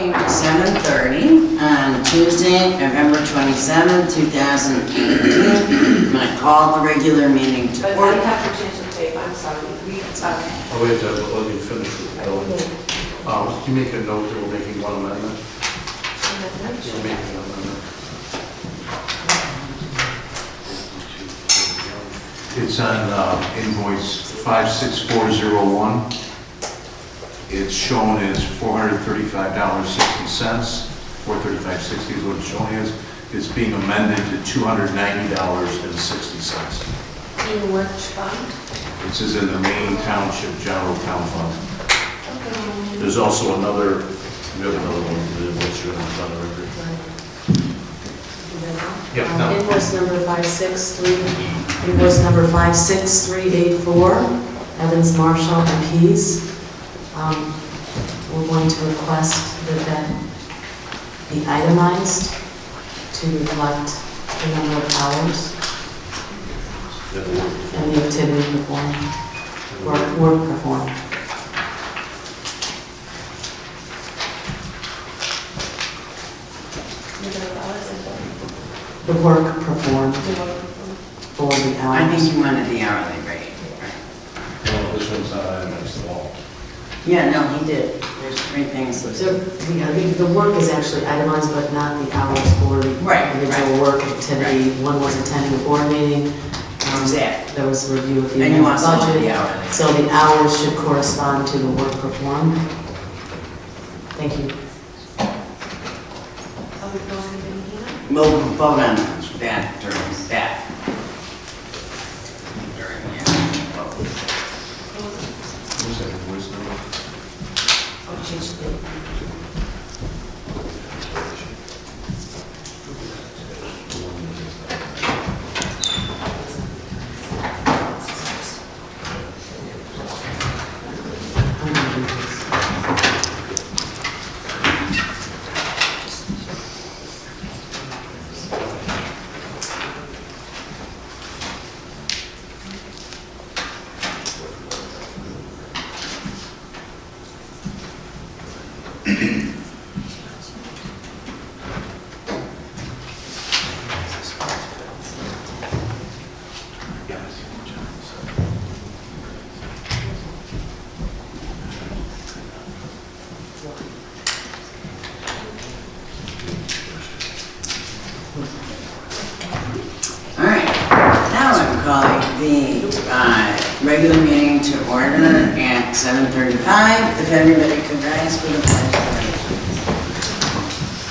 meeting at 7:30 on Tuesday, November 27th, 2018. I'm going to call the regular meeting to But I order. have to change the tape, I'm sorry. It's okay. I'll wait till you finish with the bill. Can you make a note that we're making one amendment? We're making an amendment. It's on invoice 56401. It's shown as $435.60. $435.60 is what it's showing as. It's being amended to $290.60. In which fund? This is in the Maine Township General Town Fund. Okay. There's also another, we have another one, which you're on the record. Yeah, no. Invoice number 56384, Evans, Marshall, and Keys. We're going to request that be itemized to reflect the number of hours and the activity performed, work performed. The work performed for the hours. I think you wanted the hourly rate. Well, this one's not itemized at all. Yeah, no, he did. There's three things listed. The work is actually itemized, but not the hours for the individual work activity. One was attending a board meeting. Exactly. There was a review of the And you also want budget. the hourly. So the hours should correspond to the work performed. Thank you. Are we going in here? We'll vote on that during that. What's that invoice number? Oh, change the date. I'm gonna do this. All right, now I'm calling the regular meeting to order at 7:35. If everybody could rise for the pledge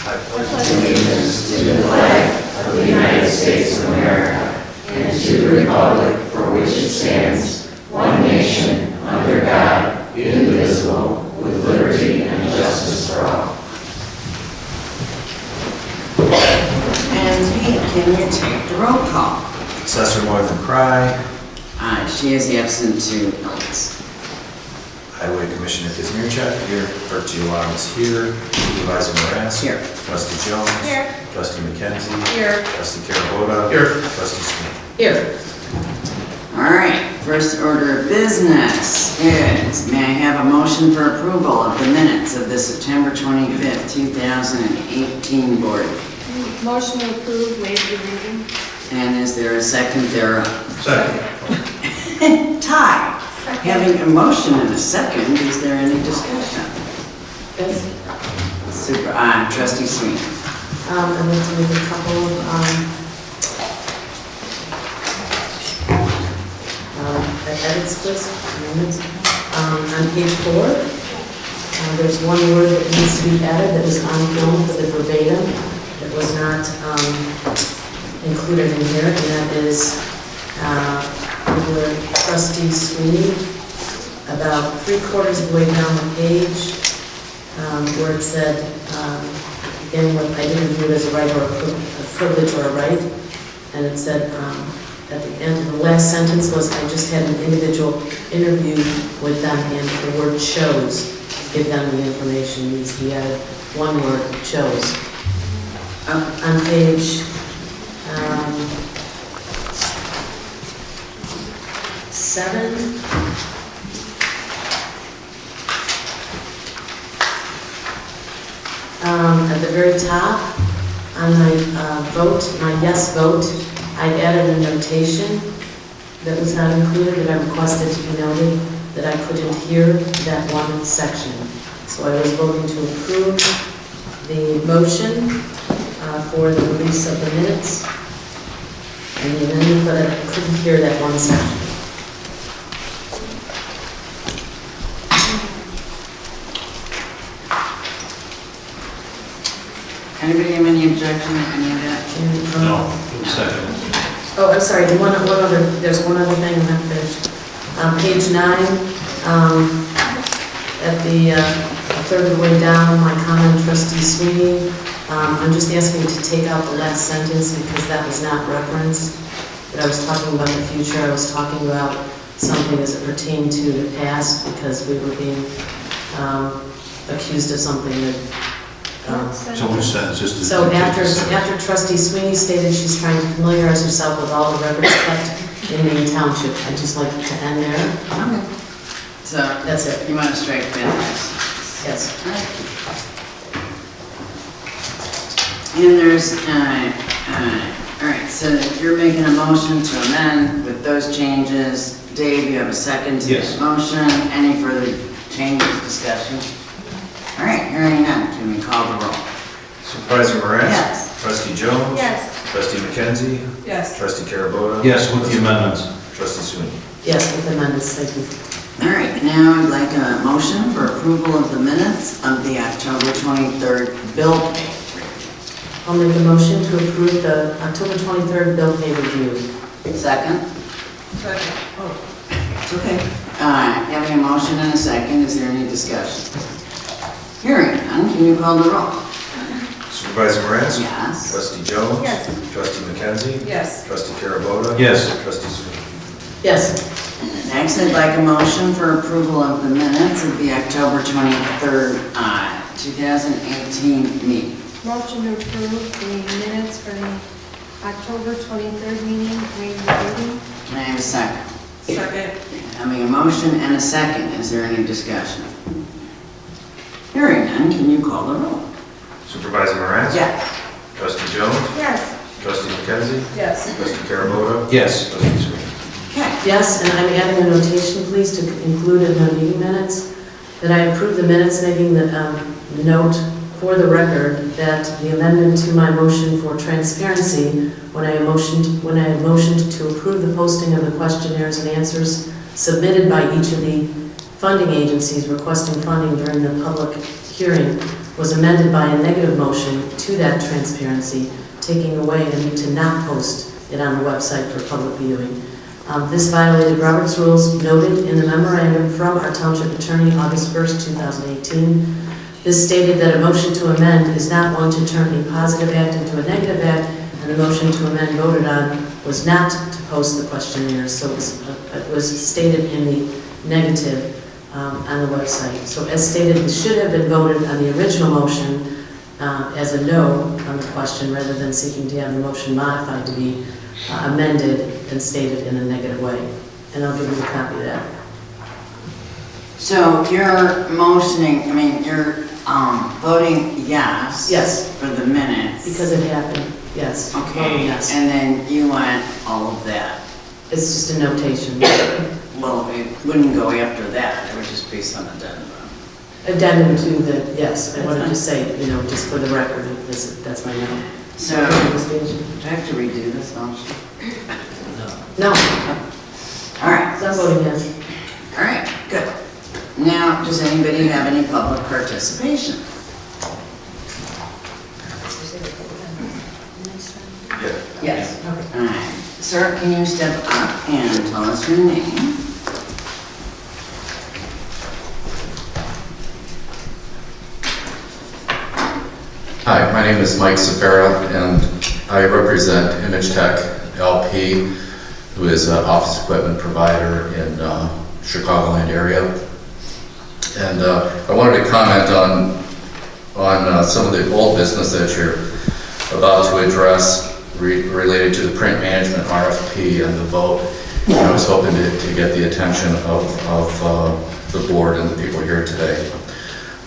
of allegiance. To the flag of the United States of America and to the republic for which it stands, one nation, under God, indivisible, with liberty and justice for all. And Pete, can you take the roll call? Assessor Martha Cry, She is absent to illness. Highway Commissioner Kazmierczak here, Clerk Giovanni is here, Supervisor Morass. Here. Trustee Jones. Here. Trustee McKenzie. Here. Trustee Carabota. Here. Trustee Smith. Here. All right, first order of business is, may I have a motion for approval of the minutes of the September 25th, 2018 board? Motion to approve, waive the reading. And is there a second thereof? Second. Tie. Having a motion and a second, is there any discussion? Yes. Super, Trustee Sweet. I'd like to make a couple of edits, please, amendments. On page 4, there's one word that needs to be added that was on film for the verbatim that was not included in here, and that is where Trustee Sweeney, about 3/4 of the way down the page, where it said, again, what I didn't view it as a right or a privilege or a right, and it said, at the end of the last sentence was, I just had an individual interview with them, and the word chose, give them the information, needs to be added, one word, chose. On page 7, At the very top, on my vote, my yes vote, I added a notation that was not included, that I requested to be noted, that I couldn't hear that one section. So I was voting to approve the motion for the release of the minutes and the amendment, but I couldn't hear that one section. Anybody have any objection to any of that? And, No, second. Oh, I'm sorry, there's one other thing I'm not finished. Page 9, at the a third of the way down, my comment, trustee Sweeney, I'm just asking to take out the last sentence because that was not referenced. But I was talking about the future, I was talking about something as it pertained to the past because we were being accused of something that So which sentence, just to... so to take after this sentence. trustee Sweeney stated she's trying to familiarize herself with all the records kept in Maine Township, I'd just like to end there. Okay. So, That's it. you want to strike that? Yes. And there's, all right, so you're making a motion to amend with those changes. Dave, you have a second to this Yes. motion. Any further changes, discussion? All right, hearing none, can we call the roll? Supervisor Moran? Yes. Trustee Jones? Yes. Trustee McKenzie? Yes. Trustee Carabota? Yes, with the amendments. Trustee Sweeney? Yes, with amendments, thank you. All right, now I'd like a motion for approval of the minutes of the October 23rd bill pay. I'll make a motion to approve the October 23rd bill pay review. Second? Second. It's okay. Having a motion and a second, is there any discussion? Hearing none, can you call the roll? Supervisor Moran? Yes. Trustee Jones? Yes. Trustee McKenzie? Yes. Trustee Carabota? Yes. Trustee Sweeney? Yes. Next, I'd like a motion for approval of the minutes of the October 23rd, 2018 meeting. Motion to approve the minutes for the October 23rd meeting, reading. Can I have a second? Second. Having a motion and a second, is there any discussion? Hearing none, can you call the roll? Supervisor Moran? Yes. Trustee Jones? Yes. Trustee McKenzie? Yes. Trustee Carabota? Yes. Trustee Sweeney? Okay. Yes, and I'm adding a notation, please, to include in the meeting minutes, that I approve the minutes, making the note for the record that the amendment to my motion for transparency, when I motioned to approve the posting of the questionnaires and answers submitted by each of the funding agencies requesting funding during the public hearing, was amended by a negative motion to that transparency, taking away the need to not post it on the website for public viewing. This violated Robert's rules noted in the memorandum from our township attorney August 1st, 2018. This stated that a motion to amend is not one to turn a positive act into a negative act, and the motion to amend voted on was not to post the questionnaires, so it was stated in the negative on the website. So as stated, it should have been voted on the original motion as a no on the question, rather than seeking to have the motion modified to be amended and stated in a negative way. And I'll give you a copy of that. So you're motioning, you're voting yes. Yes. For the minutes. Because it happened, yes. Voting Okay, yes. and then you want all of that. It's just a notation. Well, it wouldn't go after that, it would just be some addendum. Addendum to the, yes, I wanted to say, just for the record, that's my note. So, do I have to redo this motion? No, All right, I'm voting yes. all right, good. Now, does anybody have any public participation? Yeah. Yes. Okay. All right, sir, can you step up and tell us your name? Hi, my name is Mike Safara, and I represent Image Tech LP, who is an office equipment provider in Chicagoland area. And I wanted to comment on some of the old business that you're about to address related to the print management RFP and the vote. And I was hoping to get the attention of the board and the people here today.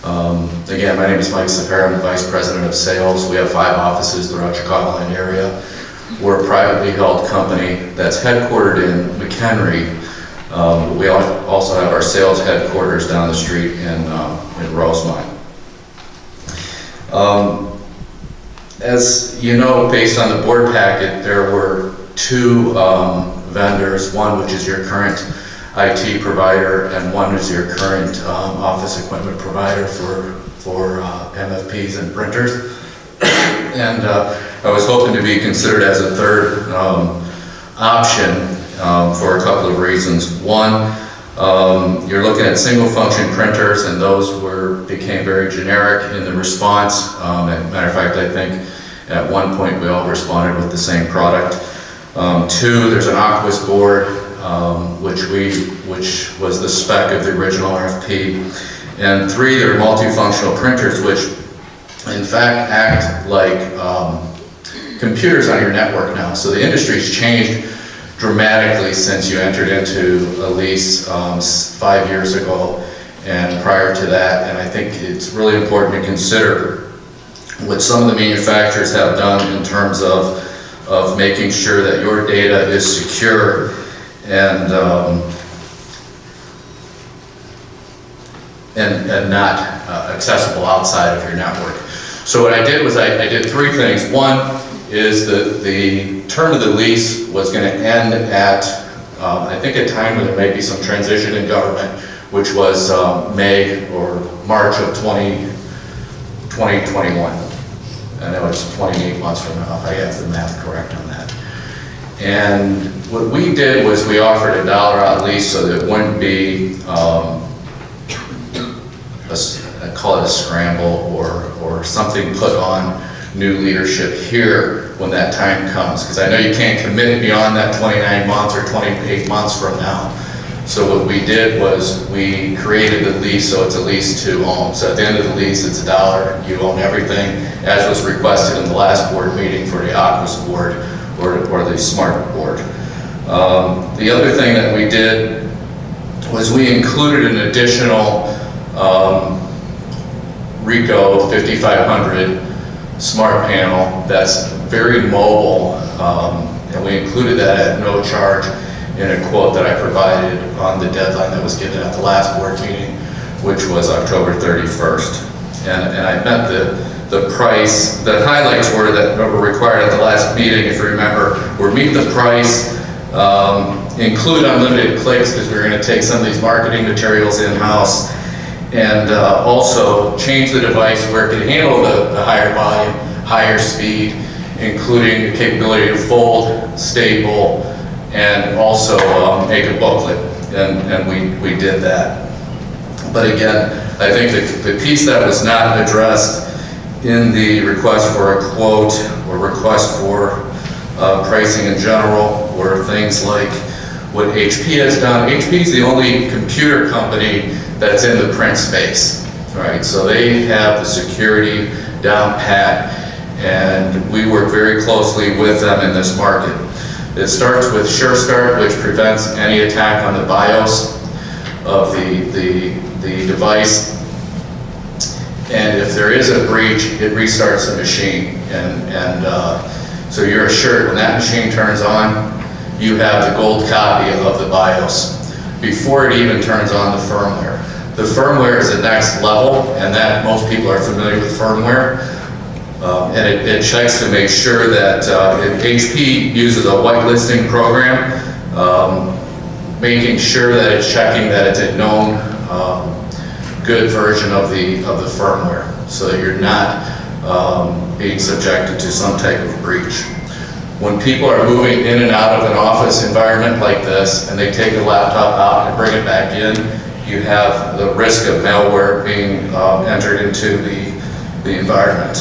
Again, my name is Mike Sapera. I'm the Vice President of Sales. We have 5 offices throughout Chicagoland area. We're a privately held company that's headquartered in McHenry. We also have our sales headquarters down the street in Rosemont. As you know, based on the board packet, there were 2 vendors, one which is your current IT provider, and one is your current office equipment provider for MFPs and printers. And I was hoping to be considered as a third option for a couple of reasons. One, you're looking at single function printers, and those became very generic in the response. As a matter of fact, I think at one point we all responded with the same product. 2, there's an Aquas board, which was the spec of the original RFP. And 3, there are multifunctional printers, which in fact act like computers on your network now. So the industry's changed dramatically since you entered into a lease 5 years ago and prior to that. And I think it's really important to consider what some of the manufacturers have done in terms of making sure that your data is secure and not accessible outside of your network. So what I did was I did 3 things. One is the term of the lease was going to end at, I think, a time when there may be some transition in government, which was May or March of 2021. I know it's 28 months from now, if I have the math correct on that. And what we did was we offered a $1 out lease so that it wouldn't be, I call it a scramble or something put on new leadership here when that time comes. Because I know you can't commit beyond that 29 months or 28 months from now. So what we did was we created the lease so it's a lease to own. So at the end of the lease, it's $1, you own everything, as was requested in the last board meeting for the Aquas board or the Smart board. The other thing that we did was we included an additional Rico 5500 smart panel that's very mobile, and we included that at no charge in a quote that I provided on the deadline that was given at the last board meeting, which was October 31st. And I met the price. The highlights were that were required at the last meeting, if you remember, were meet the price, include unlimited clicks because we were going to take some of these marketing materials in-house, and also change the device where it could handle the higher volume, higher speed, including the capability to fold, staple, and also make a booklet, and we did that. But again, I think the piece that was not addressed in the request for a quote or request for pricing in general were things like what HP has done. HP is the only computer company that's in the print space, right? So they have the security down pat, and we work very closely with them in this market. It starts with Sure Start, which prevents any attack on the BIOS of the device. And if there is a breach, it restarts the machine. So you're assured when that machine turns on, you have the gold copy of the BIOS before it even turns on the firmware. The firmware is the next level, and that most people are familiar with firmware. And it checks to make sure that if HP uses a whitelisting program, making sure that it's checking that it's a known good version of the firmware, so that you're not being subjected to some type of breach. When people are moving in and out of an office environment like this, and they take a laptop out and bring it back in, you have the risk of malware being entered into the environment.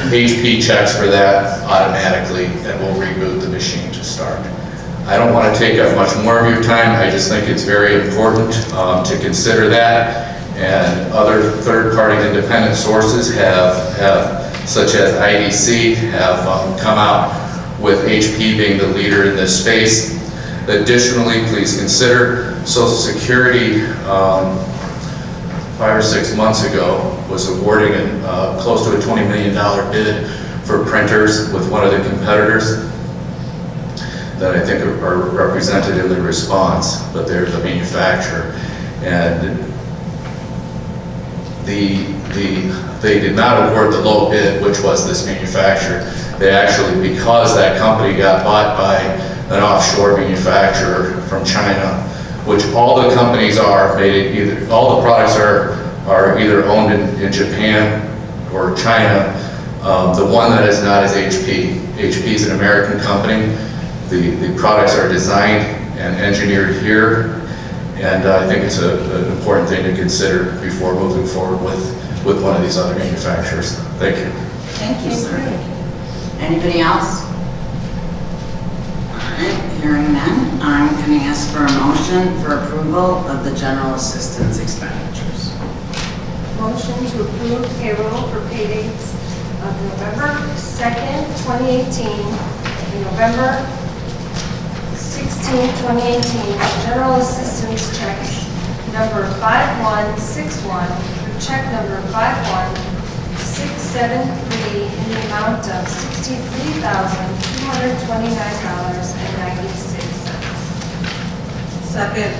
HP checks for that automatically and will reboot the machine to start. I don't want to take up much more of your time. I just think it's very important to consider that, and other third-party independent sources have such as IDC, have come out with HP being the leader in this space. Additionally, please consider Social Security 5 or 6 months ago was awarding close to a $20 million bid for printers with one of the competitors that I think are represented in the response, but they're the manufacturer. And they did not award the low bid, which was this manufacturer. They actually, because that company got bought by an offshore manufacturer from China, which all the companies are, all the products are either owned in Japan or China. The one that is not is HP. HP is an American company. The products are designed and engineered here, and I think it's an important thing to consider before moving forward with one of these other manufacturers. Thank you. Thank you, sir. Anybody else? All right, hearing none, I'm going to ask for a motion for approval of the general assistance expenditures. Motion to approve payroll for pay dates of November 2nd, 2018, and November 16th, 2018, general assistance checks number 5161 through check number 51673 in the amount of $63,229.96. Second.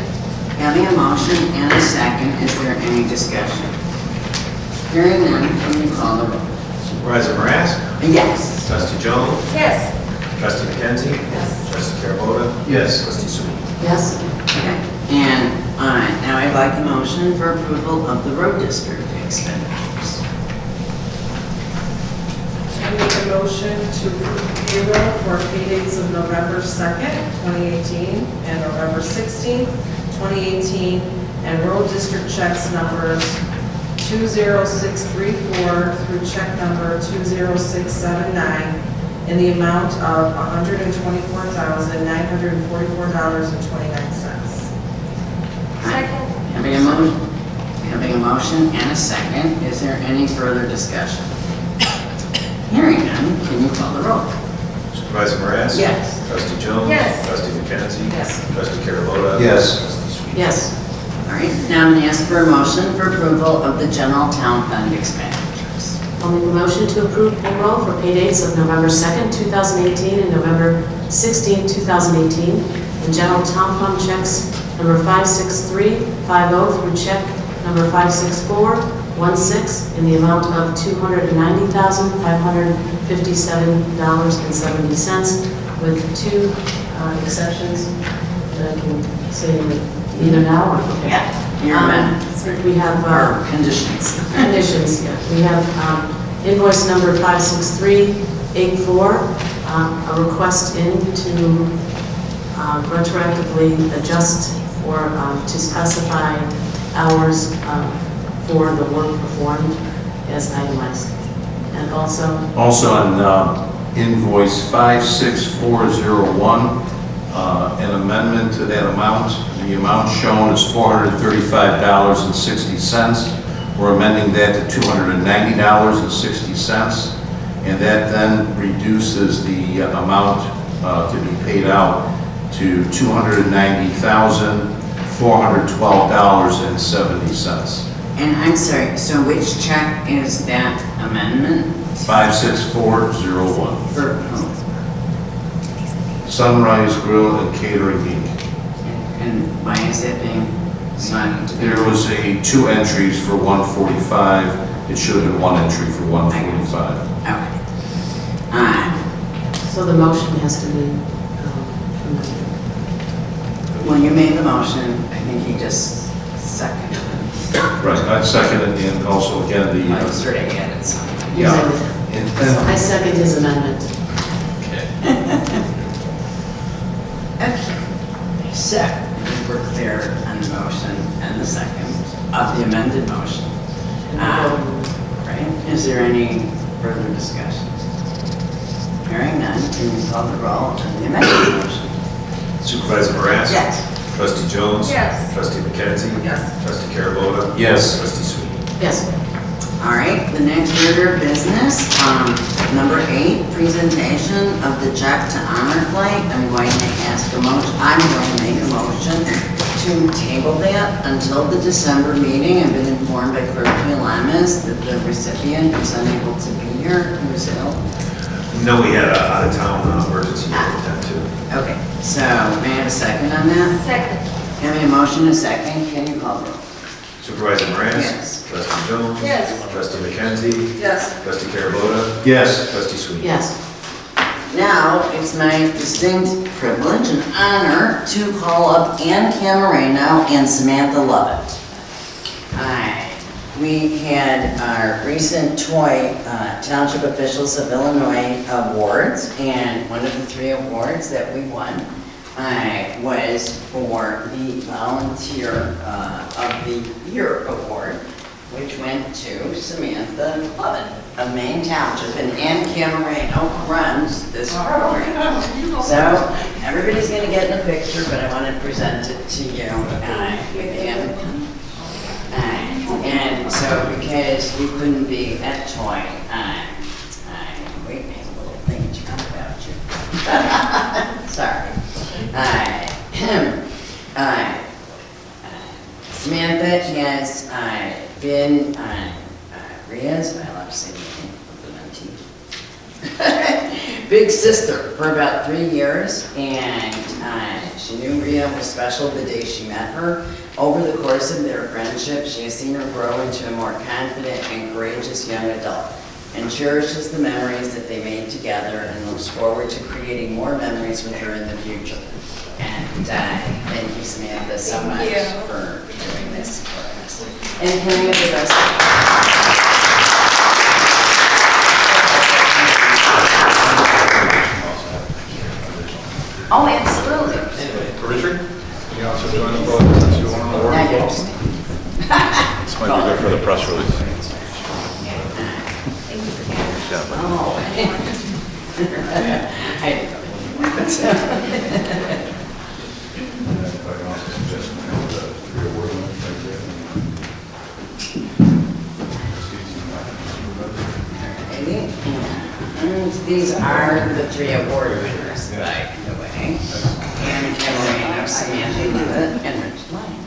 Having a motion and a second, is there any discussion? Hearing none, can you call the roll? Supervisor Marasco? Yes. Trustee Jones? Yes. Trustee McKenzie? Yes. Trustee Carabota? Yes. Trustee Sweet? Yes? Okay. And now I'd like a motion for approval of the road district expenditures. I make a motion to approve payroll for pay dates of November 2nd, 2018, and November 16th, 2018, and road district checks numbers 20634 through check number 20679 in the amount of $124,944.29. Second. Having a motion and a second, is there any further discussion? Hearing none, can you call the roll? Supervisor Marasco? Yes. Trustee Jones? Yes. Trustee McKenzie? Yes. Trustee Carabota? Yes. Trustee Sweet? Yes. All right, now I'm going to ask for a motion for approval of the general town fund expenditures. I'll make a motion to approve payroll for pay dates of November 2nd, 2018 and November 16th, 2018, and general town fund checks number 56350 through check number 56416 in the amount of $290,557.70, with two exceptions that I can say either now or okay. Yeah, your amendments. We have Or conditions. conditions, yeah. We have invoice number 56384, a request in to retroactively adjust or to specify hours for the work performed as itemized. And also, On invoice 56401, an amendment to that amount. The amount shown is $435.60. We're amending that to $290.60, and that then reduces the amount to be paid out to $290,412.70. And I'm sorry, so which check is that amendment 56401. for whom? Sunrise Grill and Catering Inc. And why is it being signed? There was two entries for 145. It should have been one entry for 145. Okay. so the motion has to be amended. Well, you made the motion, I think you just seconded it. Right, I second it, and also again I the, sort of added something. He's added. intent. I second his amendment. Okay. So, I think we're clear on the motion and the second of the amended motion. Right, is there any further discussion? Hearing none, can you call the roll on the amended motion? Supervisor Marasco? Yes. Trustee Jones? Yes. Trustee McKenzie? Yes. Trustee Carabota? Yes. Trustee Sweet? Yes. All right, the next order of business, Number 8, presentation of the check to honor flight. I'm going to make a motion to table that until the December meeting. I've been informed by Clerk Lamas that the recipient is unable to be here. Who is ill? No, we had a out-of-town emergency to attend to. Okay, so may I have a second on that? Second. Have a motion, a second. Can you call the roll? Supervisor Morales? Yes. Trustee Jones? Yes. Trustee McKenzie? Yes. Trustee Carabota? Yes. Trustee Sweeney? Yes. Now, it's my distinct privilege and honor to call up Ann Camareno and Samantha Lovett. We had our recent Township Officials of Illinois awards, and one of the 3 awards that we won was for the Volunteer of the Year Award, which went to Samantha Lovett of Maine Township, and Ann Camareno runs this program. So everybody's going to get in a picture, but I want to present it to you with Ann. And so because you couldn't be at Toy, we made a little thing to talk about you. Sorry. Samantha has been Ria's, I love to say the name, big sister for about 3 years, and she knew Ria was special the day she met her. Over the course of their friendship, she has seen her grow into a more confident and courageous young adult, and cherishes the memories that they made together, and looks forward to creating more memories with her in the future. And thank you, Samantha, so much for doing this for us. And can we have the rest Oh, absolutely. Richard? You also join the vote since you won an award Now as you well? understand. This might be good for the press release. Oh. I didn't know. And these are the 3 award winners, by the way. Ann Camareno, Samantha Lovett, and Rich Lyon.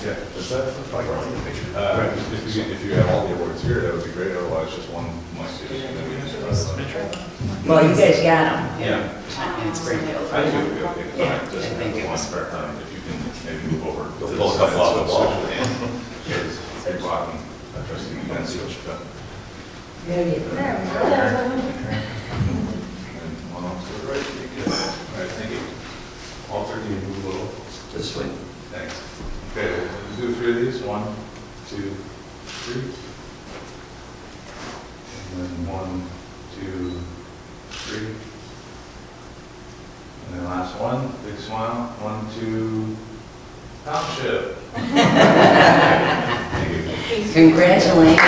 Yeah, is that if you have all the awards here, that would be great, otherwise just one might be, and then we just Well, you guys got them. Yeah. It's pretty deal. I think it would be okay. Yeah, Just I think it was one, for her. if you can maybe move over. Pull a couple off the wall. Because you're blocking, trustee McKenzie, which, There you go. and one off to the right, so you get, all right, thank you. Alter, can you move a little? This way. Thanks. Okay, we'll do 3 of these, 1, 2, 3. And then 1, 2, 3. And then last one, big smile, 1, 2, Township. Thank you. Congratulations.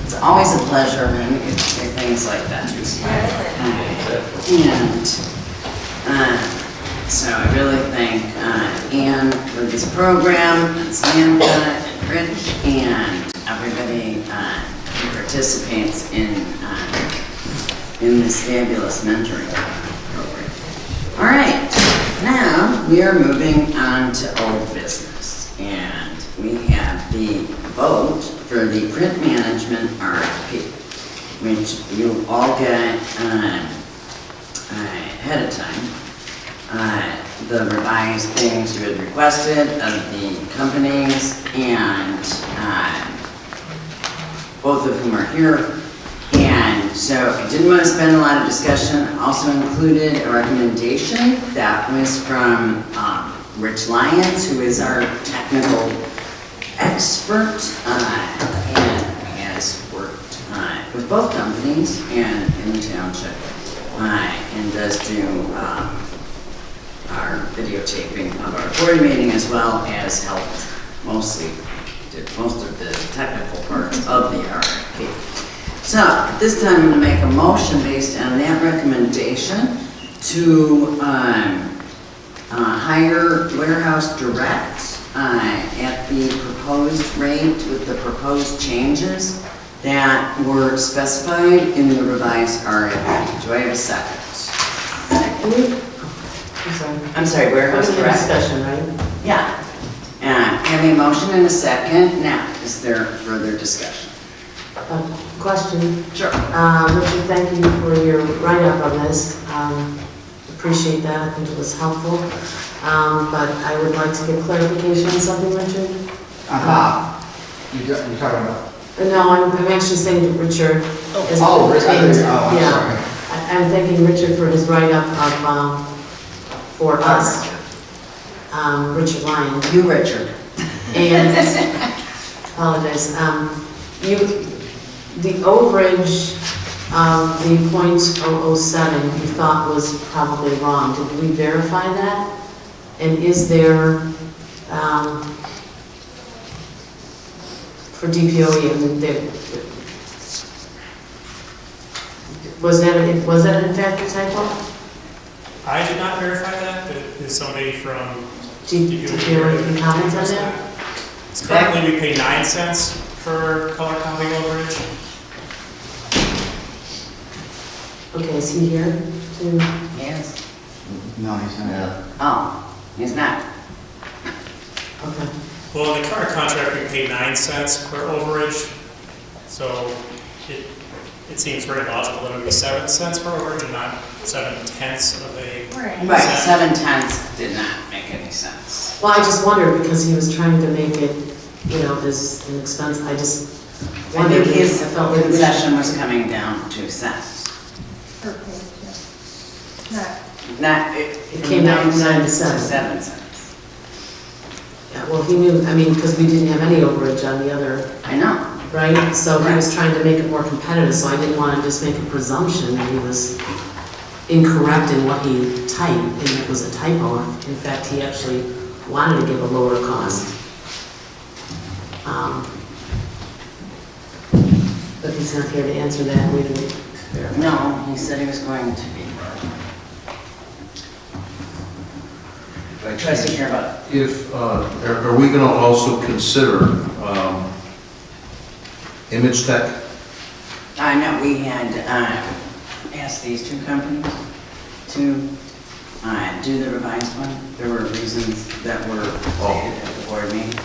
It's always a pleasure when we get to do things like that. And so I really thank Ann for this program, and Samantha, and Rich, and everybody who participates in this fabulous mentoring program. All right, now we are moving on to old business, and we have the vote for the print management RFP, which you all got ahead of time. The revised things you had requested of the companies, and both of whom are here. And so I didn't want to spend a lot of discussion. I also included a recommendation that was from Rich Lyons, who is our technical expert and has worked with both companies and in the township, and does do our videotaping of our board meeting, as well as did most of the technical parts of the RFP. So, at this time, I'm going to make a motion based on that recommendation to hire Warehouse Direct at the proposed rate with the proposed changes that were specified in the revised RFP. Do I have a second? I'm sorry, Warehouse Wasn't a Direct? discussion, right? Yeah. Having a motion and a second. Now, is there further discussion? Question. Sure. Richard, thank you for your write-up on this. Appreciate that, I think it was helpful. But I would like to get clarification on something, Richard. You're talking about? No, I'm actually saying to Richard. as it Oh, pertains- I'm yeah. sorry. I'm thanking Richard for his write-up of, for us, Richard Lyon. You, Richard. And, apologize, the overage of the .007 you thought was probably wrong. Did we verify that? And is there, for DPOE, I mean, was that in fact a typo? I did not verify that, but is somebody from DPOE comments on that? Currently, we pay 9 cents per color copy overage. Okay, is he here to? Yes. No, he's not. Oh, he's not. Okay. Well, in the current contract, we pay 9 cents per overage, so it seems very logical that it would be 7 cents per overage and not 7/10 of a Right, cent. 7/10 did not make any sense. Well, I just wondered because he was trying to make it, you know, as an expense, I just I wondered. think his I felt like we should- concession was coming down 2 cents. Per page, yeah. Not, It came down from 9 to 7. 7 cents. Yeah, well, he knew, I mean, because we didn't have any overage on the other, I know. right? So he was trying to make it more competitive, so I didn't want to just make a presumption that he was incorrect in what he typed, and it was a typo. In fact, he actually wanted to give a lower cost. But he's not here to answer that, we didn't. No, he said he was going to be. Trustee Careball. If, are we going to also consider Image Tech? I know, we had asked these two companies to do the revised one. There were reasons that were stated at the board meeting.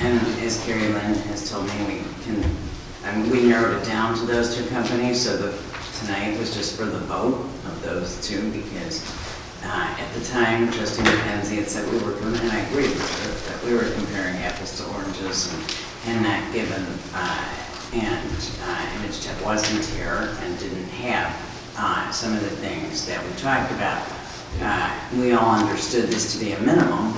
And as Carrie Lynn has told me, we narrowed it down to those two companies, so tonight was just for the vote of those two, because at the time, Trustee McKenzie had said we were, and I agree with her, that we were comparing apples to oranges, and not given, Image Tech wasn't here and didn't have some of the things that we talked about. We all understood this to be a minimum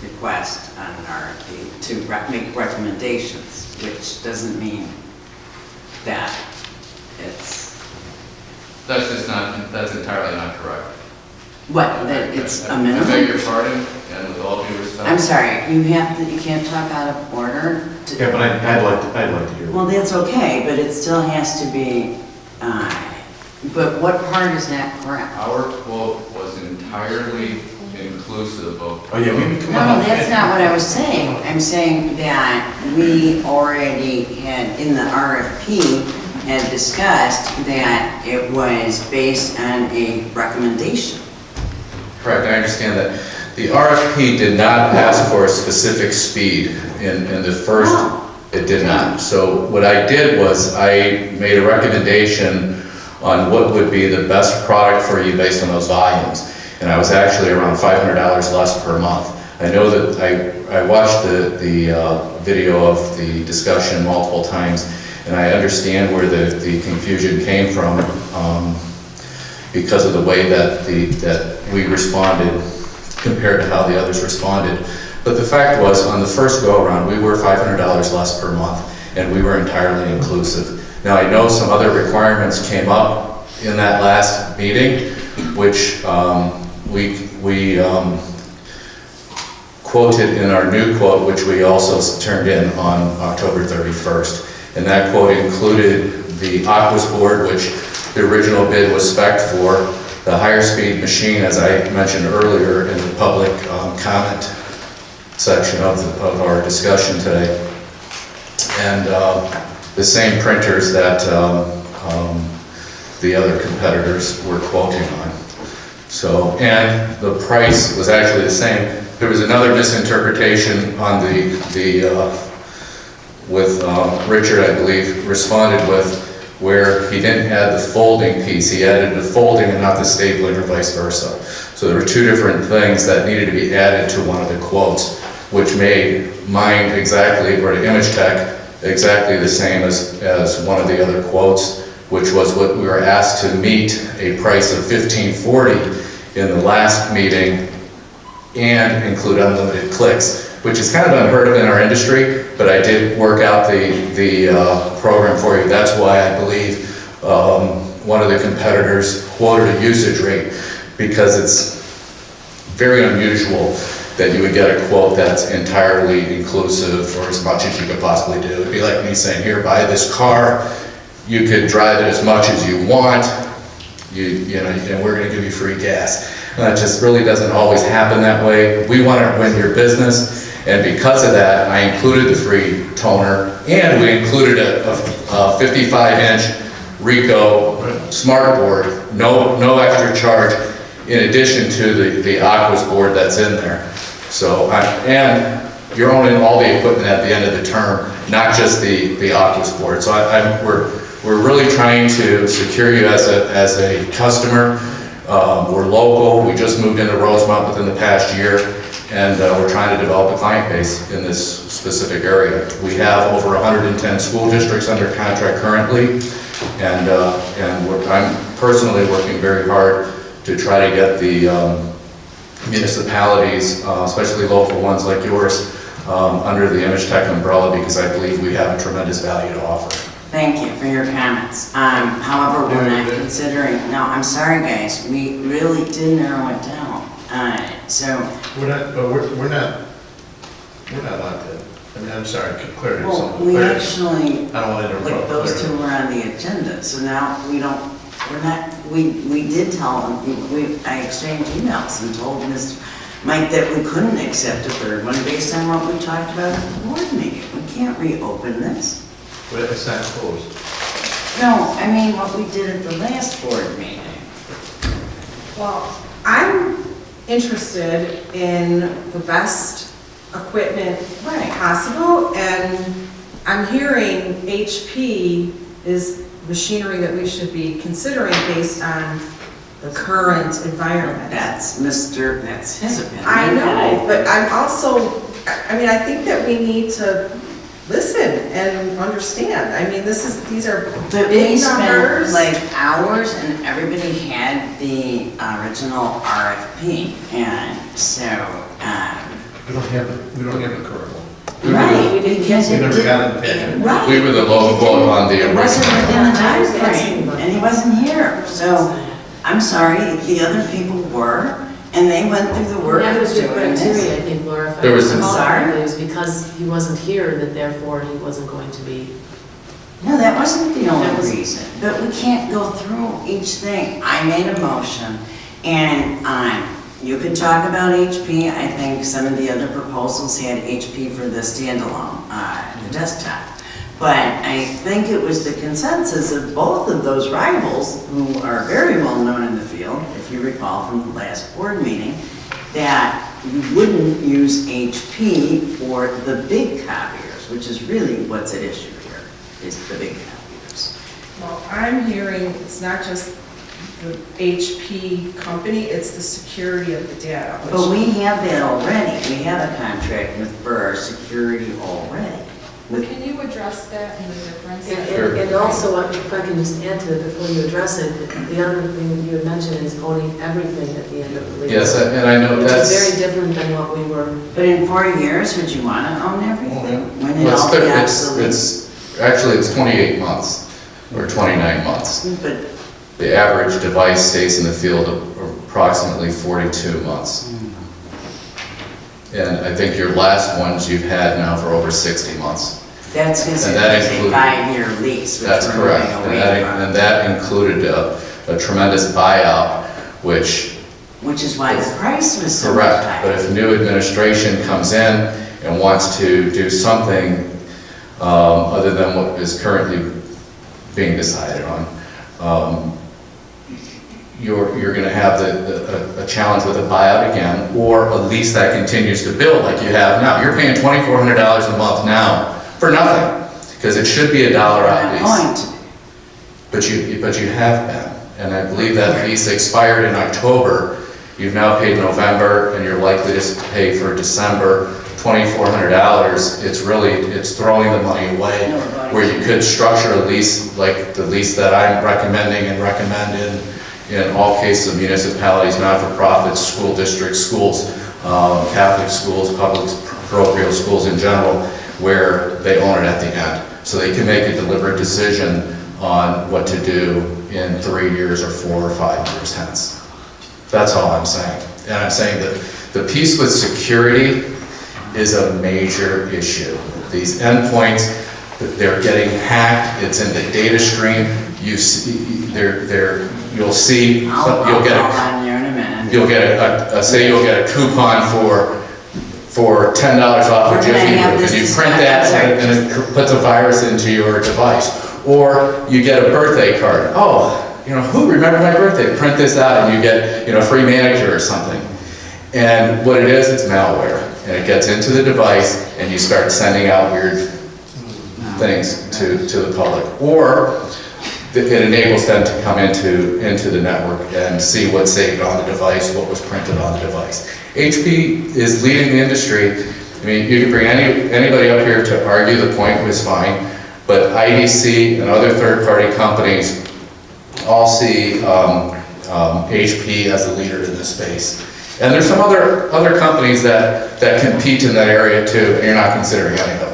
request on an RFP to make recommendations, which doesn't mean that it's... That's entirely not correct. What, that it's a I beg minimum? your pardon, and with all due respect. I'm sorry, you can't talk out of order? Yeah, but I'd like to hear. Well, that's okay, but it still has to be, but what part is not correct? Our quote was entirely inclusive of. Oh, yeah, maybe come No, on. that's not what I was saying. I'm saying that we already had, in the RFP, had discussed that it was based on a recommendation. Correct, I understand that. The RFP did not ask for a specific speed in the first, it did not. So what I did was I made a recommendation on what would be the best product for you based on those volumes. And I was actually around $500 less per month. I know that I watched the video of the discussion multiple times, and I understand where the confusion came from because of the way that we responded compared to how the others responded. But the fact was, on the first go-around, we were $500 less per month, and we were entirely inclusive. Now, I know some other requirements came up in that last meeting, which we quoted in our new quote, which we also turned in on October 31st. And that quote included the Aquas board, which the original bid was spec'd for, the higher speed machine, as I mentioned earlier in the public comment section of our discussion today, and the same printers that the other competitors were quoting on. So, and the price was actually the same. There was another misinterpretation on with Richard, I believe, responded with, where he didn't add the folding piece. He added the folding and not the stapling, or vice versa. So there were two different things that needed to be added to one of the quotes, which made mine exactly, or the Image Tech, exactly the same as one of the other quotes, which was what we were asked to meet a price of $15.40 in the last meeting and include unlimited clicks, which is kind of unheard of in our industry, but I did work out the program for you. That's why I believe one of the competitors quoted a usage rate, because it's very unusual that you would get a quote that's entirely inclusive for as much as you could possibly do. It'd be like me saying, here, buy this car, you could drive it as much as you want, you know, and we're gonna give you free gas. That just really doesn't always happen that way. We want to win your business, and because of that, I included the free toner, and we included a 55-inch Ricoh smart board, no extra charge, in addition to the Aquas board that's in there. So, and you're owning all the equipment at the end of the term, not just the Aquas board. So we're really trying to secure you as a customer. We're local. We just moved into Rosemont within the past year, and we're trying to develop a client base in this specific area. We have over 110 school districts under contract currently, and I'm personally working very hard to try to get the municipalities, especially local ones like yours, under the Image Tech umbrella, because I believe we have a tremendous value to offer. Thank you for your comments. However, we're not considering, no, I'm sorry guys, we really did narrow it down. So. We're not allowed to. I mean, I'm sorry, clarity. Well, we actually, I don't want to interrupt. like those two were on the agenda, so now we did tell them, I exchanged emails and told Mr. Mike that we couldn't accept a third one based on what we talked about at the board meeting. We can't reopen this. But it's not closed. No, I mean what we did at the last board meeting. Well, I'm interested in the best equipment possible, and I'm hearing HP is machinery that we should be considering based on the current environment. That's his opinion. I know, but I'm also, I mean, I think that we need to listen and understand. I mean, these are But we big spent numbers. like hours, and everybody had the original RFP, and so, We don't have a current one. right, because We it never got it didn't, back. right. We were the low quote on the It wasn't original. within the time frame, and he wasn't here, so, I'm sorry, the other people were, and they went through the work That of was your doing criteria, this. I think, Laura. If I There was recall some- Sorry? correctly, It was because he wasn't here that therefore he wasn't going to be. No, that wasn't the That only was- reason, but we can't go through each thing. I made a motion, and you can talk about HP. I think some of the other proposals had HP for the standalone, the desktop. But I think it was the consensus of both of those rivals, who are very well known in the field, if you recall from the last board meeting, that you wouldn't use HP for the big copiers, which is really what's at issue here, is the big copiers. Well, I'm hearing it's not just the HP company, it's the security of the data. which- But we have that already. We have a contract for our security already. Can you address that and the difference? And also, if I can just add to it before you address it, the other thing that you had mentioned is owning everything at the end of the lease. Yes, and I know Which that's. is very different than what we were. But in 4 years, would you want to own everything? When it Well, all be obsolete? it's 28 months, or 29 months. But, The average device stays in the field approximately 42 months. And I think your last ones you've had now for over 60 months. That's because And it's that a included- 5-year lease, which That's we're correct. moving And away that, from. and that included a tremendous buyout, which, Which is why the price was so much correct. But higher. if new administration comes in and wants to do something other than what is currently being decided on, you're going to have a challenge with a buyout again, or a lease that continues to build like you have now. You're paying $2,400 a month now for nothing, because it should be $1 out lease. Going to be. But you have been, and I believe that lease expired in October. You've now paid November, and you're likely to pay for December. $2,400, it's throwing the money away, where you could structure a lease like the lease that I'm recommending and recommend in all cases of municipalities, not-for-profits, school districts, schools, Catholic schools, public parochial schools in general, where they own it at the end. So they can make a deliberate decision on what to do in 3 years or 4 or 5 years hence. That's all I'm saying. And I'm saying that the piece with security is a major issue. These endpoints, they're getting hacked, it's in the data stream, you'll see, I'll you'll get call on you in a minute. you'll get say you'll get a coupon for $10 off We're of gonna Jiffy have Lube, this and you discussion. print that, Sorry. and it puts a virus into your device. Or you get a birthday card. Oh, who remembered my birthday? Print this out and you get, free manicure or something. And what it is, it's malware. And it gets into the device and you start sending out weird things to the public. Or it enables them to come into the network and see what's saved on the device, what was printed on the device. HP is leading the industry. I mean, you can bring anybody up here to argue the point was fine, but IDC and other third-party companies all see HP as a leader in this space. And there's some other companies that compete in that area too, and you're not considering any of them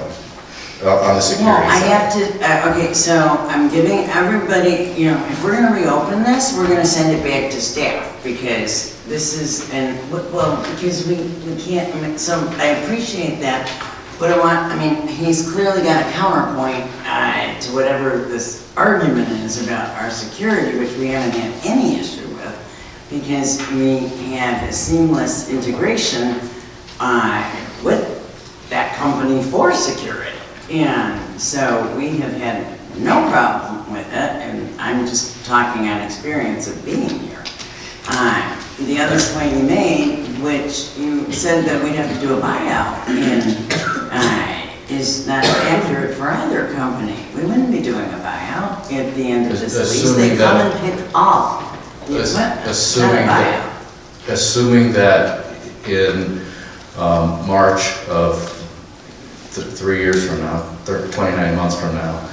on the security Well, I side. have to, okay, so I'm giving everybody, if we're gonna reopen this, we're gonna send it back to staff, because this is, because we can't, so I appreciate that, but he's clearly got a counterpoint to whatever this argument is about our security, which we haven't had any issue with, because we have a seamless integration with that company for security. And so we have had no problem with it, and I'm just talking on experience of being here. The other point you made, which you said that we'd have to do a buyout, is not accurate for either company. We wouldn't be doing a buyout at the end of this lease. They come and pick up the equipment, not a buyout. Assuming that in March of 3 years from now, 29 months from now,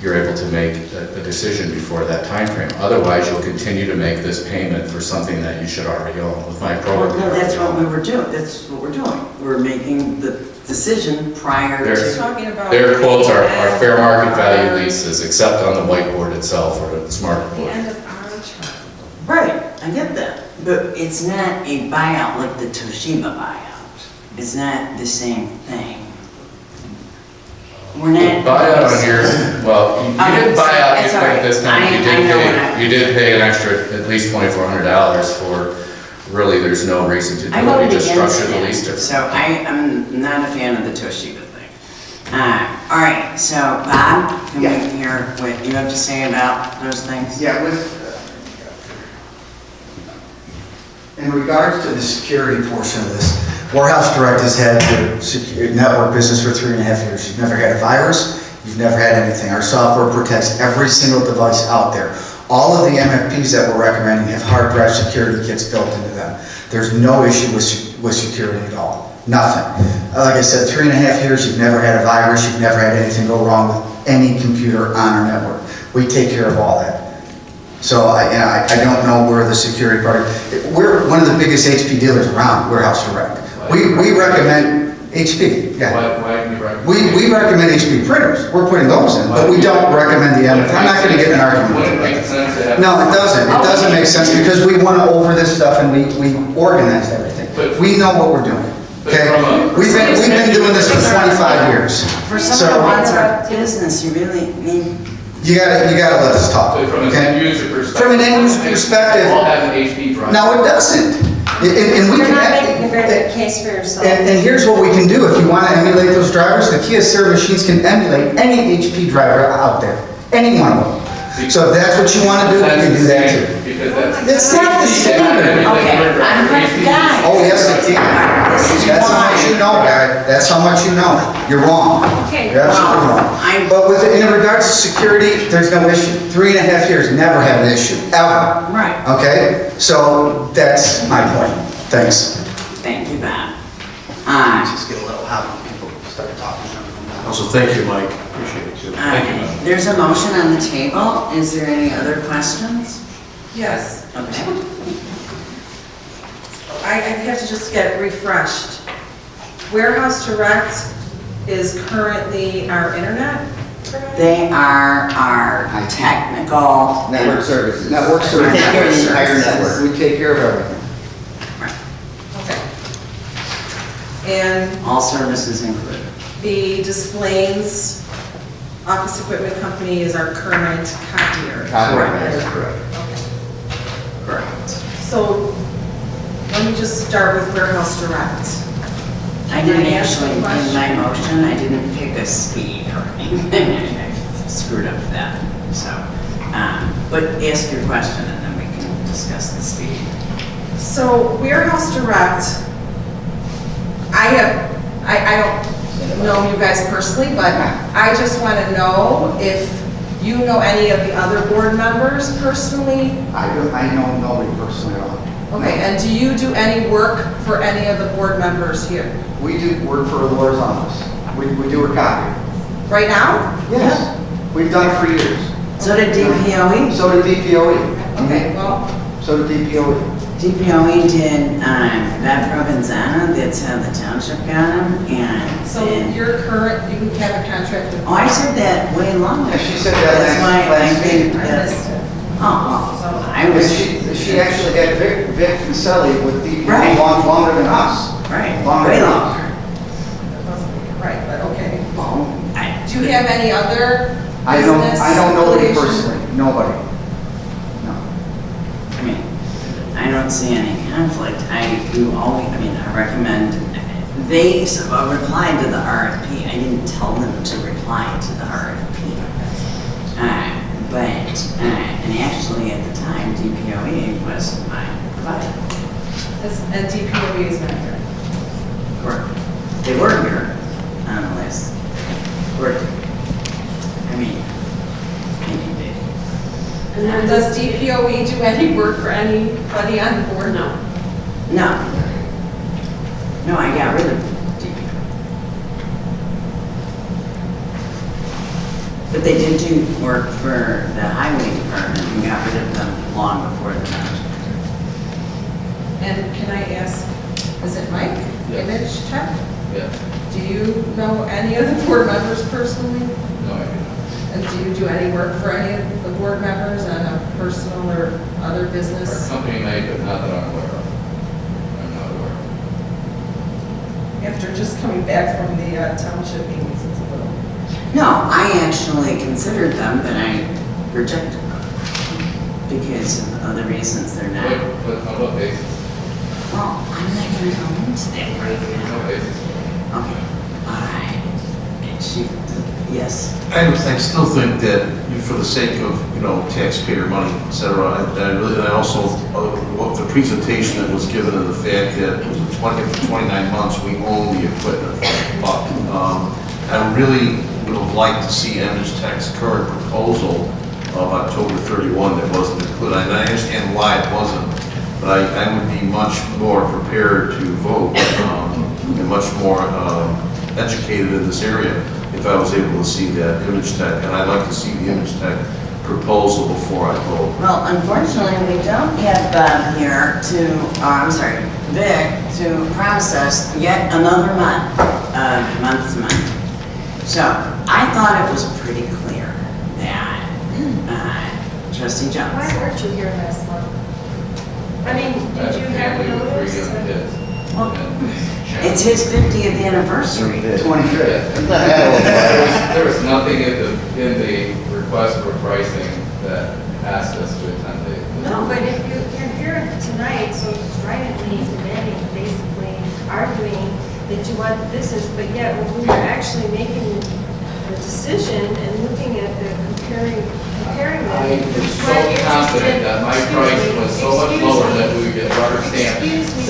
you're able to make a decision before that time frame. Otherwise, you'll continue to make this payment for something that you should already own. With my program. Well, no, that's what we were doing. That's what we're doing. We're making the decision prior to. Talking about Their quotes are fair market value leases, except on the whiteboard itself or the smart the board. end of our term. Right, I get that. But it's not a buyout like the Toshiba buyout. It's not the same thing. We're not. Buyout on your, well, you didn't buy out That's all right. this time, I know what I- you did pay an extra, at least $2,400 for, really, there's no reason to do I it, voted you just against structured the lease it, different. so I'm not a fan of the Toshiba thing. All right, so Bob, can we hear what you have to say about those things? Yeah, in regards to the security portion of this, Warehouse Direct has had the network business for 3.5 years. You've never had a virus, you've never had anything. Our software protects every single device out there. All of the MFPs that we're recommending have hard drive security kits built into them. There's no issue with security at all, nothing. Like I said, 3.5 years, you've never had a virus, you've never had anything go wrong with any computer on our network. We take care of all that. So I don't know where the security part, we're one of the biggest HP dealers around, Warehouse Direct. We recommend HP, yeah. Why do you recommend? We recommend HP printers, we're putting those in, but we don't recommend the MFP. I'm not gonna get in an argument. Wouldn't it make sense to have? No, it doesn't make sense because we went over this stuff and we organized everything. We know what we're doing. Okay? We've been doing this for 25 years. For So- someone who runs our business, you really need, You gotta let us talk, So from an okay? end user perspective. From an end user perspective- All have an HP drive. No, it doesn't. And we You're can. not making a very good case for yourself. And here's what we can do, if you want to emulate those drivers, the Kia Ceira machines can emulate any HP driver out there, any one of them. So if that's what you want to do, you can do that too. Because that's. It's not the standard. okay, I'm not guy. Oh, yes, it can. This is That's how much why. you know, guy. That's how much you know. You're wrong. Okay. You're absolutely wrong. I'm- But in regards to security, there's no issue. 3.5 years, never had an issue, ever. Right. Okay? So that's my point. Thanks. Thank you, Bob. Just get a little hot when people start talking. Also, thank you, Mike. Appreciate it, too. Thank you. There's a motion on the table. Is there any other questions? Yes, Okay. I have to just get refreshed. Warehouse Direct is currently our internet provider? They are our technical. Network services. Network We take care of the entire services. network. We take care of everything. Okay. And All services included. the Displays Office Equipment Company is our current copier. That is correct. Correct. So let me just start with Warehouse Direct. I didn't Can I ask actually, a in question? my motion, I didn't pick a speed or anything. I screwed up that, so. But ask your question and then we can discuss the speed. So Warehouse Direct, I don't know you guys personally, but I just want to know if you know any of the other board members personally? I know nobody personally at all. Okay, and do you do any work for any of the board members here? We do work for Laura's office. We do her copy. Right now? Yes. We've done it for years. So did DPOE. So did DPOE. Okay, well, So did DPOE. DPOE did, that Provenzano, that's how the township got them, and. so you're current, you have a contract with. Oh, I said that way longer. Yeah, she said that That's why last I meeting. did I that. missed it. Oh, I And was. she actually had Vic Kinsella with DPOE Right. longer than us. Right, Longer way than us. longer. Right, but okay. Well, Do you have any other I business don't know nobody affiliation? personally. Nobody. No. I mean, I don't see any conflict. I do always, I mean, I recommend, they replied to the RFP. I didn't tell them to reply to the RFP. And actually at the time, DPOE was my provider. And DPW is not here. Correct. They were here on the list. I mean, maybe they. And does DPOE do any work for anybody on the board? No. No. No, I got rid of DPO. But they did do work for the highway department and got rid of them long before the township. And can I ask, is it Mike? Yes. Image Tech? Yeah. Do you know any of the board members personally? No, I do not. And do you do any work for any of the board members on a personal or other Our business? company may, but not that I'm aware of. I'm not aware of. After just coming back from the township meetings, it's a little. No, I actually considered them, but I rejected them because of other reasons they're not. But on what basis? Well, I'm not gonna go into that right No now. basis. Okay, all right. And she, yes. I still think that for the sake of, taxpayer money, et cetera, I also, what the presentation that was given and the fact that after 29 months, we own the equipment. But I really would have liked to see Image Tech's current proposal of October 31 that wasn't included. And I understand why it wasn't, but I would be much more prepared to vote and much more educated in this area if I was able to see that Image Tech. And I'd like to see the Image Tech proposal before I vote. Well, unfortunately, we don't have Bob here Vic, to process yet another month to month. So I thought it was pretty clear that Trustee Jones. Why weren't you here last month? I mean, I have did you a have family with 3 notice? young kids. Well, And It's his 50th anniversary. 25th. There was nothing in the request for pricing that asked us to attend the. No, but if you're here tonight, so stridently demanding, basically arguing that you want the business, but yet when we were actually making the decision and looking at the comparing them. I you was so weren't interested- confident that my price was so much Excuse lower me. that we would get rubber stamp. Excuse me.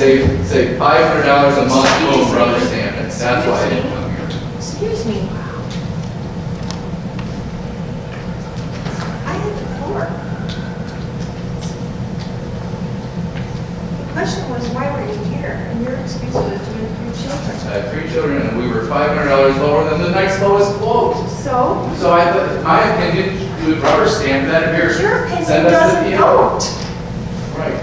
Save $500 a month, Excuse boom, me. rubber stamp it. That's why I didn't come here. Excuse me. I had the floor. The question was, why were you here? And your excuse was you had 3 children. I had 3 children and we were $500 lower than the next lowest quote. So, So I thought, in my opinion, you would rubber stamp that here. your opinion Send us the doesn't deal. count. Right.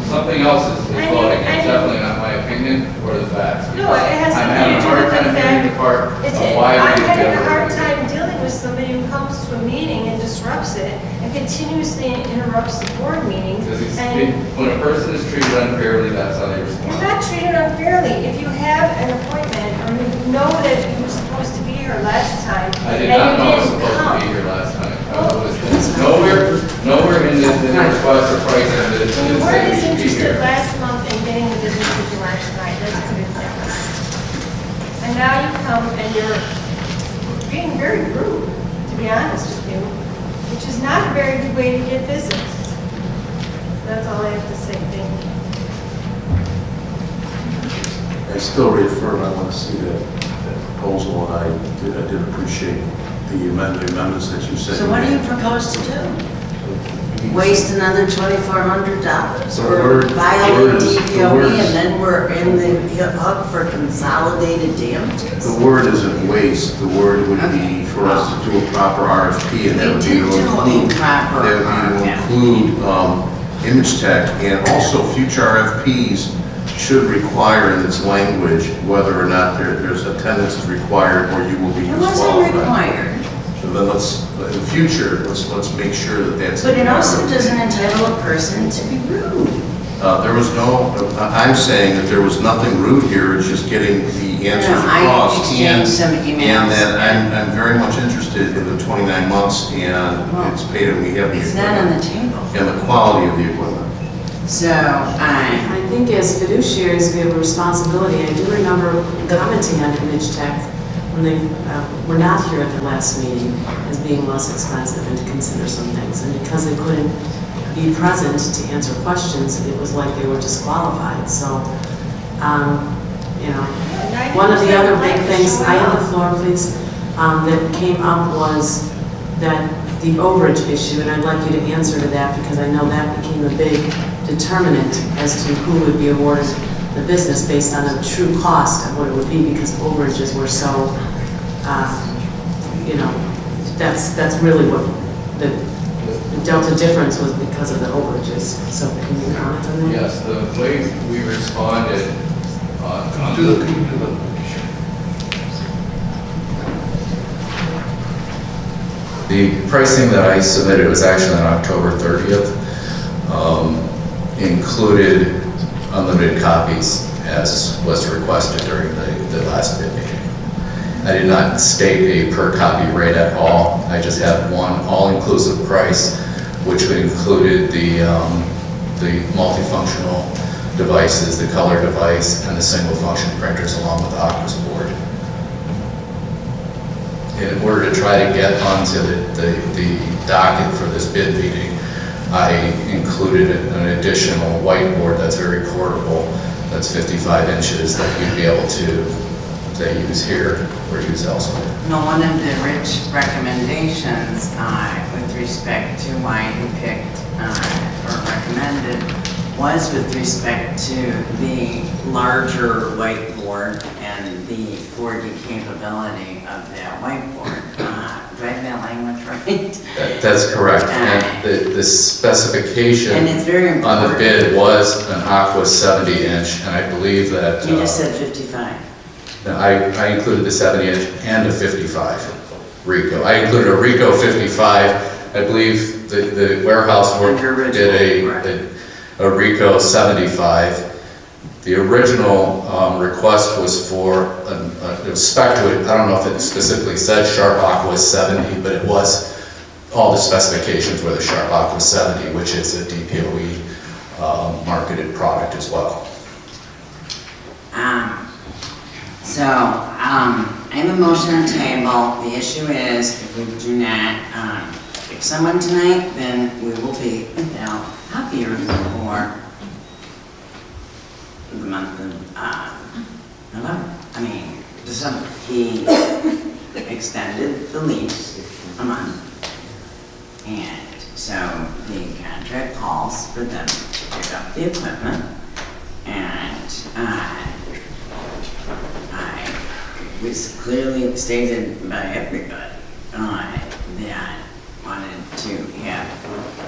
Something else is I floating. mean- It's definitely not my opinion or the facts. No, it has I'm nothing to having a do hard with the time hearing the fact. part It's, of why we I'm didn't having get a hard it. time dealing with somebody who comes to a meeting and disrupts it and continuously interrupts the board meeting. Because And when a person is treated unfairly, that's how they you're respond. not treated unfairly. If you have an appointment or you know that you were supposed to be here last time I did and not know I you was didn't supposed to come. be here last time. It's nowhere in the request for pricing that it You said weren't we as should be interested here. last month in getting the business that you are tonight. Let's put it that way. And now you come and you're being very rude, to be honest with you, which is not a very good way to get business. That's all I have to say. Thank you. I still reaffirm, I want to see that proposal, and I did appreciate the amendments that you said. So what do you propose to do? Waste another $2,400 or violate TPOE and then we're in the hook for consolidated damages? The word isn't waste, the word would be for us to do a proper RFP, and that We would be did to do a include, proper that would be to RFP. include Image Tech, and also future RFPs should require in its language whether or not there's attendance is required or you will be It wasn't disqualified. required, So then in the future, let's make sure that that's. but it also doesn't entitle a person to be rude. There was no, I'm saying that there was nothing rude here, it's just getting the answers No, I across. exchanged some emails. And that I'm very much interested in the 29 months and it's paid and we have the It's not on equipment. the table. And the quality of the equipment. So, I think as fiduciaries, we have a responsibility. I do remember commenting on Image Tech when they were not here at the last meeting as being less expensive and to consider some things. And because they couldn't be present to answer questions, it was like they were disqualified. So, one of the other big things, I have the floor, please, that came up was that the overage issue, and I'd like you to answer to that because I know that became a big determinant as to who would be awarded the business based on a true cost of what it would be because overages were so, that's really what the delta difference was because of the overages. So can you comment on that? Yes, the way we responded To the The pricing that I submitted was actually on October 30th, included unlimited copies as was requested during the last bid meeting. I did not state a per copy rate at all. I just had one all-inclusive price, which included the multifunctional devices, the color device, and the single function printers along with the Octus board. In order to try to get onto the docket for this bid meeting, I included an additional whiteboard that's very portable, that's 55 inches, that you'd be able to, say, use here or use elsewhere. no, one of the rich recommendations with respect to why you picked or recommended was with respect to the larger whiteboard and the 4D capability of that whiteboard. Do I have that language right? That's correct. And the specification And it's very on important. the bid was an Aqua 70-inch, and I believe that... You just said 55. No, I included the 70-inch and the 55 Rico. I included a Rico 55. I believe the warehouse work Under did original, a Rico 75. The original request was for, it was spec to it, I don't know if it specifically said Sharp Aqua was 70, but it was, all the specifications were the Sharp Aqua 70, which is a DPOE marketed product as well. I have a motion on the table. The issue is, if we do not pick someone tonight, then we will be without copiers for the month of November. December. He extended the lease a month, and so the contract calls for them to pick up the equipment, and it was clearly stated by everybody that wanted to have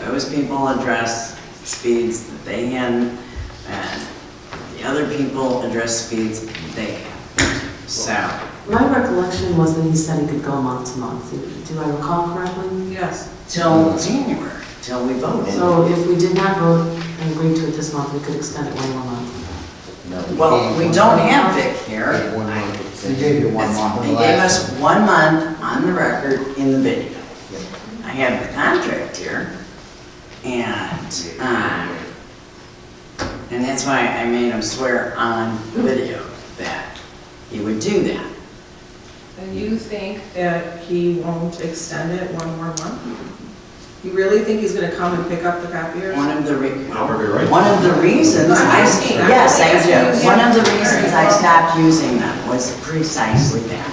those people address speeds that they had, and the other people address speeds they have. So, My recollection was that he said he could go month to month. Do I recall correctly? Yes. till January, till we voted. So if we did not vote and agree to it this month, we could extend it one more month. Well, we don't have Vic here. They gave you 1 month. They gave us 1 month on the record in the video. I have the contract here, and that's why I made him swear on the video that he would do that. And you think that he won't extend it 1 more month? You really think he's gonna come and pick up the copiers? One of the right. one of the reasons I'm asking, I'm yes, I asking. do. One of the reasons I stopped using them was precisely that.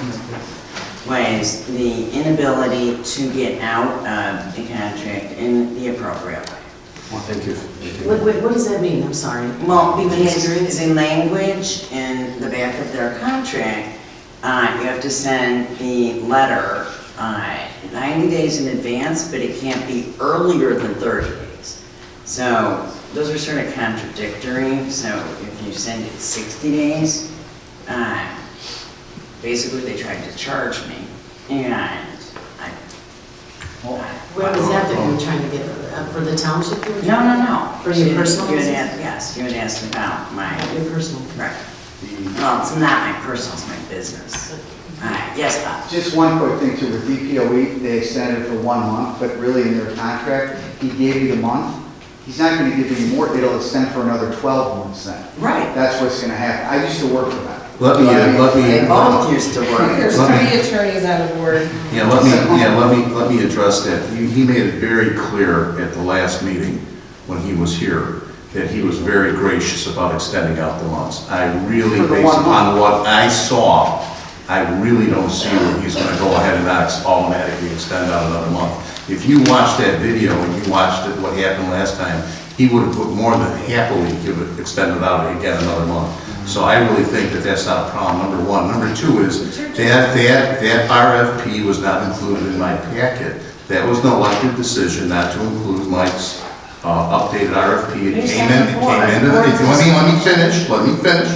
Was the inability to get out of the contract in the appropriate way. Well, thank you. What does that mean? I'm sorry. Well, because the language in the back of their contract, you have to send the letter 90 days in advance, but it can't be earlier than 30 days. So those are sort of contradictory. So if you send it 60 days, basically they tried to charge me, and Where was that you were trying to get, for the township? You were No, trying no, to- no. For your personal You had business? asked, yes, you had asked about my, Your personal. right. Well, it's not my personal, it's my business. Yes, Bob. Just one quick thing too, with DPOE, they extended it for 1 month, but really in their contract, he gave you the month. He's not gonna give you more, it'll extend for another 12 months then. Right. That's what's gonna happen. I used to work for them. They both used to work. There's Let me- 3 attorneys on the board. Let me address that. He made it very clear at the last meeting when he was here that he was very gracious about extending out the months. I really, For the based 1 month. upon what I saw, I really don't see where he's gonna go ahead and not automatically extend out another month. If you watched that video and you watched it, what happened last time, he would have more than happily extended out again another month. So I really think that that's not a problem, number one. Number two is that RFP was not included in my packet. That was an elected decision not to include Mike's updated RFP. It came into the, let me finish.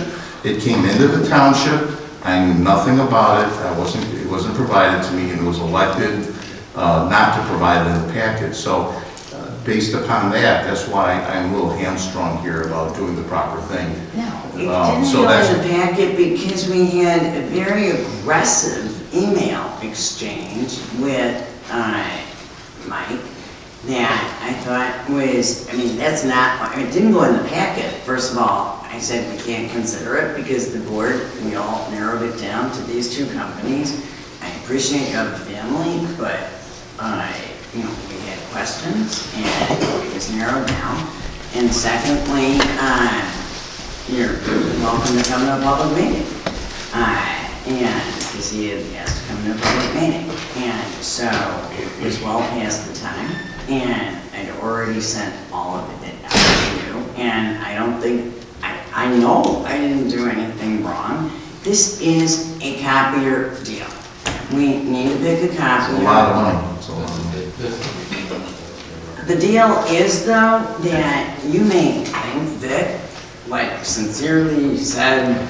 It came into the township. I knew nothing about it. It wasn't provided to me, and it was elected not to provide it in the packet. So based upon that, that's why I'm a little hamstrung here about doing the proper thing. No, it didn't so go that's- in the packet because we had a very aggressive email exchange with Mike that I thought was, that's not, it didn't go in the packet. First of all, I said we can't consider it because the board, we all narrowed it down to these 2 companies. I appreciate you have a family, but we had questions and it was narrowed down. And secondly, you're welcome to come to a public meeting. And because he had asked to come to a public meeting. And so it was well past the time, and I'd already sent all of it out to you. And I don't think, I know I didn't do anything wrong. This is a copier deal. We need to pick a copier. It's a lot of money. It's a lot of money. The deal is, though, that you may think that, sincerely said,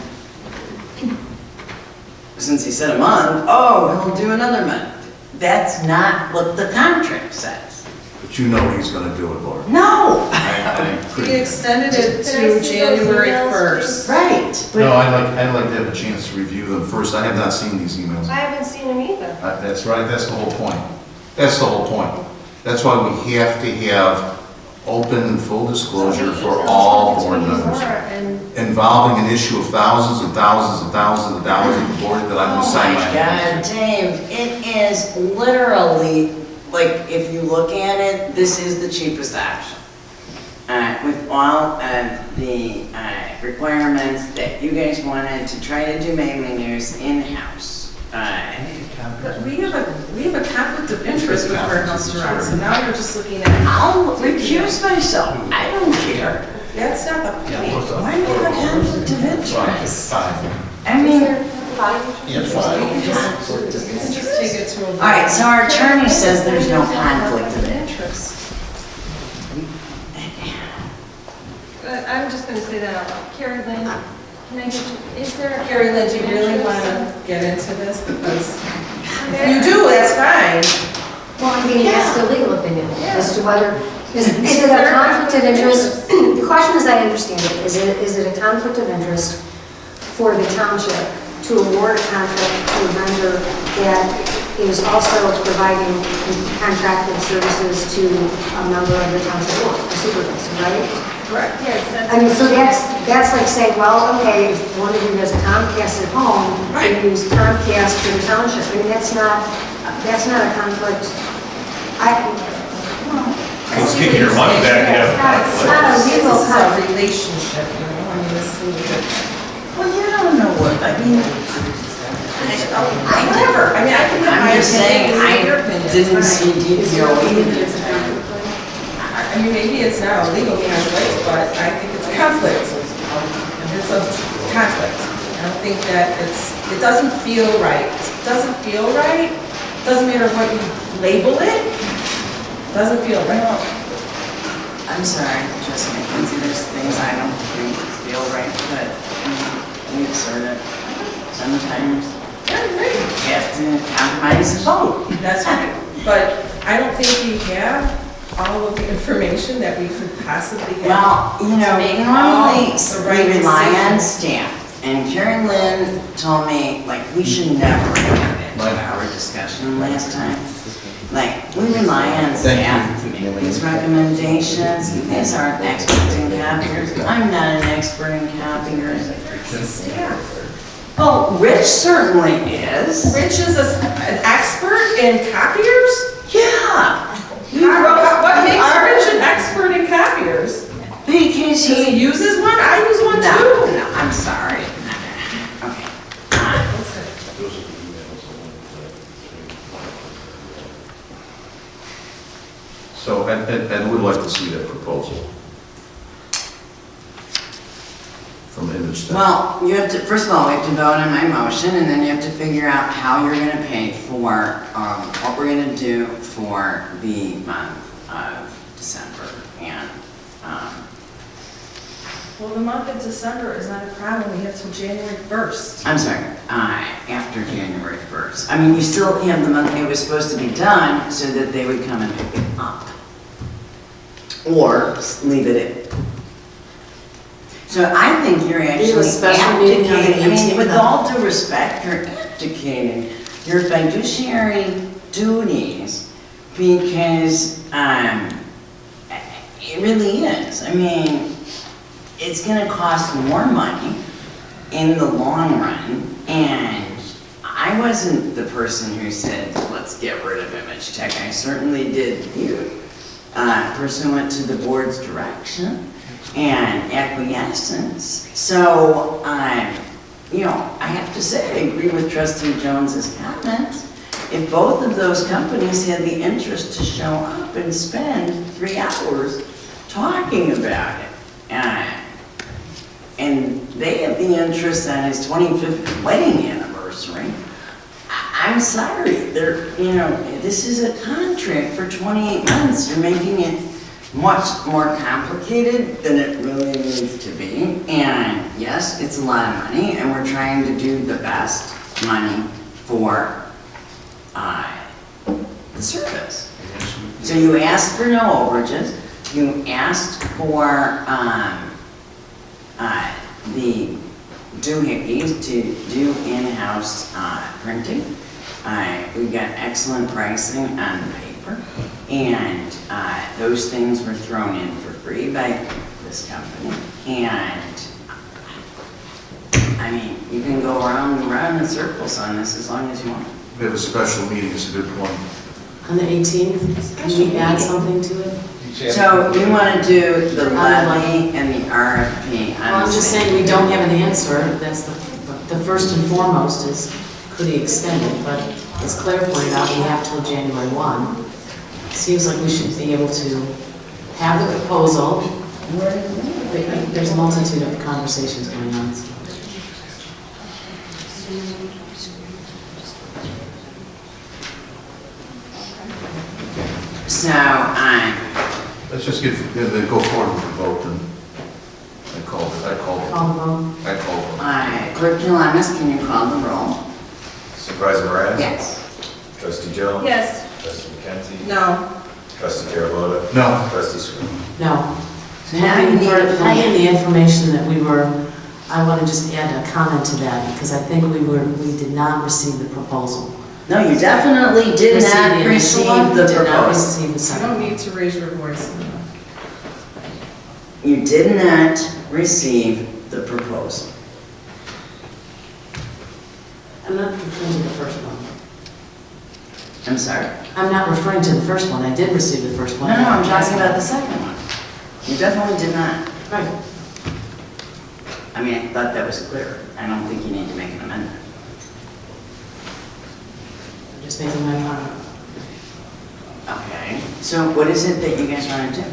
since he said a month, oh, he'll do another month. That's not what the contract says. But But you know he's gonna do it, Laura. No, I'm We pretty- extended it Can I to see those January emails, 1st. right. No, But I'd like to have a chance to review them first. I have not seen these emails. I haven't seen them either. That's right, that's the whole point. That's the whole point. That's why we have to have open and full disclosure for all board members. Involving an issue of thousands and thousands and thousands and dollars of the board that I'm oh gonna sign my my God, name to. Dave, it is literally, like, if you look at it, this is the cheapest option. With all of the requirements that you guys wanted to try to do maintenance in-house. But we have a conflict of interest with warehouse direct, so now you're just looking at. I'll recuse myself, I don't care. That's not the point. Why do you have a conflict of interest? Fine. I mean, Yeah, fine. Just take it to a. all right, so our attorney says there's no conflict of interest. I'm just gonna say that out loud. Carrie Lynn, can I get you, is there a? Carrie Lynn, do you really want to get into this? Because if you do, that's fine. Well, I'm being asked a legal opinion as to whether, is it a conflict of interest? The question as I understand it, is it a conflict of interest for the township to award a contract to a vendor that is also providing contracted services to a member of the township board, a supervisor, right? Correct, yes, that's. I mean, so that's like saying, well, okay, if one of you has Comcast at home, they use Comcast for the township. I mean, that's not a conflict. It's kicking your money back, you have a It's not a conflict. legal This is a conflict. relationship, you know, I mean, this is. Well, you don't know what, I mean, Whatever, I mean, I can have my I'm just saying, opinion, I your opinion. didn't see DPO either. I mean, maybe it's not a legal conflict, but I think it's a conflict. It's a conflict. I don't think that it doesn't feel right. It doesn't feel right. Doesn't matter what you label it. Doesn't feel right. I'm sorry, just Mackenzie, there's things I don't think feel right, but we assert it. Sometimes you have to compromise and vote. That's right. But I don't think we have all of the information that we could possibly have. Well, you know, to make normally all the right we rely on decisions. staff, and Karen Lynn told me, like, we should never have into our discussion last time. Like, we rely on staff to make these recommendations. These aren't experts in copiers. I'm not an expert in copiers. Oh, Rich certainly is. Rich is an expert in copiers? Yeah. What makes Rich an expert in copiers? Because He he uses one? I use one No, too. no, I'm sorry. Okay. So, and we'd like to see that proposal from Image Tech. Well, you have to, first of all, we have to vote on my motion, and then you have to figure out how you're gonna pay for, what we're gonna do for the month of December, and, Well, the month of December is not a problem. We have till January 1st. I'm sorry, after January 1st. I mean, you still have the month, it was supposed to be done so that they would come and pick it up. Or leave it in. So I think you're actually special meeting on the abdicating, I mean, 18th. with all due respect, you're abdicating your fiduciary duties because, it really is. I mean, it's gonna cost more money in the long run, and I wasn't the person who said, let's get rid of Image Tech. I certainly did pursuant to the board's direction and acquiescence. So, you know, I have to say, I agree with Trustee Jones's comment. If both of those companies had the interest to show up and spend 3 hours talking about it, and they have the interest on his 25th wedding anniversary, I'm sorry, you know, this is a contract for 28 months. You're making it much more complicated than it really needs to be. And yes, it's a lot of money, and we're trying to do the best money for the service. So you asked for no overages, you asked for, the doohickeys to do in-house, printing. We got excellent pricing on paper, and, those things were thrown in for free by this company. And, I mean, you can go around and around in circles on this as long as you want. We have a special meeting, it's a good point. On the 18th, can we add something to it? So you want to do the levy and the RFP on Well, I'm just saying, we don't have an answer. That's the first and foremost is, could he extend it? But as Claire pointed out, we have till January 1. Seems like we should be able to have the proposal. There's a multitude of conversations going on. So. So, Let's just then go forward with the vote, and I called it. Clerk Jalamis, can you call the roll? Supervisor Moran? Yes. Trustee Jones? Yes. Trustee McKenzie? No. Trustee Carabota? No. Trustee Sweeney? No. So now you need to Having the information that we were, I want to just add a comment to that because I think we did not receive the proposal. No, you definitely did not receive the Did not proposal. receive the You second. don't need to raise your voice. You did not receive the proposal. I'm not referring to the first one. I'm sorry? I'm not referring to the first one. I did receive the first one. No, I'm talking about the second one. You definitely did not. Right. I mean, I thought that was clear. I don't think you need to make an amendment. I'm just making my comment. Okay. So what is it that you guys want to do?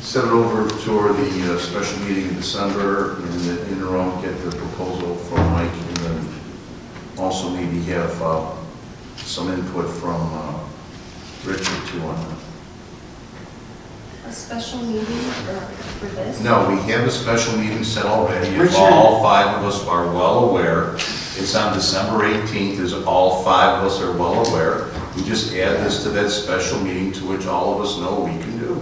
Set it over toward the special meeting in December, and in the interim, get the proposal from Mike, and then also maybe have some input from Richard too on that. A special meeting for this? No, we have a special meeting set already. If Richard. all five of us are well aware, it's on December 18th, as all five of us are well aware. We just add this to that special meeting to which all of us know we can do.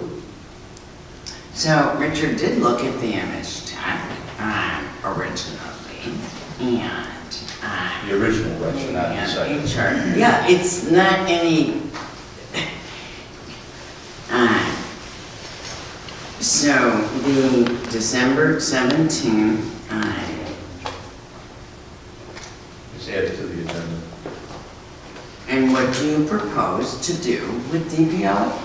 So Richard did look at the image tech originally, and The original version, not the second. HR. Yeah, it's not any. So the December 17. It's added to the agenda. And what do you propose to do with DPO?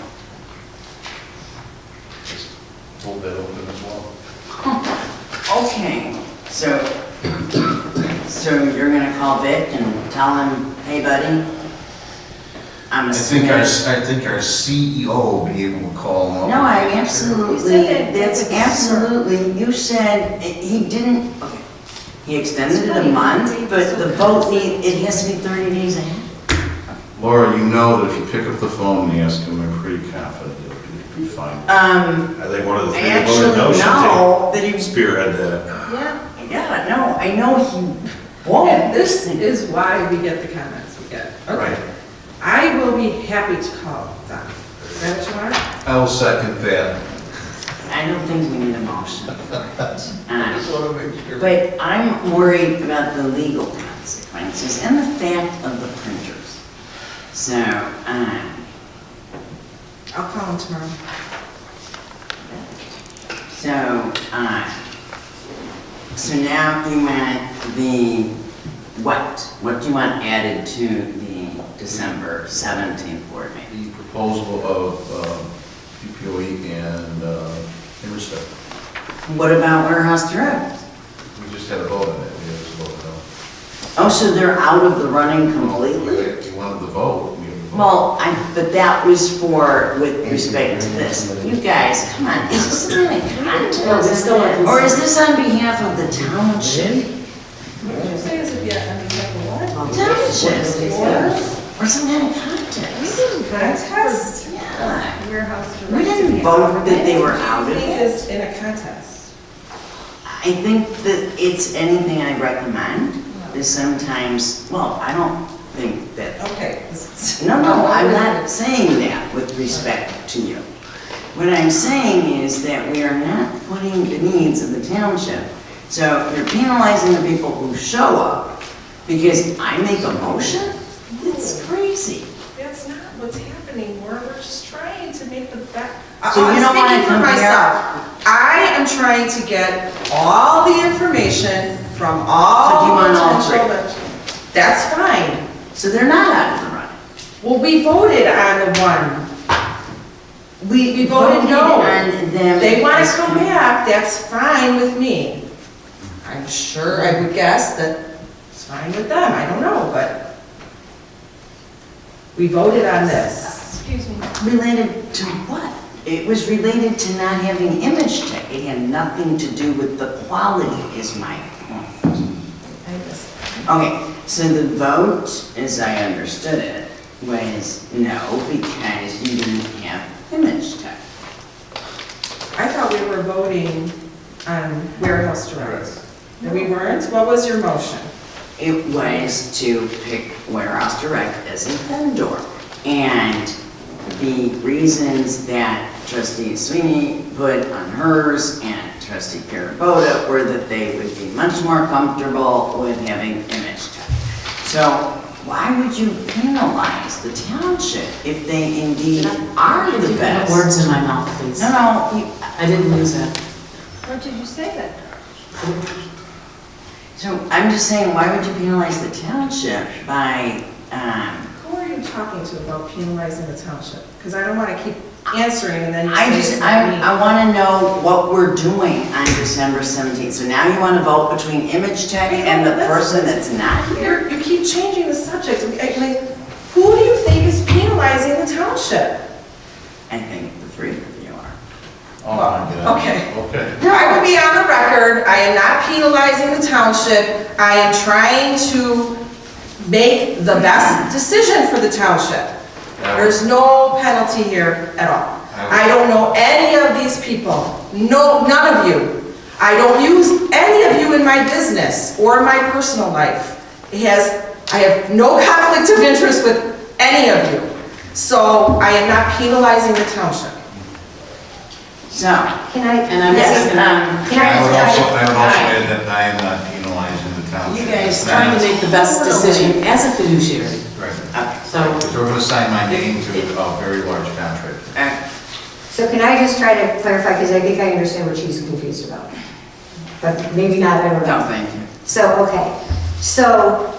Just hold that open as well. Okay, so you're gonna call Vic and tell him, hey buddy, I'm I assuming. think our CEO will be able to call him up. No, I absolutely, You said that that's it was absolutely, you said he didn't, okay. He extended it a month, but the vote it has to be 30 days ahead. Laura, you know that if you pick up the phone and ask him, I'm pretty confident you'll be fine. I think one of the I three actually voted no should know that he, spearhead that. Yeah. no, I know he won't. And this is why we get the comments we get. Okay. I will be happy to call them. Is that what you want? I will second that. I don't think we need a motion. But I'm worried about the legal consequences and the fact of the printers. So, I'll call them tomorrow. so now you want the, what do you want added to the December 17th board meeting? The proposal of DPOE and Interstate. What about warehouse direct? We just had a vote on it. We just voted on Oh, so they're out of the running completely? it. You wanted the vote. We had the vote. Well, but that was with respect to this. You guys, come on, is this in a contest? Or is this on behalf of the township? What did you say is it yet? I mean, like what? Township, or some kind of contest? Contest? Yeah. Warehouse We didn't vote that they were out I of think it. it's in a contest. I think that it's anything I recommend is sometimes, well, I don't think that, Okay. no, I'm not saying that with respect to you. What I'm saying is that we are not putting the needs of the township. So you're penalizing the people who show up because I make a motion? It's crazy. That's not what's happening. We're just trying to make the best. So you don't wanna Speaking for compare- myself, I am trying to get all the information from all. So do you want all three? potential- That's fine. So they're not out of the running. Well, we voted on the one. We voted no. on them. They want to come back, that's fine with me. I'm sure, I would guess that it's fine with them, I don't know, but we voted on this. Excuse me. Related to what? It was related to not having image check. It had nothing to do with the quality, is my point. I missed Okay, so the vote, as I understood it, was no, because you didn't have image check. I thought we were voting on warehouse direct. And we weren't? What was your motion? It was to pick Warehouse Direct as a vendor. And the reasons that trustee Sweeney put on hers and trustee Paraboda were that they would be much more comfortable with having image check. So why would you penalize the township if they indeed are the best? Words in my mouth, please. No, I didn't use that. What did you say then? so I'm just saying, why would you penalize the township by, Who are you talking to about penalizing the township? Because I don't want to keep answering and then you I say just, it's not me. I want to know what we're doing on December 17th. So now you want to vote between image check and the person that's not here? You keep changing the subject. Who do you think is penalizing the township? I think the three of you are. Oh, my God. Okay. Okay. I will be on the record, I am not penalizing the township. I am trying to make the best decision for the township. There's no penalty here at all. I don't know any of these people. No, none of you. I don't use any of you in my business or my personal life. I have no conflict of interest with any of you. So I am not penalizing the township. So, Can I? And I'm yes, Can I I would just- also add that I am not penalizing the township. You guys Trying to make the best decision as a fiduciary. Right. So, Because we're going to sign my name to a very large contract. So can I just try to clarify, because I think I understand what she's confused about. But maybe not, I don't know. no, thank you. So, okay, so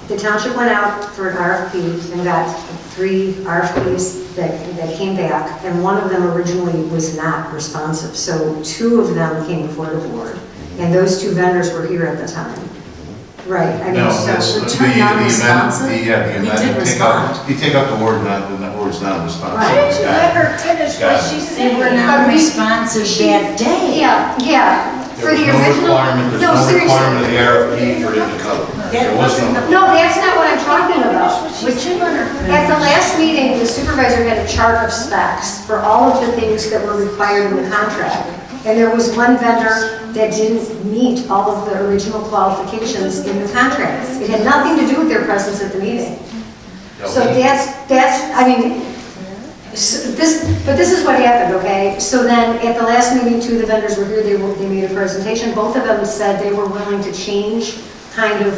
the township went out for an RFP and got 3 RFPs that came back, and one of them originally was not responsive. So 2 of them came before the board, and those 2 vendors were here at the time. Right, I mean, No, so that's the the term non-responsive? Yeah, the We did amendment, respond. you take out the word words non-responsive. Why didn't you let her finish what Got it. she's They were saying? not responsive that day. yeah, for the There was no original. requirement, there's no seriously. requirement of the RFP for it to cover. There was no. No, that's not what I'm talking about. She's too let her finish. At the last meeting, the supervisor had a chart of specs for all of the things that were required in the contract. And there was one vendor that didn't meet all of the original qualifications in the contract. It had nothing to do with their presence at the meeting. So that's, I mean, but this is what happened, okay? So then, at the last meeting, 2 of the vendors were here, they made a presentation. Both of them said they were willing to change kind of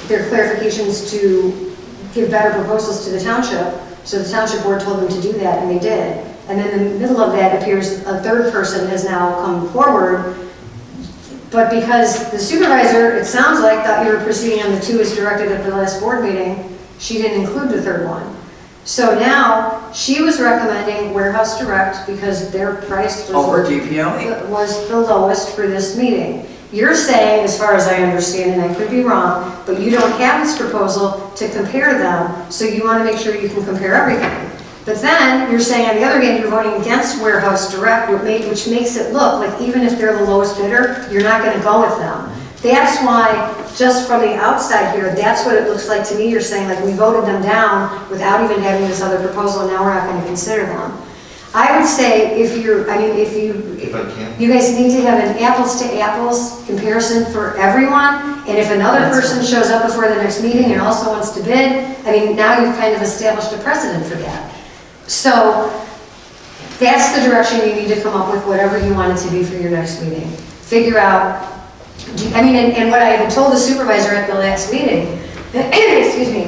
their clarifications to give better proposals to the township. So the township board told them to do that, and they did. And then in the middle of that appears a 3rd person has now come forward. But because the supervisor, it sounds like, thought you were proceeding on the 2 as directed at the last board meeting, she didn't include the 3rd one. So now, she was recommending Warehouse Direct because their price Over GPO? was the lowest for this meeting. You're saying, as far as I understand, and I could be wrong, but you don't have this proposal to compare them, so you want to make sure you can compare everything. But then, you're saying on the other hand, you're voting against Warehouse Direct, which makes it look like even if they're the lowest bidder, you're not going to go with them. That's why, just from the outside here, that's what it looks like to me. You're saying, like, we voted them down without even having this other proposal, and now we're not going to consider them. I would say if you're, I mean, if If I can. you guys need to have an apples to apples comparison for everyone, and if another person shows up before the next meeting and also wants to bid, I mean, now you've kind of established a precedent for that. So that's the direction you need to come up with, whatever you want it to be for your next meeting. Figure out, I mean, and what I had told the supervisor at the last meeting, excuse me,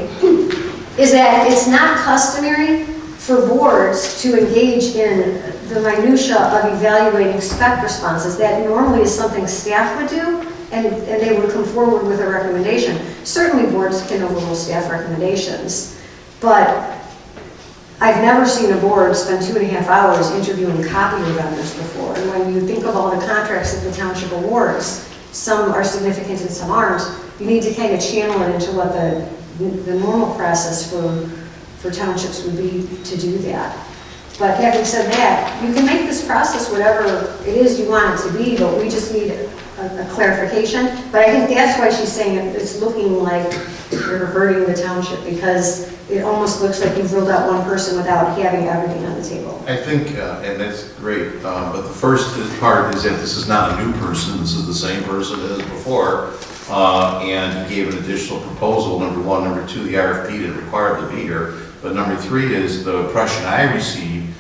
is that it's not customary for boards to engage in the minutia of evaluating spec responses. That normally is something staff would do, and they would come forward with a recommendation. Certainly boards can overrule staff recommendations, but I've never seen a board spend 2.5 hours interviewing copier vendors before. And when you think of all the contracts that the township awards, some are significant and some aren't, you need to kind of channel it into what the normal process for townships would be to do that. But having said that, you can make this process whatever it is you want it to be, but we just need a clarification. But I think that's why she's saying it's looking like you're hurting the township, because it almost looks like you've ruled out one person without having everything on the table. I think, and that's great, but the first part is that this is not a new person, this is the same person as before, and he gave an additional proposal, number one. Number two, the RFP didn't require him to be here, but number three is the impression I received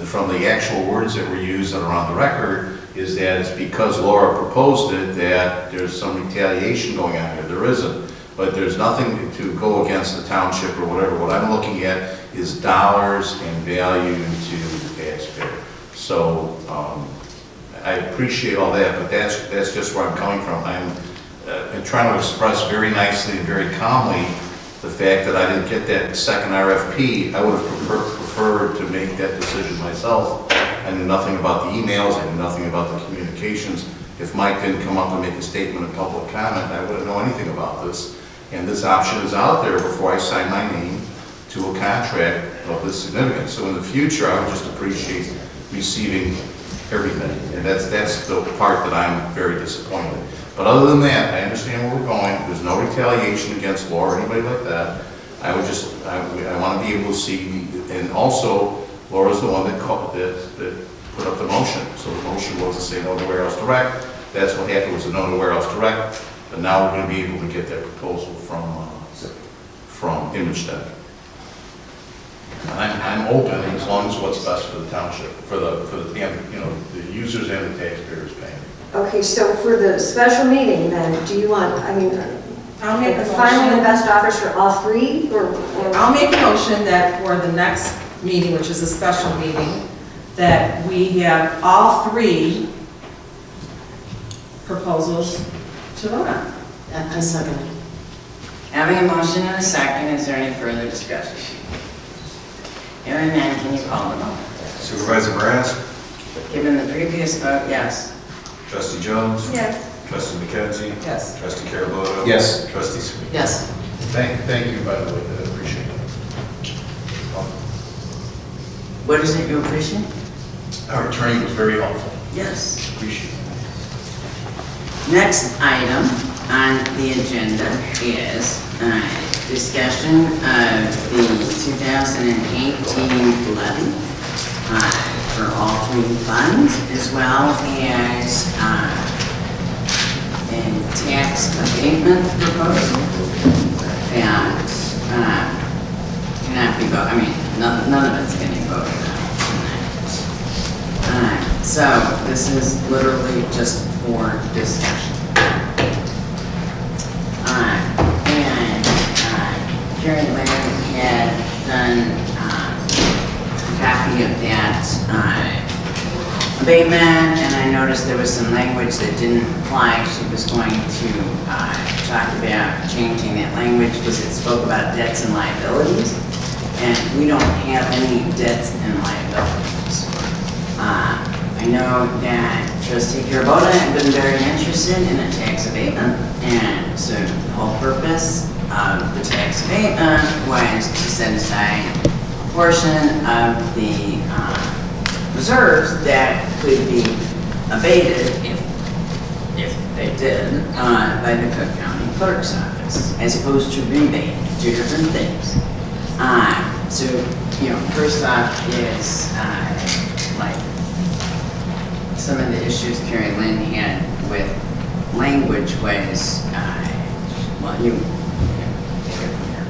from the actual words that were used that are on the record is that it's because Laura proposed it that there's some retaliation going on here. There isn't. But there's nothing to go against the township or whatever. What I'm looking at is dollars and value to the taxpayer. So I appreciate all that, but that's just where I'm coming from. I'm trying to express very nicely and very calmly the fact that I didn't get that second RFP. I would have preferred to make that decision myself. I knew nothing about the emails. I knew nothing about the communications. If Mike didn't come up and make a statement of public comment, I wouldn't know anything about this. And this option is out there before I sign my name to a contract of this significance. So in the future, I would just appreciate receiving everything. And that's the part that I'm very disappointed. But other than that, I understand where we're going. There's no retaliation against Laura or anybody like that. I would just, I want to be able to see, and also Laura's the one that put up the motion. So the motion was to say no to warehouse direct. That's what happened, was a no to warehouse direct. But now we're going to be able to get that proposal from Image Tech. I'm open as long as what's best for the township, for the users and the taxpayers paying. Okay, so for the special meeting then, do you want, I mean, I'll make the a final motion. and best offers for all three, or? I'll make a motion that for the next meeting, which is a special meeting, that we have all three proposals to vote on. I second it. Having a motion and a second, is there any further discussion? Hearing none, can you call the roll? Supervisor Mraz, Given the previous vote, yes. Trustee Jones, Yes. Trustee McKenzie, Yes. Trustee Caraboto. Yes. Trustee Sweet. Yes. Thank you, by the way, I appreciate it. What is it you appreciate? Our attorney was very helpful. Yes. Appreciate it. Next item on the agenda is discussion of the 2018 levy for all three funds, as well as a tax abatement proposal. And cannot be voted, I mean, none of it's getting voted on tonight. So this is literally just for discussion. Carrie Larry had done a copy of that abatement, and I noticed there was some language that didn't apply. She was going to talk about changing that language because it spoke about debts and liabilities, and we don't have any debts and liabilities. I know that Trustee Caraboto had been very interested in a tax abatement, and so the whole purpose of the tax abatement was to set aside a portion of the reserves that could be abated if they did by the Cook County Clerk's Office, as opposed to rebate, two different things. So, first off is like some of the issues Carrie Lynn had with language was, well, you take it from here.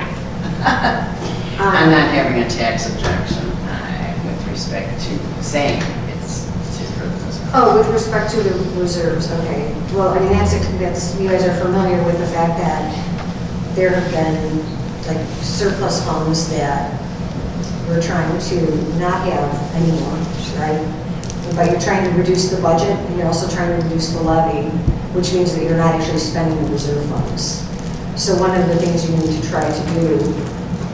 I'm not having a tax objection with respect to saying it's for the reserve. Oh, with respect to the reserves, okay. Well, I mean, that's, you guys are familiar with the fact that there have been like surplus funds that we're trying to not have anymore, right? But you're trying to reduce the budget, and you're also trying to reduce the levy, which means that you're not actually spending the reserve funds. So one of the things you need to try to do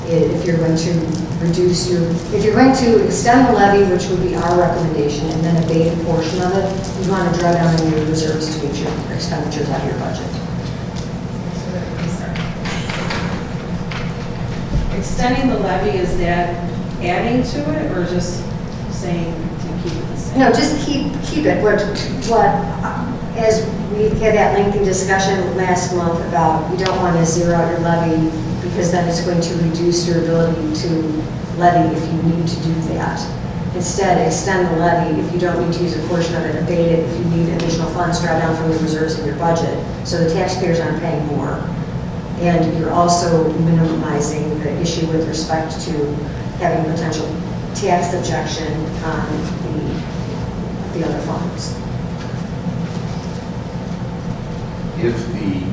is, if you're going to reduce your, if you're going to extend the levy, which would be our recommendation, and then abate a portion of it, you want to draw down on your reserves to meet your expenditures out of your budget. Extending the levy, is that adding to it or just saying to keep it the same? No, just keep it. As we had that lengthy discussion last month about you don't want to zero out your levy because then it's going to reduce your ability to levy if you need to do that. Instead, extend the levy. If you don't need to use a portion of it, abate it. If you need additional funds, draw down from the reserves in your budget so the taxpayers aren't paying more. And you're also minimizing the issue with respect to having potential tax objection on the other funds. If the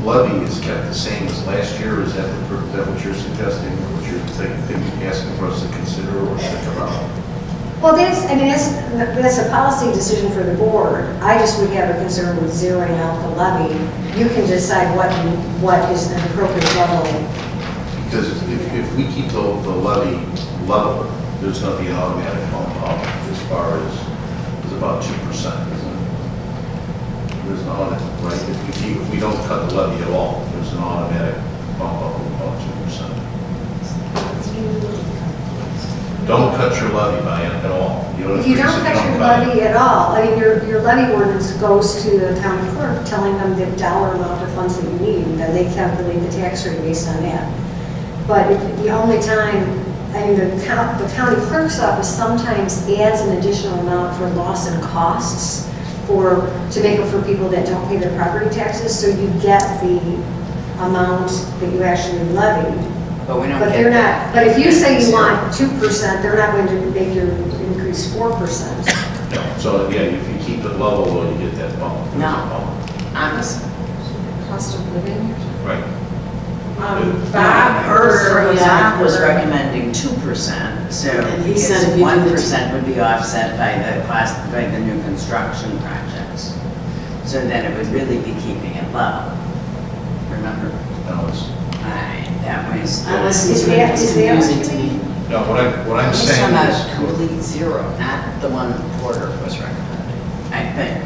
levy is kept the same as last year, is that what you're suggesting, what you're asking for us to consider or think about? Well, that's a policy decision for the board. I just would have a concern with zeroing out the levy. You can decide what is an appropriate level. Because if we keep the levy level, there's going to be an automatic bump up as far as it's about 2%, isn't it? There's an automatic, right? If we don't cut the levy at all, there's an automatic bump up of about 2%. Don't cut your levy by it at all. If you don't cut your levy at all, I mean, your levy ordinance goes to the county clerk telling them the dollar amount of funds that you need, and then they calculate the tax rate based on that. But the only time, I mean, the county clerk's office sometimes adds an additional amount for loss and costs to make up for people that don't pay their property taxes, so you get the amount that you actually levied. But we don't But get they're that. not, but if you say you want 2%, they're not going to make your increase 4%. No. So yeah, if you keep it level, though, you get that bump. There's a No. bump. Honestly. Cost of living? Right. Bob Bob was recommending 2%, so And he because said if you do the 1% would be offset by the cost, by the new construction projects. So then it would really be keeping it level. Remember? No, it's, That was. Is that confusing to me? no, what I'm He's saying talking is, about complete zero, not the one Porter was recommending, I think,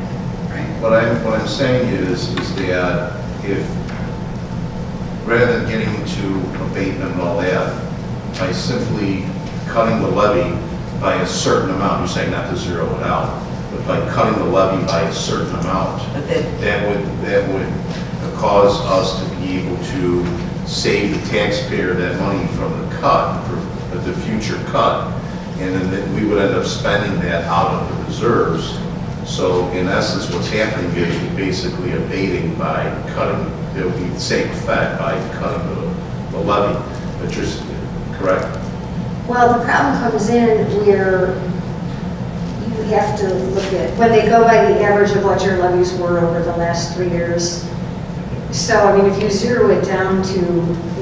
right? what I'm saying is that if, rather than getting into abatement and all that, by simply cutting the levy by a certain amount, you're saying not to zero it out, but by cutting the levy by a certain amount, But that would cause us to be able to save the taxpayer that money from the cut, for the future cut, and then we would end up spending that out of the reserves. So in essence, what's happening is you're basically abating by cutting, it would be the same effect by cutting the levy, but you're correct? Well, the problem comes in where you have to look at, when they go by the average of what your levies were over the last 3 years. So, I mean, if you zero it down to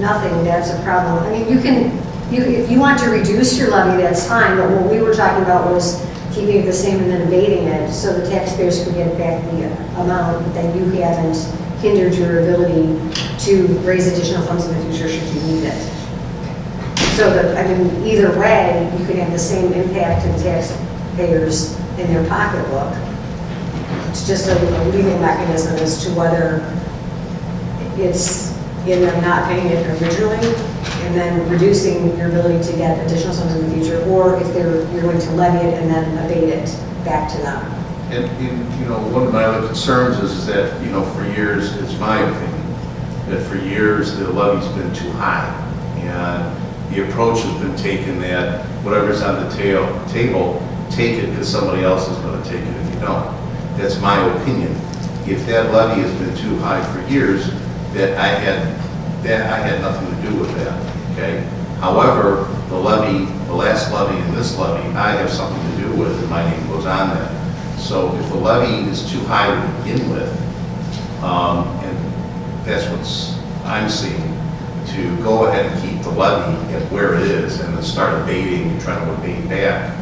nothing, that's a problem. I mean, if you want to reduce your levy, that's fine, but what we were talking about was keeping it the same and then abating it so the taxpayers could get back the amount, but then you haven't hindered your ability to raise additional funds in the future should you need it. So that, I mean, either way, you can have the same impact to the taxpayers in their pocketbook. It's just a legal mechanism as to whether it's in them not paying it originally and then reducing your ability to get additional sums in the future, or if you're going to levy it and then abate it back to them. And one of my other concerns is that, for years, it's my opinion, that for years the levy's been too high. And the approach has been taken that whatever's on the table, take it because somebody else is going to take it if you don't. That's my opinion. If that levy has been too high for years, that I had nothing to do with that, okay? However, the last levy and this levy, I have something to do with, and my name goes on that. So if the levy is too high to begin with, and that's what I'm seeing, to go ahead and keep the levy at where it is and then start abating and trying to abate back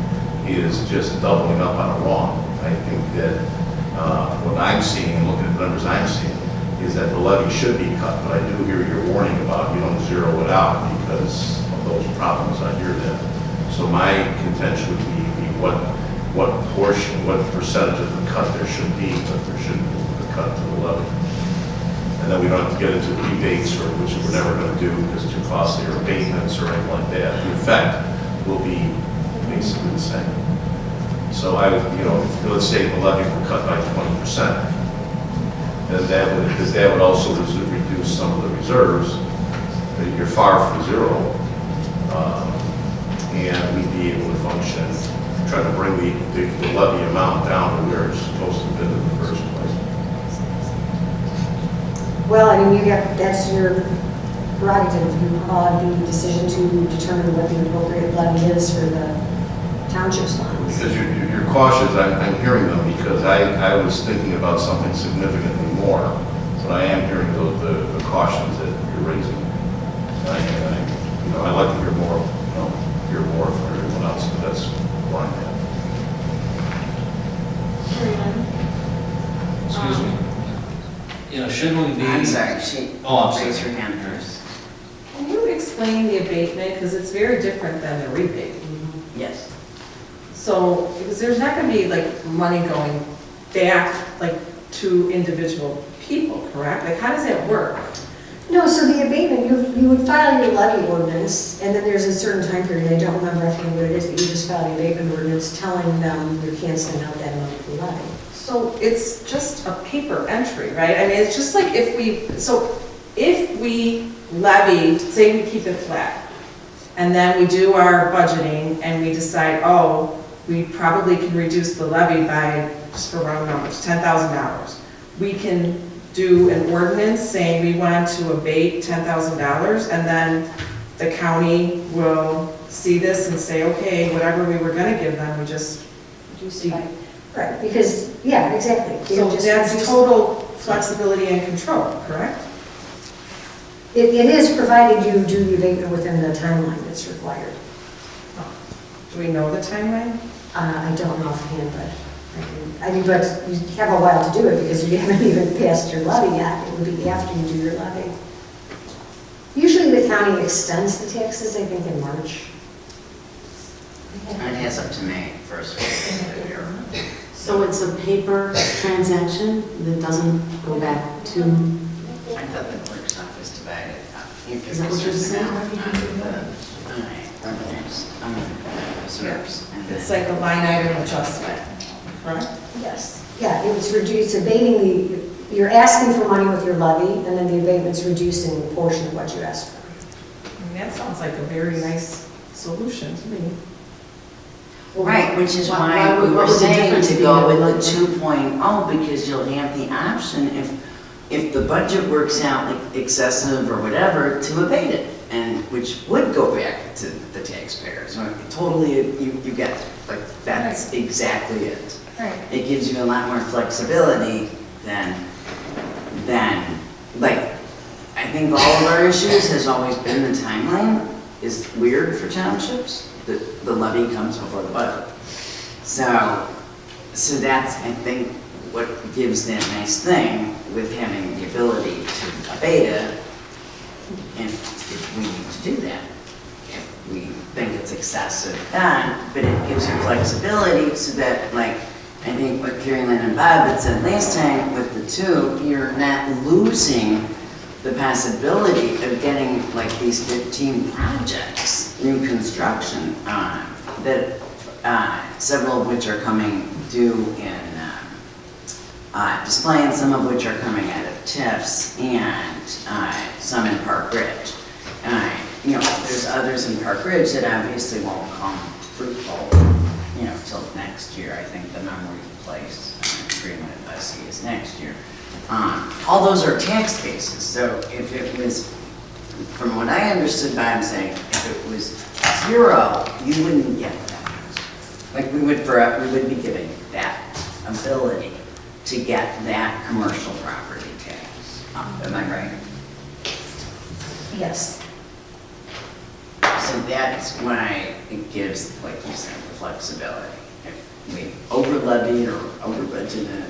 is just doubling up on a wrong. I think that what I'm seeing and looking at the numbers I'm seeing is that the levy should be cut, but I do hear your warning about you don't zero it out because of those problems. I hear that. So my contention would be what portion, what percentage of the cut there should be, but there should be a cut to the levy. And then we don't have to get into rebates, or which we're never going to do because it's too costly, or abatements or anything like that. The effect will be basically the same. So I would, let's say the levy were cut by 20%, then that would also reduce some of the reserves. You're far from zero, and we'd be able to function, try to bring the levy amount down to where it's supposed to be in the first place. Well, I mean, that's your prerogative. You the decision to determine what the appropriate levy is for the township's funds. Because you're cautious, I'm hearing them, because I was thinking about something significantly more, but I am hearing the cautions that you're raising. I like to hear more, from everyone else, but that's where I'm at. Excuse me? Shouldn't we be? I'm sorry, she raised her hand first. Can you explain the abatement, because it's very different than the rebate? Yes. So, because there's not going to be like money going back like to individual people, correct? Like, how does that work? No, so the abatement, you would file your levy ordinance, and then there's a certain time period, I don't remember what it is, that you just file the abatement ordinance telling them you're canceling out that amount of the levy. So it's just a paper entry, right? I mean, it's just like if we levy, say we keep it flat, and then we do our budgeting and we decide, we probably can reduce the levy by, just for round numbers, $10,000. We can do an ordinance saying we want to abate $10,000, and then the county will see this and say, okay, whatever we were gonna give them, we just Reduce it by, right, because, yeah, exactly. So that's total flexibility and control, correct? It is provided you do the abatement within the timeline that's required. Do we know the timeline? I don't know offhand, but but you have a while to do it because you haven't even passed your levy yet. It would be after you do your levy. Usually the county extends the taxes, I think, in March. It has up to May 1st of the year. So it's a paper transaction that doesn't go back to, I thought the clerk's office divided up. Is that what you're saying? Reserves. It's like a line item adjustment, correct? Yes. Yeah, it's reduced, abating you're asking for money with your levy, and then the abatement's reducing a portion of what you asked for. I mean, that sounds like a very nice solution to me. Right, which is why we what were would the saying difference to be go then? with the 2.0, because you'll have the option if the budget works out like excessive or whatever, to abate it, and which would go back to the taxpayers. So totally, you get it. Like, that's exactly it. Right. It gives you a lot more flexibility than like, I think all of our issues has always been the timeline is weird for townships. The levy comes before the budget. So that's, I think, what gives that nice thing with having the ability to abate it if we need to do that. If we think it's excessive, then, but it gives you flexibility so that, like, I think what Carrie Lynn and Bob had said last time with the two, you're not losing the possibility of getting like these 15 projects, new construction, that several of which are coming due in display, and some of which are coming out of TIFs, and some in Park Ridge. There's others in Park Ridge that obviously won't come fruitful, till next year. I think the memory place agreement I see is next year. All those are tax bases, so if it was, from what I understood Bob saying, if it was 0, you wouldn't get that. Like we would be giving that ability to get that commercial property tax. Am I right? Yes. So that's why it gives, like you said, the flexibility. If we over levied or over budgeted,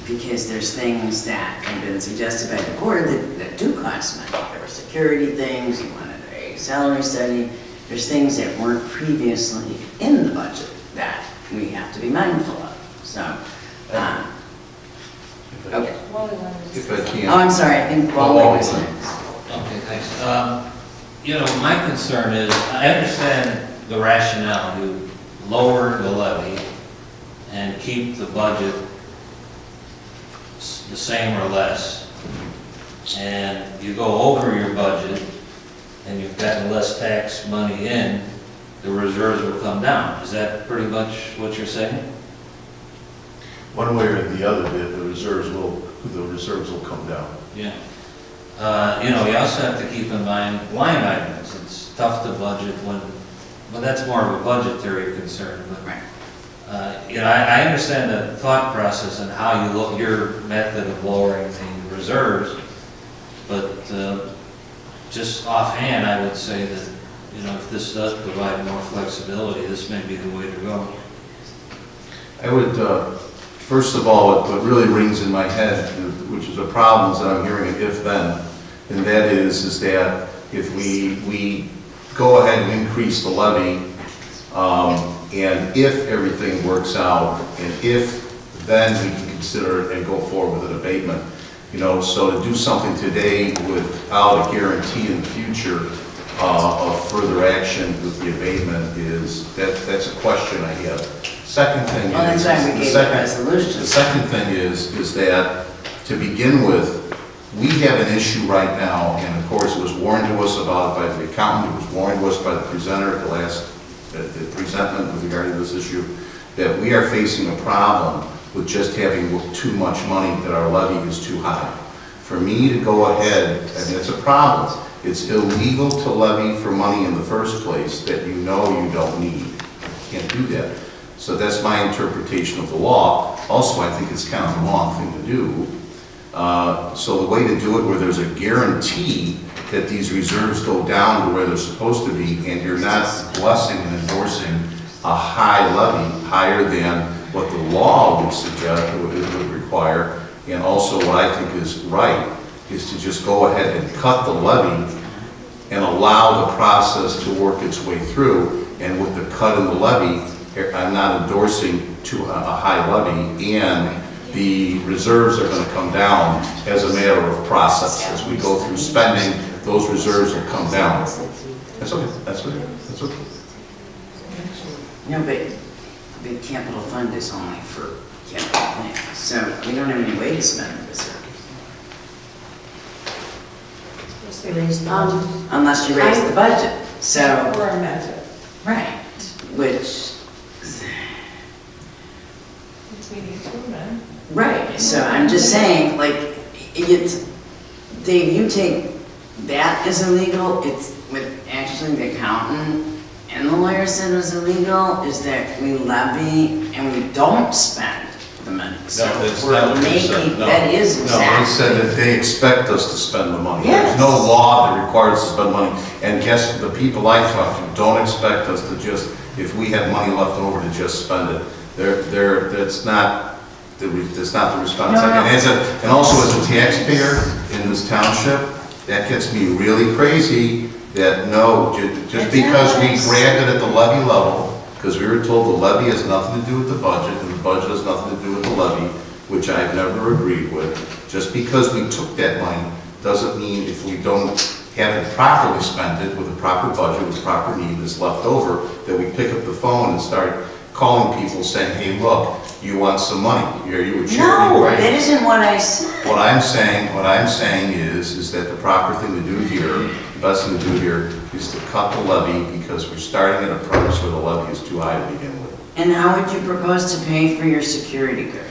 because there's things that have been suggested by the board that do cost money. There were security things, you wanted a salary study. There's things that weren't previously in the budget that we have to be mindful of. So, okay. If I can. Oh, I'm sorry, I think Wally was next. Okay, thanks. My concern is, I understand the rationale to lower the levy and keep the budget the same or less. And you go over your budget and you've gotten less tax money in, the reserves will come down. Is that pretty much what you're saying? One way or the other, the reserves will come down. Yeah. You also have to keep in mind line items. It's tough to budget but that's more of a budgetary concern. But, Right. I understand the thought process and how you look, your method of lowering the reserves, but just offhand, I would say that, if this does provide more flexibility, this may be the way to go. I would, first of all, what really rings in my head, which is a problem that I'm hearing an if-then, and that is that if we go ahead and increase the levy, and if everything works out, and if then we can consider it and go forward with an abatement. So to do something today without a guarantee in the future of further action with the abatement that's a question I have. Second thing Well, is, that's why we gave the resolution. the second thing is that to begin with, we have an issue right now, and of course it was warned to us about by the accountant, it was warned to us by the presenter at the last the presentment with regard to this issue, that we are facing a problem with just having too much money, that our levy is too high. For me to go ahead, and it's a problem, it's illegal to levy for money in the first place that you don't need. You can't do that. So that's my interpretation of the law. Also, I think it's kind of the wrong thing to do. So the way to do it where there's a guarantee that these reserves go down to where they're supposed to be, and you're not blessing and endorsing a high levy, higher than what the law would suggest, would require, and also what I think is right, is to just go ahead and cut the levy and allow the process to work its way through. And with the cut in the levy, I'm not endorsing to a high levy, and the reserves are going to come down as a matter of process. As we go through spending, those reserves will come down. That's okay. That's okay. That's okay. No, but the capital fund is only for capital plans, so we don't have any way to spend the reserves. Unless you raise the budget, so. Or amend it. Right, which. We need to amend. Right, so I'm just saying, like, Dave, you take that as illegal, it's with actually the accountant and the lawyer said it was illegal, is that we levy and we don't spend the money. So that's we're not what they making, said. No. that is exactly. No, they said that they expect us to spend the money. Yes. There's no law that requires us to spend money. And guess the people I talk to don't expect us to just, if we have money left over, to just spend it. That's not the responsibility. No. And also as a taxpayer in this township, that gets me really crazy that just because we grabbed it at the levy level, because we were told the levy has nothing to do with the budget, and the budget has nothing to do with the levy, which I've never agreed with. Just because we took that money doesn't mean if we don't have it properly spent it with a proper budget, with proper need that's left over, that we pick up the phone and start calling people saying, hey, look, you want some money? Are you a charity? No, right? that isn't what I said. What I'm saying is that the proper thing to do here the best thing to do here is to cut the levy because we're starting at a premise where the levy is too high to begin with. And how would you propose to pay for your security guard?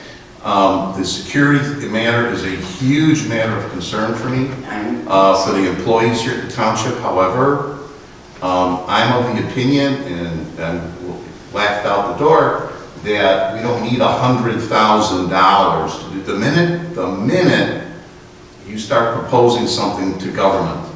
The security matter is a huge matter of concern for me, for the employees here at the township. However, I'm of the opinion, and laughed out the door, that we don't need $100,000 to do. The minute you start proposing something to government,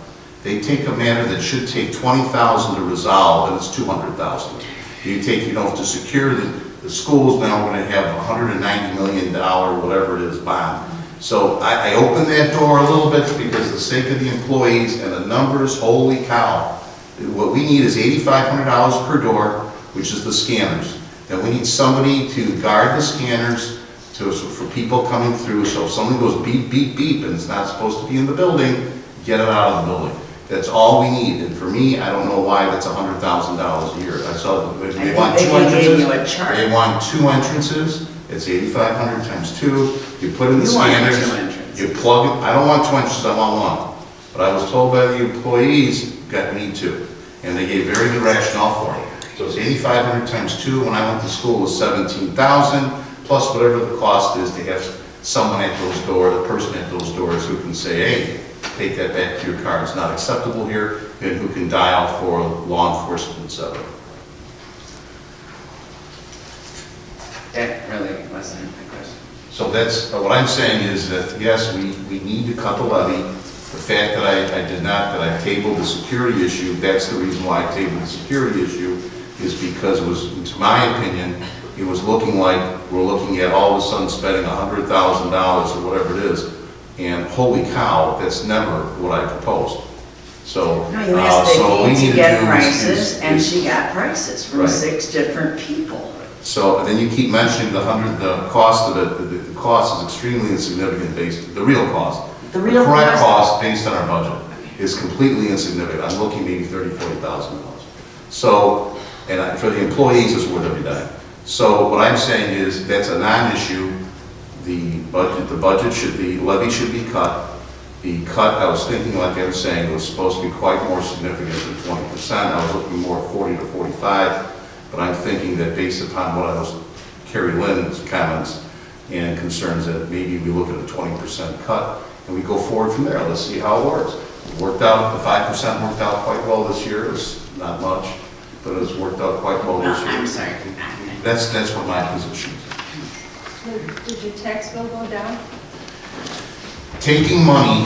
they take a matter that should take $20,000 to resolve, and it's $200,000. You take, to secure the schools, now we're going to have $190 million, whatever it is, bond. So I opened that door a little bit because the sake of the employees and the numbers, holy cow. What we need is $8,500 per door, which is the scanners. Then we need somebody to guard the scanners for people coming through. So if something goes beep, beep, beep, and it's not supposed to be in the building, get it out of the building. That's all we need. And for me, I don't know why that's $100,000 a year. I saw they want two entrances. They want 2 entrances. It's $8,500 times 2. You put in the scanners. You plug it. I don't want 2 entrances. I want 1. But I was told by the employees, got need 2, and they gave very good rationale for it. So it's $8,500 times 2. When I went to school, it was $17,000 plus whatever the cost is to have someone at those doors, the person at those doors who can say, hey, take that back to your car. It's not acceptable here, and who can dial for law enforcement, etc. That really wasn't my question. So that's what I'm saying is that yes, we need to cut the levy. The fact that I tabled the security issue, that's the reason why I tabled the security issue, is because it was, to my opinion, it was looking like we're looking at all of a sudden spending $100,000 or whatever it is, and holy cow, that's never what I proposed. So, No, you asked Vicki to get prices, and is, she got prices from right. 6 different people. So, and then you keep mentioning the cost of it. The cost is extremely insignificant based, the real cost. The correct cost based on our budget is completely insignificant. I'm looking maybe $30,000, $40,000. So, and for the employees, it's worth every dime. So what I'm saying is that's a non-issue. The levy should be cut. The cut, I was thinking, like I was saying, was supposed to be quite more significant than 20%. I was looking more at 40 to 45, but I'm thinking that based upon what I was, Carrie Lynn's comments and concerns, that maybe we look at a 20% cut and we go forward from there. Let's see how it works. It worked out, the 5% worked out quite well this year. It's not much, but it's worked out quite well this year. I'm sorry. That's what my position is. Did your tax bill go down? Taking money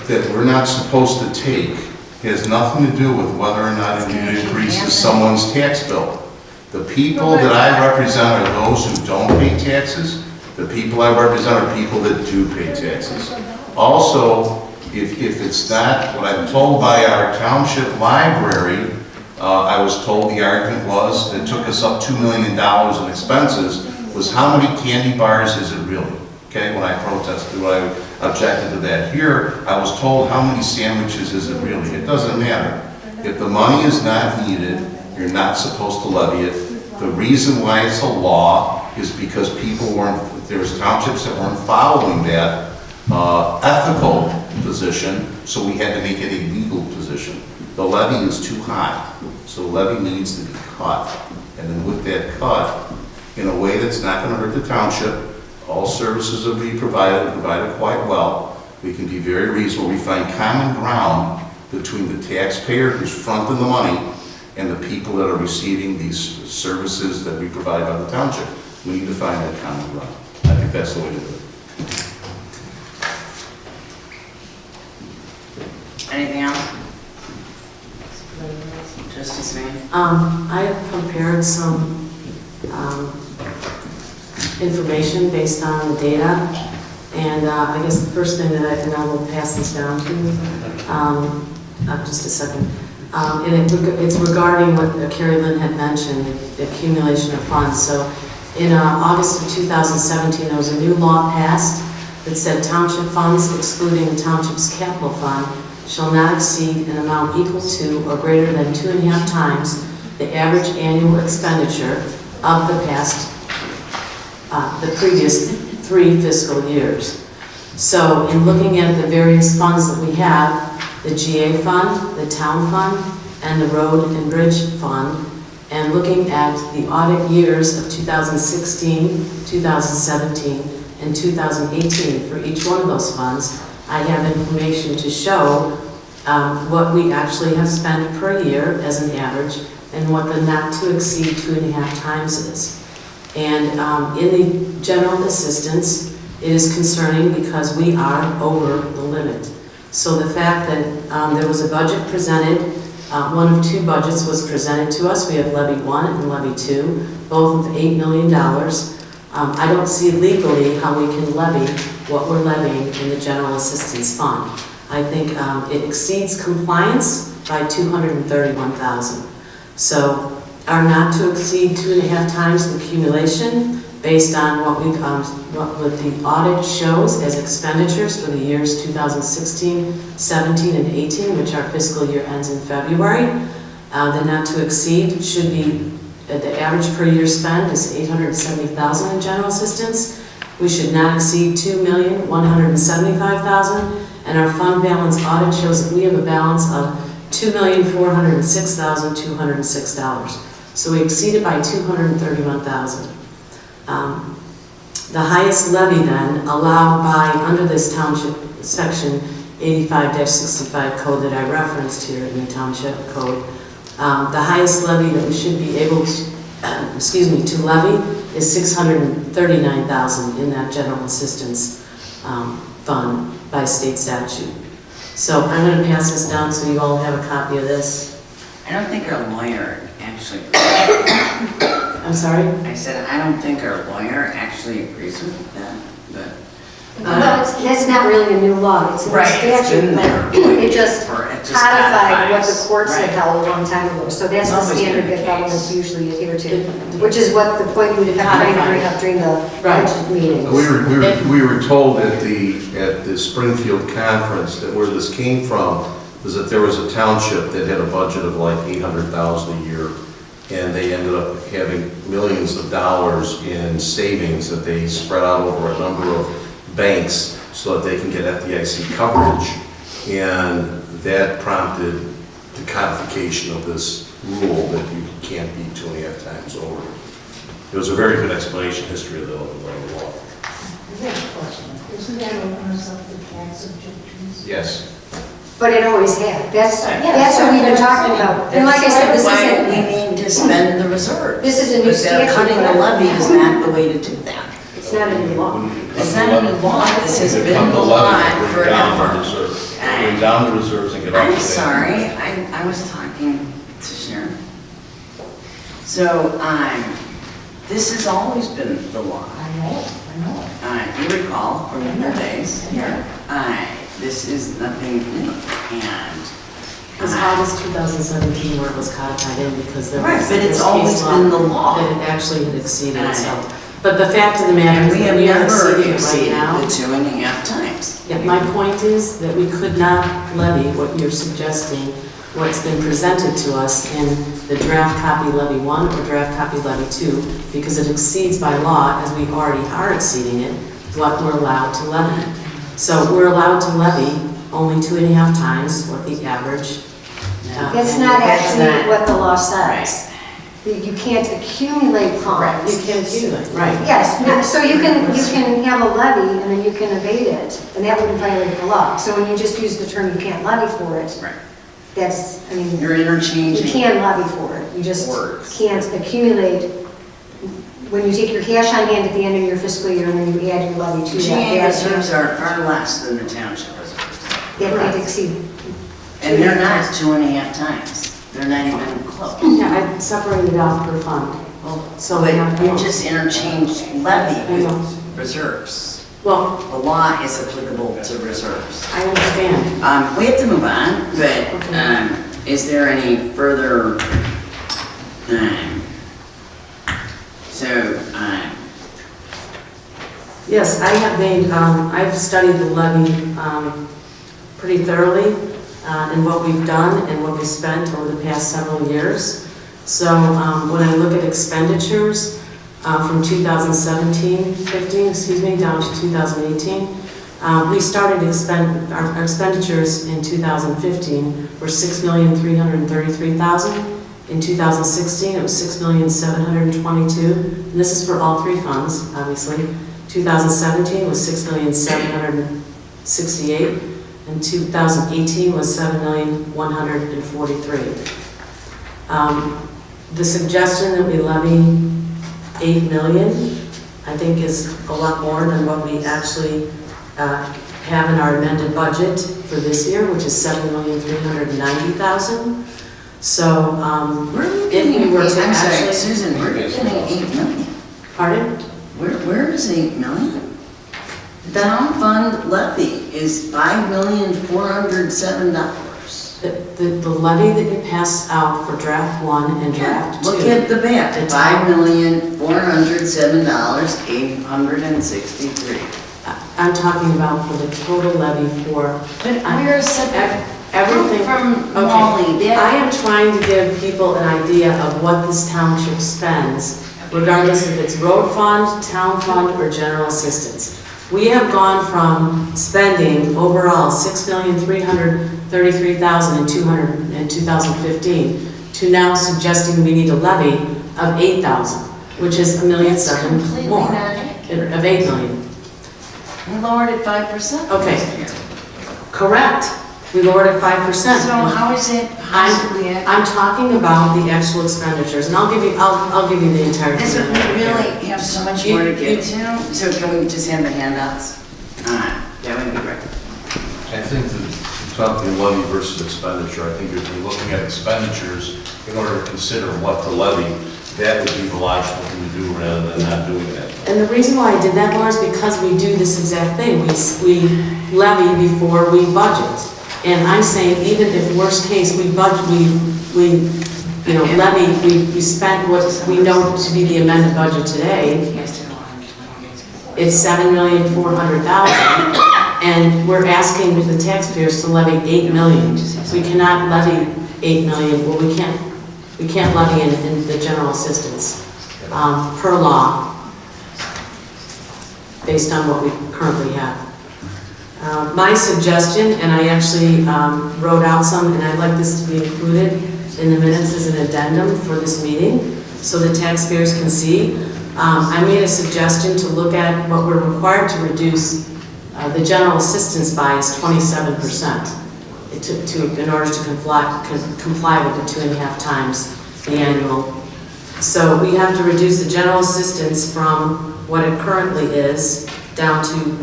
that we're not supposed to take has nothing to do with whether or not it increases someone's tax bill. The people that I represent are those who don't pay taxes. The people I represent are people that do pay taxes. Also, if it's not what I'm told by our township library, I was told the argument was, it took us up $2 million in expenses, was how many candy bars is it really? Okay, when I protested, when I objected to that. Here, I was told how many sandwiches is it really? It doesn't matter. If the money is not needed, you're not supposed to levy it. The reason why it's a law is because there's townships that weren't following that ethical position, so we had to make it a legal position. The levy is too high, so the levy needs to be cut. And then with that cut, in a way that's not going to hurt the township, all services will be provided quite well. We can be very reasonable. We find common ground between the taxpayer who's fronting the money and the people that are receiving these services that we provide by the township. We need to find that common ground. I think that's the way to do it. Anything else? Justice Maine? I have prepared some information based on the data, and I guess the first thing that I will pass this down to, just a second, and it's regarding what Carrie Lynn had mentioned, the accumulation of funds. So in August of 2017, there was a new law passed that said township funds, excluding the township's capital fund, shall not exceed an amount equal to or greater than 2.5 times the average annual expenditure of the previous 3 fiscal years. So in looking at the various funds that we have, the GA fund, the town fund, and the road and bridge fund, and looking at the audit years of 2016, 2017, and 2018 for each one of those funds, I have information to show what we actually have spent per year as an average and what the not to exceed 2.5 times is. And in the general assistance, it is concerning because we are over the limit. So the fact that there was a budget presented, one of 2 budgets was presented to us. We have levy 1 and levy 2, both of $8 million. I don't see legally how we can levy what we're levying in the general assistance fund. I think it exceeds compliance by $231,000. So our not to exceed 2.5 times the accumulation based on what the audit shows as expenditures for the years 2016, 17, and 18, which our fiscal year ends in February. The not to exceed should be, the average per year spend is $870,000 in general assistance. We should not exceed $2,175,000, and our fund balance audit shows that we have a balance of $2,406,206. So we exceeded by $231,000. The highest levy then allowed by, under this township section 85-65 code that I referenced here in the township code, the highest levy that we should be able to, to levy is $639,000 in that general assistance fund by state statute. So I'm going to pass this down so you all have a copy of this. I don't think our lawyer actually, I'm sorry? I said, I don't think our lawyer actually agrees with that, but. Well, that's not really a new law, it's in the Right, it's statute. been there. It just It just codified what the codifies. courts had Right. held a long time ago. So that's the It's always standard been the that case. governments usually adhere to, which is what the point we were trying to bring up during the budget meetings. We were told at the Springfield conference that where this came from was that there was a township that had a budget of like $800,000 a year, and they ended up having millions of dollars in savings that they spread out over a number of banks so that they can get FDIC coverage, and that prompted the codification of this rule that you can't be 2.5 times over. It was a very good explanation, history of the law. Isn't that open us up to tax objections? Yes. But it always had. That's what we've been talking about. And like I said, this Why isn't, we need to spend the reserves. This is a new Because statute. cutting the levy is not the way to do that. it's not a new law. It's not a new law, this has When it been comes the to law levies, bring down the forever. reserves. Bring down the reserves and get off the I'm base. sorry, I was talking to Sharon. So, this has always been the law. I know. You recall from your days here, this is nothing new, and. It was August 2017 where it was codified in because there Right, was. but it's this always case been the law. That it actually had exceeded itself. But the fact of the matter And is we that have we are never exceeding it right exceeded now. the 2.5 times. Yeah, my point is that we could not levy what you're suggesting, what's been presented to us in the draft copy levy 1 or draft copy levy 2, because it exceeds by law, as we already are exceeding it, what we're allowed to levy. So we're allowed to levy only 2.5 times what the average. That's and not that's actually not- what the law says. You can't accumulate funds. You can't accumulate, right. Yes, so you can have a levy and then you can evade it, and that wouldn't violate the law. So when you just use the term you can't levy for it, Right. that's, I mean, You're interchanging. you can levy for it. You just Words. can't accumulate. When you take your cash on hand at the end of your fiscal year and then you add your levy to that. GA that's- reserves are far less than the township reserves. That might exceed. And they're not 2.5 times. They're not even close. Yeah, I separated out per fund. So But they have. you just interchanged levy I know. with reserves. Well, The law is applicable to reserves. I understand. We have to move on, but is there any further, Yes, I have made, I've studied the levy pretty thoroughly in what we've done and what we've spent over the past several years. So when I look at expenditures from 2017, 15, down to 2018, We started our expenditures in 2015 were $6,333,000. In 2016, it was $6,722,000. And this is for all three funds, obviously. 2017 was $6,768,000, and 2018 was $7,143,000. The suggestion that we levy $8 million, I think, is a lot more than what we actually have in our amended budget for this year, which is $7,390,000. So if we were to I'm sorry, actually... Susan, where are you getting $8 million? Pardon? Where is $8 million? The town fund levy is $5,407. The levy that you pass out for draft 1 and draft 2. Look at the back, $5,407,863. I'm talking about for the total levy for... But where is everything from okay. Molly? I am trying to give people an idea of what this township spends, regardless if it's road fund, town fund, or general assistance. We have gone from spending overall $6,333,200 in 2015 to now suggesting we need a levy of $8,000, which is $1,700,000 more, of $8 million. We lowered it 5%. Okay, correct. We lowered it 5%. So how is it possibly? I'm talking about the actual expenditures, and I'll give you the entire. We really have so much more to get to. So can we just have the handouts? That would be great. I think that talking levy versus expenditure, I think if you're looking at expenditures, in order to consider what to levy, that would be the logical thing to do rather than not doing that. And the reason why I did that, Laura, is because we do this exact thing. We levy before we budget. And I'm saying, even if worst case, we budget, we levy, we spent what we know to be the amended budget today. It's $7,400,000, and we're asking the taxpayers to levy $8 million. We cannot levy $8 million. Well, we can't levy in the general assistance per law, based on what we currently have. My suggestion, and I actually wrote out some, and I'd like this to be included in the minutes as an addendum for this meeting, so the taxpayers can see. I made a suggestion to look at what we're required to reduce the general assistance by is 27%, in order to comply with the 2.5 times the annual. So we have to reduce the general assistance from what it currently is down to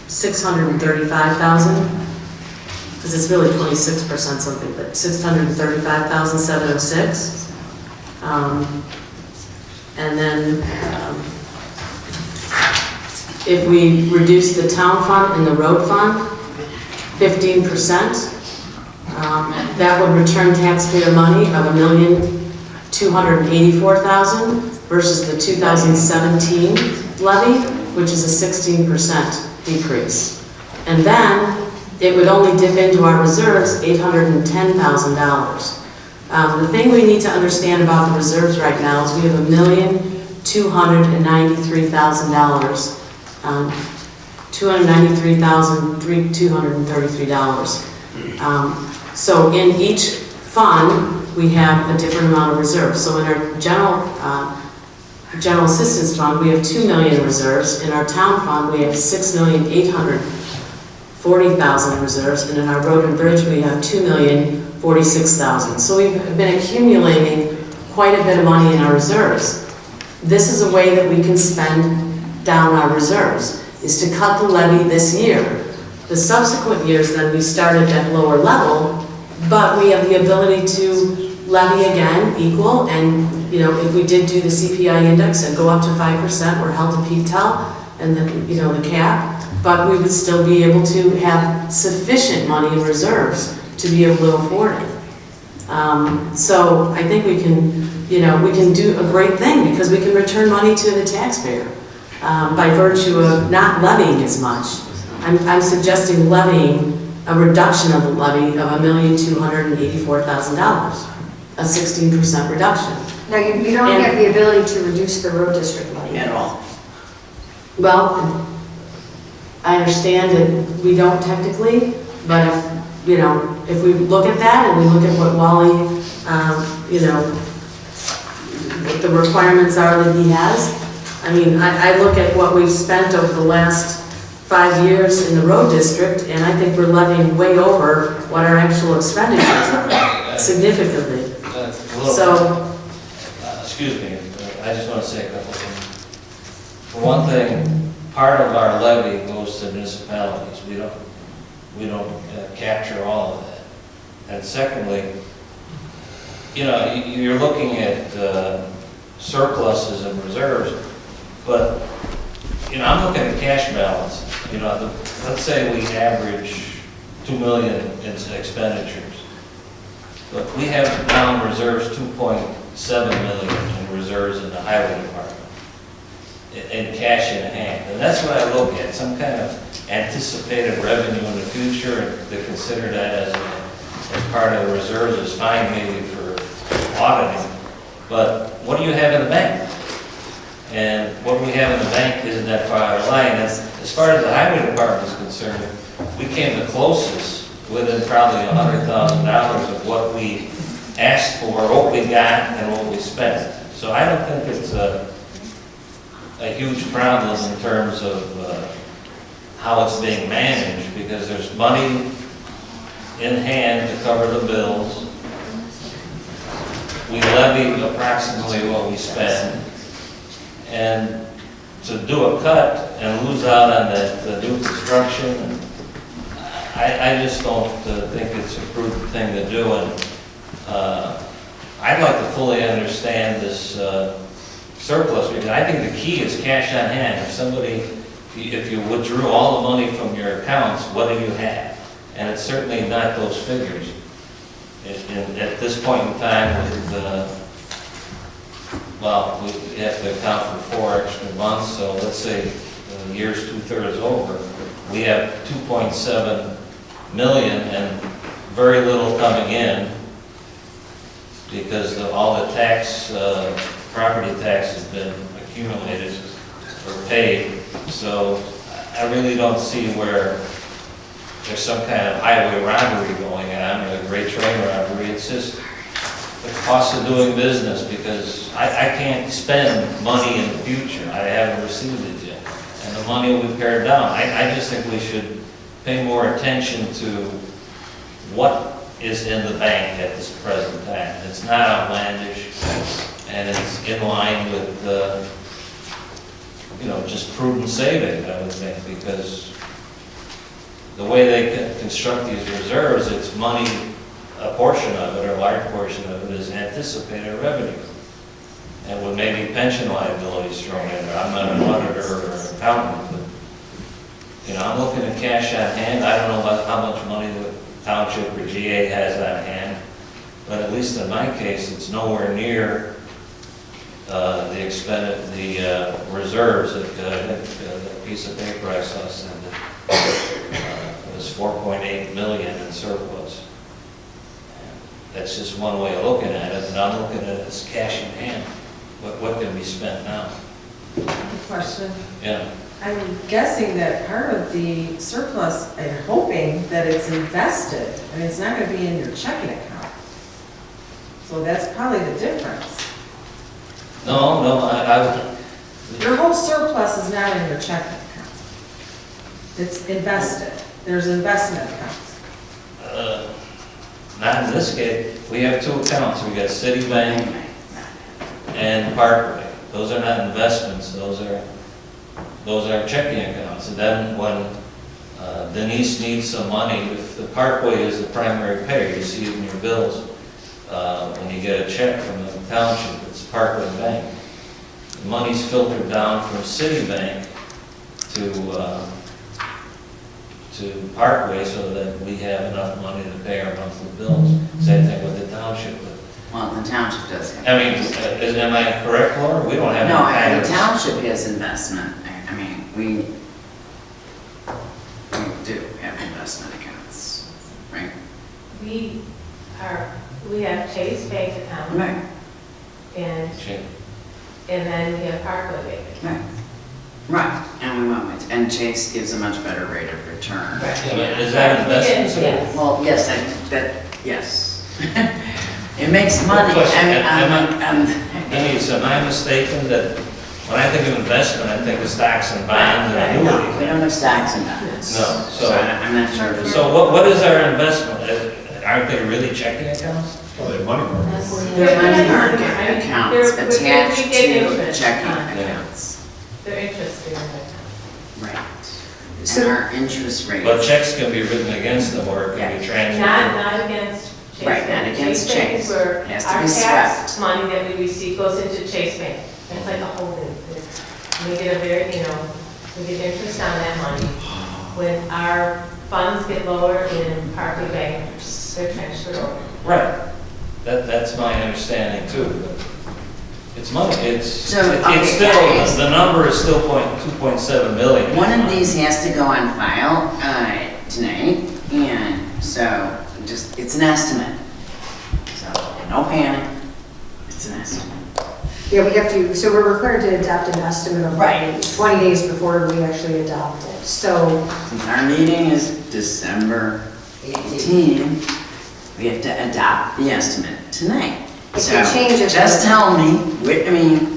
$635,000, because it's really 26% something, but $635,706. And then if we reduce the town fund and the road fund 15%, that would return taxpayer money of $1,284,000 versus the 2017 levy, which is a 16% decrease. And then it would only dip into our reserves $810,000. The thing we need to understand about the reserves right now is we have $1,293,000, $293,233. So in each fund, we have a different amount of reserves. So in our general assistance fund, we have $2 million in reserves. In our town fund, we have $6,840,000 in reserves. And in our road and bridge, we have $2,046,000. So we've been accumulating quite a bit of money in our reserves. This is a way that we can spend down our reserves, is to cut the levy this year. The subsequent years, then, we started at lower level, but we have the ability to levy again, equal, and if we did do the CPI index and go up to 5%, we're held to PTEL and the cap, but we would still be able to have sufficient money in reserves to be able to afford it. So I think we can do a great thing, because we can return money to the taxpayer by virtue of not levying as much. I'm suggesting levying a reduction of the levy of $1,284,000, a 16% reduction. Now, you don't have the ability to reduce the road district money at all. Well, I understand that we don't technically, but if, you know, if we look at that and we look at what Wally, you know, what the requirements are that he has, I mean, I look at what we've spent over the last 5 years in the road district, and I think we're levying way over what our actual expenditures are, significantly. So, excuse me, I just want to say a couple things. For one thing, part of our levy goes to municipalities. We don't capture all of that. And secondly, you know, you're looking at surpluses and reserves, but, you know, I'm looking at cash balance. You know, let's say we average 2 million in expenditures, but we have now in reserves 2.7 million in reserves in the highway department, in cash in hand. And that's what I look at, some kind of anticipated revenue in the future, and to consider that as part of the reserves is fine maybe for auditing. But what do you have in the bank? And what we have in the bank isn't that far out of line. As far as the highway department is concerned, we came the closest within probably $100,000 of what we asked for, what we got, and what we spent. So I don't think it's a huge problem in terms of how it's being managed, because there's money in hand to cover the bills. We levy approximately what we spend. And to do a cut and lose out on the new construction, I just don't think it's a prudent thing to do. And I'd like to fully understand this surplus, because I think the key is cash on hand. If somebody, if you withdrew all the money from your accounts, what do you have? And it's certainly not those figures. At this point in time, with well, we have to account for 4 extra months, so let's say the year's 2/3 over, we have 2.7 million and very little coming in, because all the tax, property tax has been accumulated or paid. So I really don't see where there's some kind of highway robbery going on, or a great train robbery. It's just the cost of doing business, because I can't spend money in the future. I haven't received it yet. And the money will be pared down. I just think we should pay more attention to what is in the bank at this present time. It's not outlandish, and it's in line with, you know, just prudent saving, I would think, because the way they construct these reserves, it's money, a portion of it, or a large portion of it, is anticipated revenue. And with maybe pension liabilities thrown in there. I'm not an auditor or an accountant, but, you know, I'm looking at cash on hand. I don't know about how much money the township or GA has on hand, but at least in my case, it's nowhere near the reserves. That piece of paper I saw send it was 4.8 million in surplus. That's just one way of looking at it, and I'm looking at it as cash in hand. What can be spent now? Question. Yeah. I'm guessing that part of the surplus, I'm hoping that it's invested, and it's not going to be in your checking account. So that's probably the difference. No, Your whole surplus is not in your checking account. It's invested. There's investment accounts. Not in this case. We have 2 accounts. We got Citibank and Parkway. Those are not investments. Those are checking accounts. And then when Denise needs some money, if the Parkway is the primary payer, you see it in your bills. When you get a check from the township, it's Parkway Bank. The money's filtered down from Citibank to Parkway, so that we have enough money to pay our monthly bills. Same thing with the township. Well, the township does. I mean, am I correct, Laura? We don't have. No, the township has investment. I mean, we do have investment accounts, right? We have Chase Bank account. Right. And Check. then we have Parkway Bank account. Right. Right, and we went with, and Chase gives a much better rate of return. Yeah, but is that investment? Yes. Well, yes, yes. It makes money. Question, I'm- Denise, am I mistaken that when I think of investment, I think of stocks and bonds and No, we annuities? don't have stocks and bonds. No, So I'm not sure. if- So what is our investment? Aren't they really checking accounts? Well, they money markets. They're money market accounts They're- attached we get to interest checking on it. accounts. They're interested in it. Right. So- And our interest rate. But checks can be written against them or it can be transferred. Not against Chase Right, Bank. not against Bank Chase. is where It has to our be tax swept. money that we receive goes into Chase Bank. It's like a holding. We get a very, we get interest on that money. When our funds get lower in Parkley Bank, they're transferred over. Right. That's my understanding too. It's money, it's So, still, guys. the number is still 2.7 million. One of these has to go on file tonight, and so it's an estimate. So no panic, it's an estimate. Yeah, we have to, so we're required to adopt an estimate of Right. 20 days before we actually adopt it. So, Since our meeting is December 18, we have to adopt the estimate tonight. It So can change it, just but- tell me,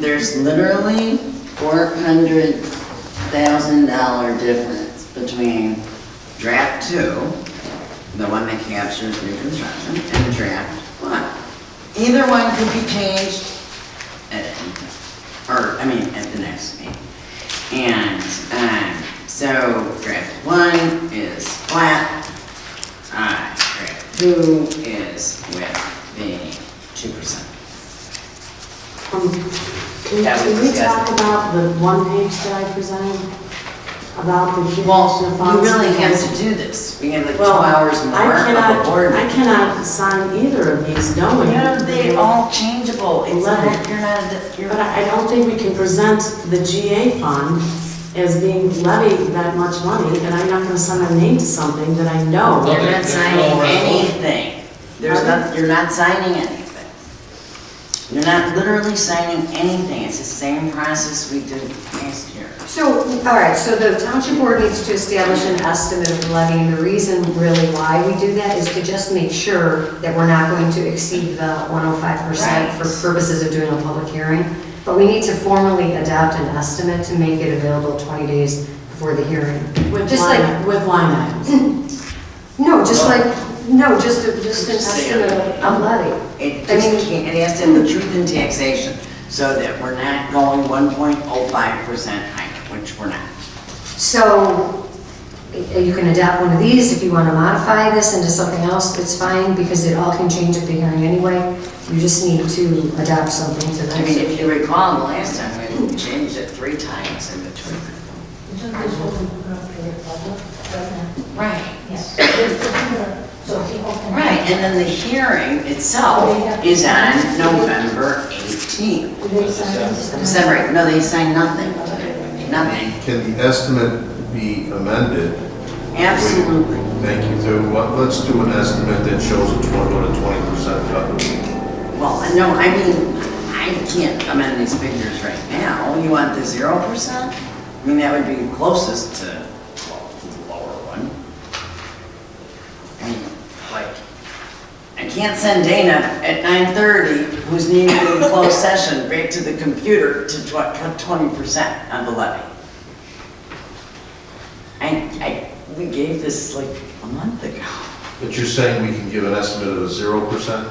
there's literally $400,000 difference between draft 2, the one that captures new construction, and draft 1. Either one could be changed at any time, at the next meeting. And so draft 1 is flat, draft 2 is with the 2%. Can That was we discussed. talk about the one page that I presented? About the accumulation Well, of funds? we really have Because- to do this. We have like 2 Well, hours more I of a board. I cannot sign either of these knowing. They're all changeable. It's not, Eleven. But I don't think we can present the GA fund as being levied that much money, and I'm not gonna sign my name to something that I know. You're not signing anything. You're not signing anything. You're not literally signing anything. It's the same process we did last year. so, all right, so the township board needs to establish an estimate of the levy, and the reason really why we do that is to just make sure that we're not going to exceed the 105% for purposes of doing a public hearing. But we need to formally adopt an estimate to make it available 20 days before the hearing. With Just with line items. No, just an estimate of levy. It has to have the truth in taxation, so that we're not going 1.05% higher, which we're not. So you can adopt one of these. If you want to modify this into something else, it's fine, because it all can change at the hearing anyway. You just need to adopt something to that. If you recall, the last time we changed it 3 times in between. Isn't this what we put up for the public? Right. Yes. So people can. Right, and then the hearing itself is on November 18th. Do they sign this? December, no, they signed nothing. Nothing. Can the estimate be amended? Absolutely. Thank you. So let's do an estimate that shows a 20% cut. Well, no, I can't amend these figures right now. You want the 0%? That would be closest to, the lower one. I can't send Dana at 9:30, who's needing to do a closed session, back to the computer to cut 20% on the levy. We gave this like a month ago. But you're saying we can give an estimate of a 0%?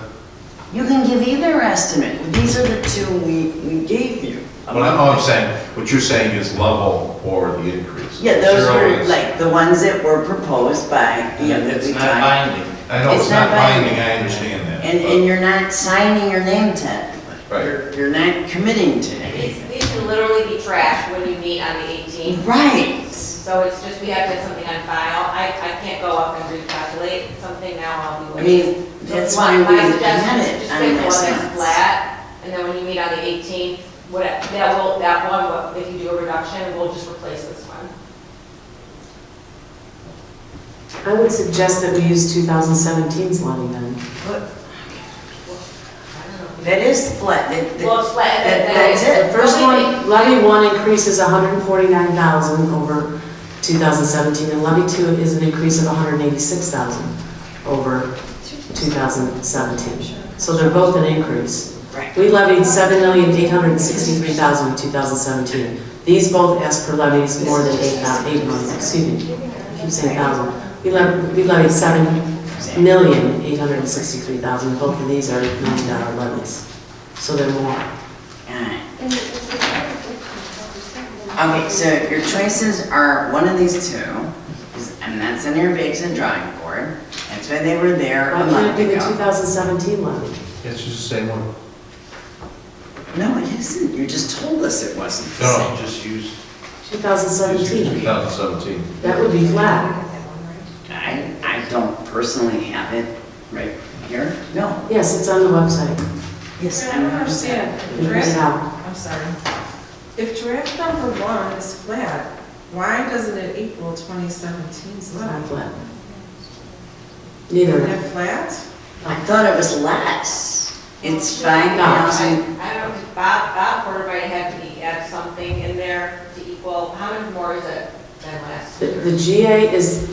You can give either estimate. These are the 2 we gave you. I'm saying, what you're saying is level or the increase. Yeah, those Zero were is- like the ones that were proposed by, that It's we not tried. binding. I know It's it's not not binding, binding. I understand that. And you're not signing your name to it. Right. You're not committing to it. These can literally be trashed when you meet on the 18th. Right. So it's just, we have to have something on file. I can't go up and recalculate something now, I'll be I late. mean, that's So why my we suggestion had is it just on pick the this one that's month. flat, and then when you meet on the 18th, if you do a reduction, we'll just replace this one. I would suggest that we use 2017's levy then. But That is flat. Well, it's flat. That's it. The first one, levy one increases 149,000 over 2017, and levy two is an increase of 186,000 over 2017. So they're both an increase. Right. We levied 7,863,000 in 2017. These both ask for levies more than 8 million, excuse me, I keep saying thousand. We levied 7,863,000. Both of these are $1 million levies, so they're more. Okay, so your choices are one of these two, and that's in your Basin drawing board. That's why they were there Why a can't it month be the ago. 2017 levy? It's just the same one. No, it isn't. You just told us it wasn't the No, same. just use 2017. 2017. That would be flat. I don't personally have it right here. No. Yes, it's on the website. Yes, I don't understand. You can read it out. I'm sorry. If draft number one is flat, why doesn't it equal 2017's It's not levy? flat. Neither. Isn't it flat? I thought it was less. It's I 5,000. don't, Bob Porter might have to add something in there to equal, how much more is it than last year? The GA is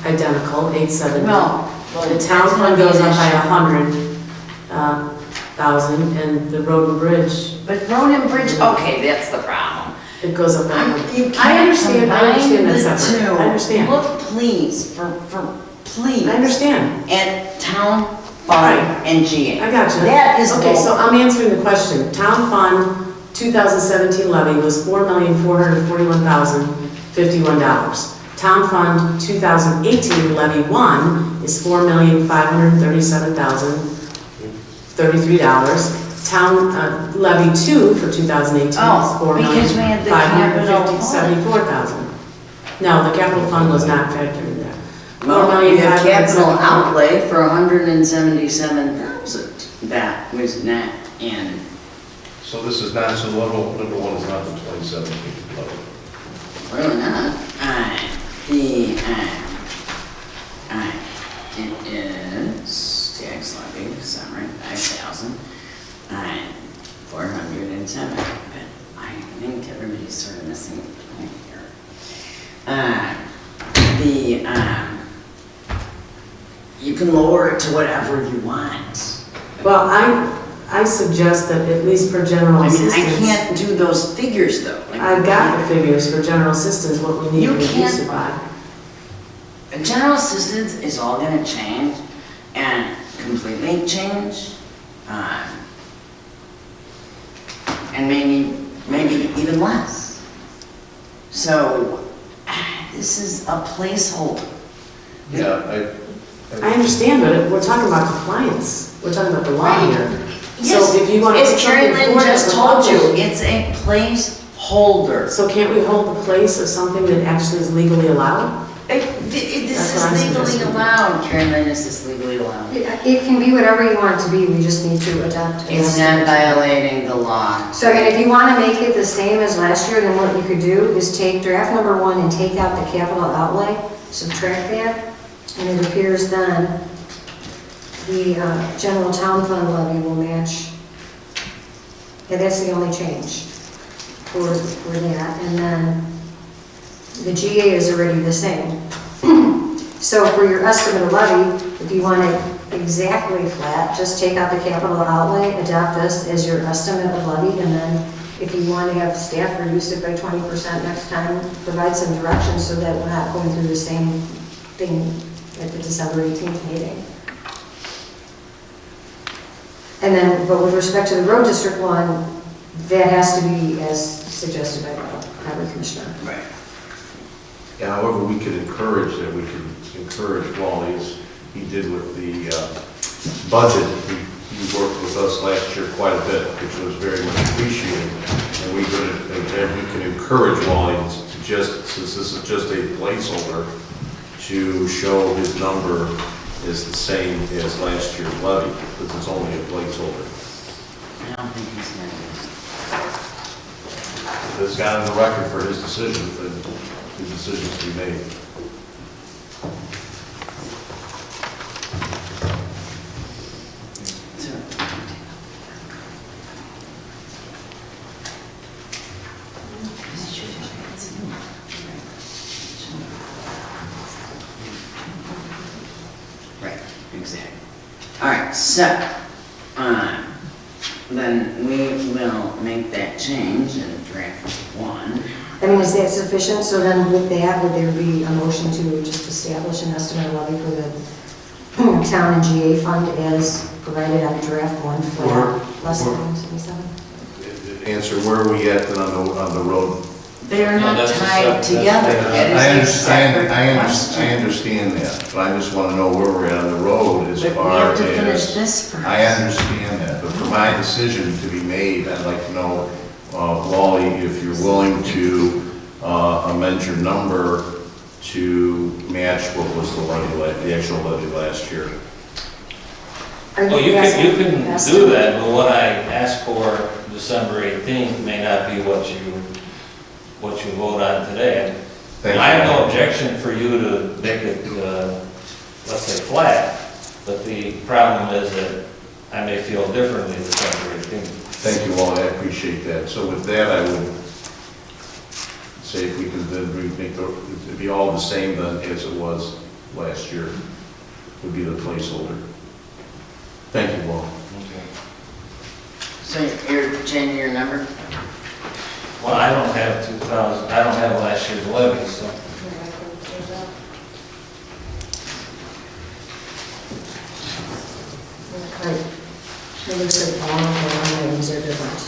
identical, 870. Well, The town fund goes up by 100,000, and the road and bridge, But road and bridge, okay, that's the problem. it goes up by 100. You I can't understand combine that's the separate. two. I understand. Look, please, please. I understand. At town fund and GA. I got you. That is Okay, so low. I'm answering the question. Town fund 2017 levy was $4,441,051. Town fund 2018 levy one is $4,537,033. Town levy two for 2018 is Oh, because we had the capital fund. $4,574,000. No, the capital fund was not factored in there. Well, you have capital 4,574,000. outlay for 177,000. That was not in. So this is not, so level number one is not the 2017 level. Really not. It is tax levy, summary, 5,000, 407. But I think everybody's sort of missing the point here. You can lower it to whatever you want. Well, I suggest that at least for general I mean, assistance. I can't do those figures though. Like, I've got the figures for general assistance, what we need You to reduce it can't- by. General assistance is all gonna change and completely change. And maybe even less. So, this is a placeholder. Yeah, I understand, but we're talking about compliance. We're talking about the law Right. here. Yes, So if you want to as put Carrie something Lynn forward just that's told you, published- it's a placeholder. So can't we hold the place of something that actually is legally allowed? This That's what I'm is legally suggesting. allowed, Carrie Lynn, this is legally allowed. It can be whatever you want it to be, we just need to adopt. an It's estimate. not violating the law. So again, if you want to make it the same as last year, then what you could do is take draft number one and take out the capital outlay, subtract that, and it appears then the general town fund levy will match. And that's the only change for that. And then the GA is already the same. So for your estimate of levy, if you want it exactly flat, just take out the capital outlay, adopt this as your estimate of levy, and then if you want to have staff reduce it by 20% next time, provide some direction so that we're not going through the same thing at the December 18th meeting. And then, but with respect to the road district one, that has to be as suggested by the highway commissioner. Right. yeah, however, we could encourage that, we could encourage Wally, as he did with the budget. He worked with us last year quite a bit, which was very much appreciated. And we can encourage Wally to just, since this is just a placeholder, to show his number is the same as last year's levy, because it's only a placeholder. I don't think he's gonna do If it's got on the record for his decision, then his decision's to be made. right, so, then we will make that change in draft 1. I mean, is that sufficient? So then with that, would there be a motion to just establish an estimate levy for the town and GA fund as provided on draft 1 flat, less than 177? Answer, where are we at then on the road? They're No, not that's a tied separate- together. I It is a separate I question. understand that, but I just want to know where we're at on the road as But we far have to finish as. this first. I understand that, but for my decision to be made, I'd like to know, Wally, if you're willing to amend your number to match what was the levy, the actual levy last year. Are Well, you asking can do estimate? that, but what I asked for December 18th may not be what you vote on today. Thank And I have you. no objection for you to make it, let's say, flat, but the problem is that I may feel differently December 18th. Thank you, Wally, I appreciate that. So with that, I would say if we could then make it'd be all the same then as it was last year, would be the placeholder. Thank you, Wally. So you're changing your number? Well, I don't have 2000, I don't have last year's levy, so. Right. It looks like all of the line items are different.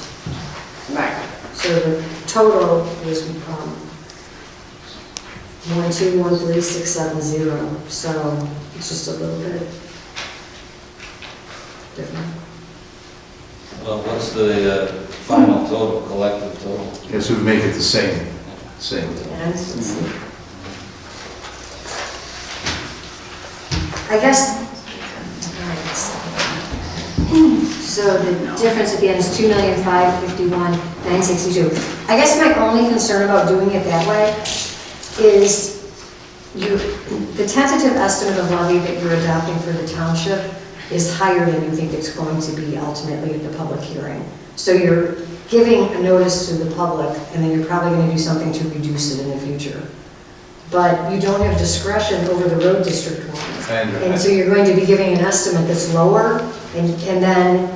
Right. So the total is 1213670, so it's just a little bit different. Well, what's the final total, collective total? Yes, we would make it the same. And let's see. I guess, so the difference at the end is 2,551,962. I guess my only concern about doing it that way is the tentative estimate of levy that you're adopting for the township is higher than you think it's going to be ultimately at the public hearing. So you're giving a notice to the public, and then you're probably going to do something to reduce it in the future. But you don't have discretion over the road district one. And so you're going to be giving an estimate that's lower, and then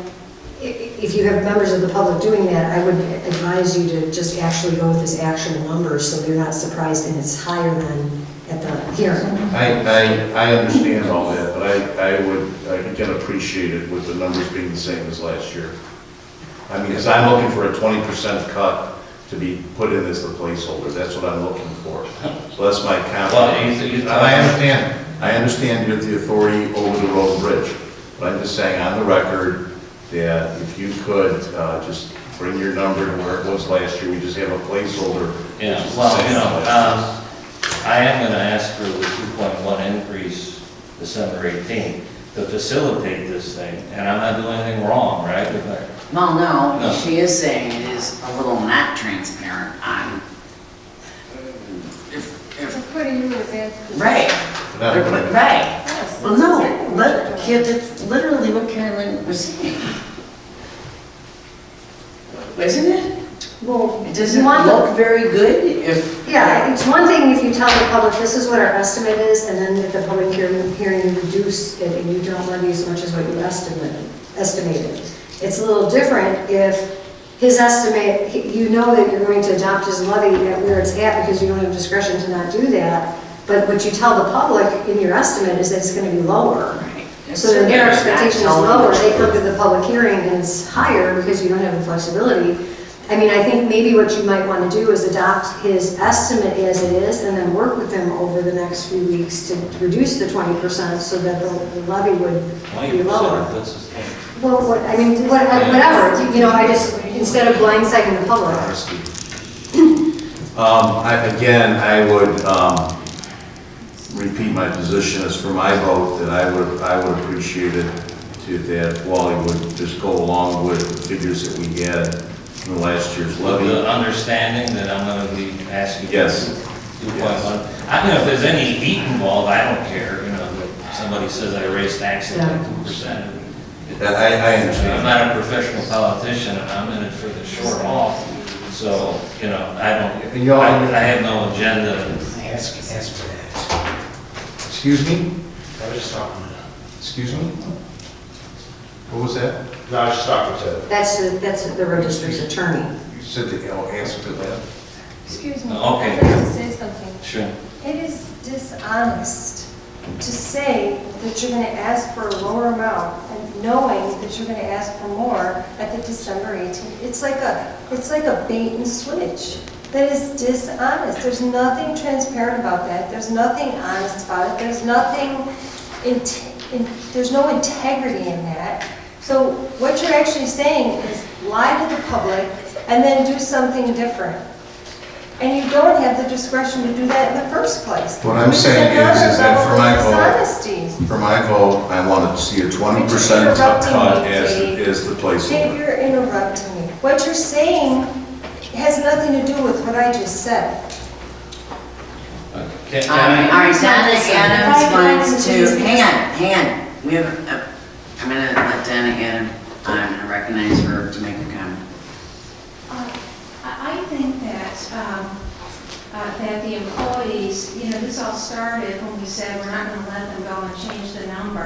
if you have members of the public doing that, I would advise you to just actually go with this actual number so they're not surprised and it's higher than at the hearing. I understand all that, but I would, again, appreciate it with the numbers being the same as last year. I mean, because I'm looking for a 20% cut to be put in as the placeholder. That's what I'm looking for. So that's my comment. Well, And I understand you have the authority over the road bridge, but I'm just saying on the record that if you could just bring your number to where it was last year, we just have a placeholder. Yeah, which is the well, same you know, as last year. I am going to ask for the 2.1 increase December 18th to facilitate this thing, and I'm not doing anything wrong, right? Well, no, No. she is saying it is a little not transparent on if, putting you in a bad position. right. No. Right. Well, no, it's literally what Carolyn was saying. Isn't it? Well, It doesn't look very good if. yeah, it's one thing if you tell the public, this is what our estimate is, and then at the public hearing you reduce it and you don't levy as much as what you estimated. It's a little different if his estimate, you know that you're going to adopt his levy at where it's at because you don't have discretion to not do that. But what you tell the public in your estimate is that it's going to be lower. So then their expectation is lower, they come to the public hearing and it's higher because you don't have the flexibility. I mean, I think maybe what you might want to do is adopt his estimate as it is and then work with him over the next few weeks to reduce the 20% so that the levy would be lower. Well, whatever, you know, I just, instead of blindsiding the public. I would repeat my position as for my vote, that I would appreciate it that Wally would just go along with the figures that we had in the last year's levy. The understanding that I'm going to be asking. Yes. 2.1. I mean, if there's any heat involved, I don't care, you know, that somebody says I raised taxes by 2%. I understand. I'm not a professional politician, and I'm in it for the short haul, so, you know, I have no agenda. Ask for that. Excuse me? I was just talking. Excuse me? What was that? Raj Stocker said. That's the road district's attorney. You said that, answer to that. Excuse me. Okay. I'd like to say something. Sure. It is dishonest to say that you're going to ask for a lower amount and knowing that you're going to ask for more at the December 18th. It's like a bait and switch. That is dishonest. There's nothing transparent about that. There's nothing honest about it. There's there's no integrity in that. So what you're actually saying is lie to the public and then do something different. And you don't have the discretion to do that in the first place. What I'm Which saying is that another level of dishonesty. for my vote, I wanted to see a 20% cut as the Dave, placeholder. you're interrupting me. What you're saying has nothing to do with what I just said. All right, Donna Adams wants to, hang on. We have, I'm gonna let Donna Adams, I'm gonna recognize her to make a comment. I think that the employees, this all started when we said we're not going to let them go and change the number,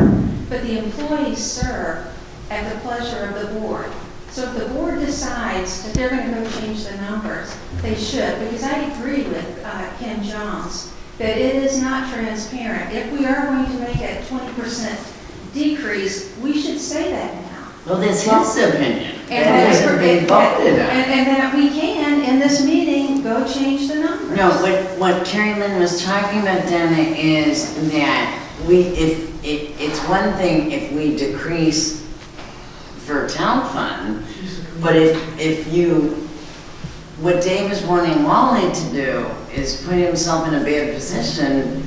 but the employees serve at the pleasure of the board. So if the board decides that they're going to go change the numbers, they should, because I agree with Ken Jones that it is not transparent. If we are going to make a 20% decrease, we should say that now. Well, that's his opinion. And That hasn't been voted on. And that we can, in this meeting, go change the numbers. No, what Carrie Lynn was talking about, Donna, is that it's one thing if we decrease for town fund, but what Dave is wanting Wally to do is put himself in a bad position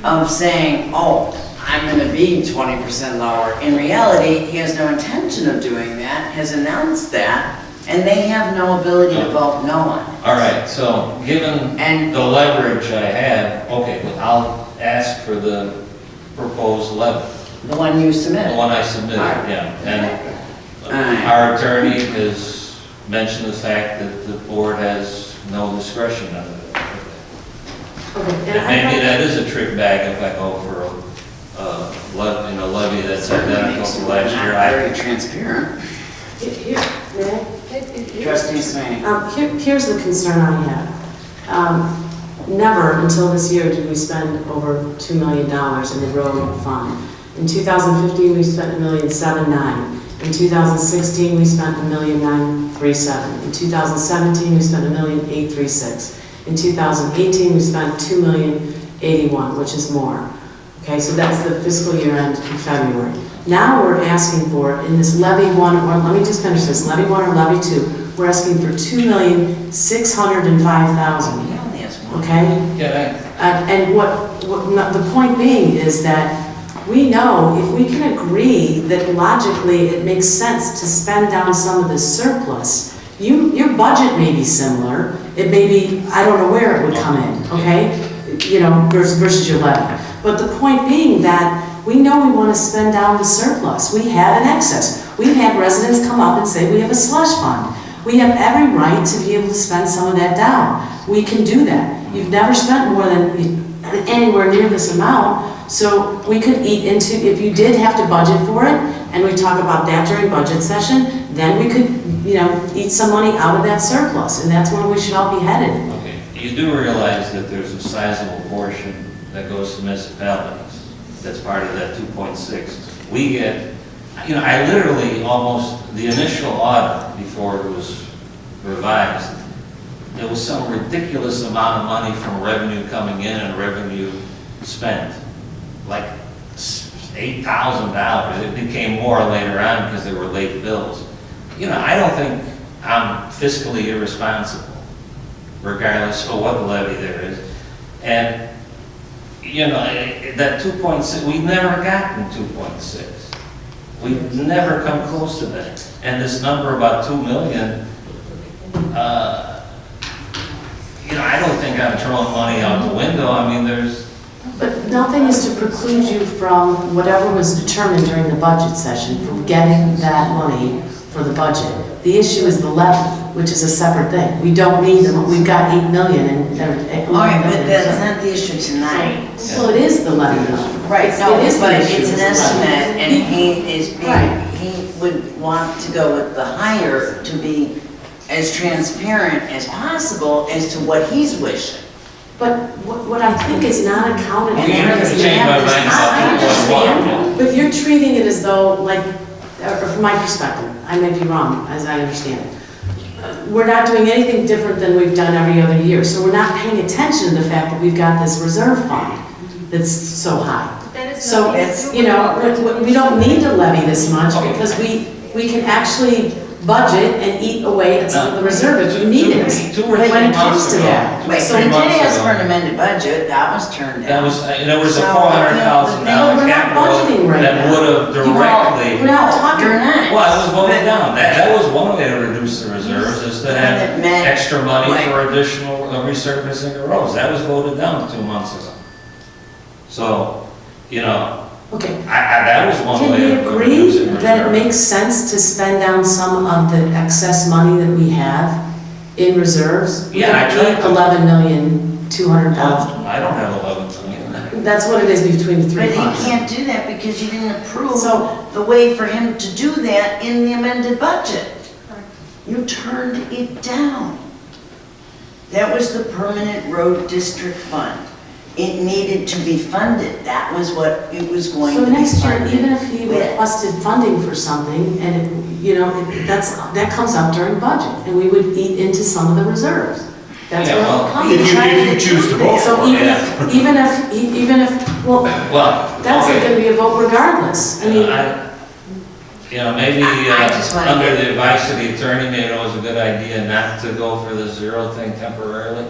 of saying, oh, I'm going to be 20% lower. In reality, he has no intention of doing that, has announced that, and they have no ability to vote no on it. All right, so given the leverage I have, okay, well, I'll ask for the proposed levy. The one you submitted? The one I submitted, All right. yeah. And our attorney has mentioned the fact that the board has no discretion under that. Okay, And maybe that is a trick bag if I go for a levy that's identical to last year. Not very transparent. Trustee Swain. Here's the concern I have. Never until this year did we spend over $2 million in the road fund. In 2015, we spent $1,709,000. In 2016, we spent $1,937,000. In 2017, we spent $1,836,000. In 2018, we spent $2,081,000, which is more. Okay, so that's the fiscal year end in February. Now we're asking for, in this levy one, or let me just finish this, levy one or levy two, we're asking for $2,605,000. Okay? And the point being is that we know if we can agree that logically it makes sense to spend down some of the surplus, your budget may be similar, it may be, I don't know where it would come in, okay? Versus your levy. But the point being that we know we want to spend down the surplus. We have an excess. We've had residents come up and say we have a slush fund. We have every right to be able to spend some of that down. We can do that. You've never spent more than anywhere near this amount, so we could eat into, if you did have to budget for it, and we talk about that during budget session, then we could, eat some money out of that surplus, and that's where we should all be headed. Okay, you do realize that there's a sizable portion that goes to municipalities that's part of that 2.6. We get, I literally the initial audit before it was revised, there was some ridiculous amount of money from revenue coming in and revenue spent, like $8,000. It became more later on because there were late bills. I don't think I'm fiscally irresponsible, regardless of what levy there is. And, that 2.6, we've never gotten 2.6. We've never come close to that. And this number about 2 million, I don't think I'm throwing money out the window. I mean, But nothing is to preclude you from whatever was determined during the budget session from getting that money for the budget. The issue is the levy, which is a separate thing. We don't need them. We've got 8 million and. All right, but that's not the issue tonight. Well, it is the levy. Right, no, It is the but issue. it's an estimate, and he he would want to go with the higher to be as transparent as possible as to what he's wishing. But what I think is not accounted for. And you're gonna change my mind about what I want. But you're treating it as though, like, from my perspective, I may be wrong, as I understand it. We're not doing anything different than we've done every other year. So we're not paying attention to the fact that we've got this reserve fund that's so high. So it's, you know, we don't need to levy this much because we can actually budget and eat away at some of the reserve if we need it. When it comes to that. Wait, so we did ask for an amended budget, that was turned That down. was, there was a So, $400,000 we're not capital budgeting right that now. would have directly. We're not talking. You're not. Well, it was voted down. That was one way to reduce the reserves, is to have And it meant- extra money Right. for additional resurfacing of roads. That was voted down 2 months ago. So, you know, Okay. that was one Can way we of agree reducing that it reserves. makes sense to spend down some of the excess money that we have in reserves? Yeah, I tried to. 11,200,000. I don't have 11 million. That's what it is between the three But funds. he can't do that because you didn't approve So- the way for him to do that in the amended budget. You turned it down. That was the permanent road district fund. It needed to be funded. That was what it was going So to be next year, funded even if he with. requested funding for something, and, that comes up during budget, and we would eat into some of the reserves. That's Yeah, where well, it'll come. If you choose to vote So for it. even if, well, Well, that's okay. going to be a vote regardless. I mean, Maybe I just wanna under get- the advice of the attorney, maybe it was a good idea not to go for the zero thing temporarily.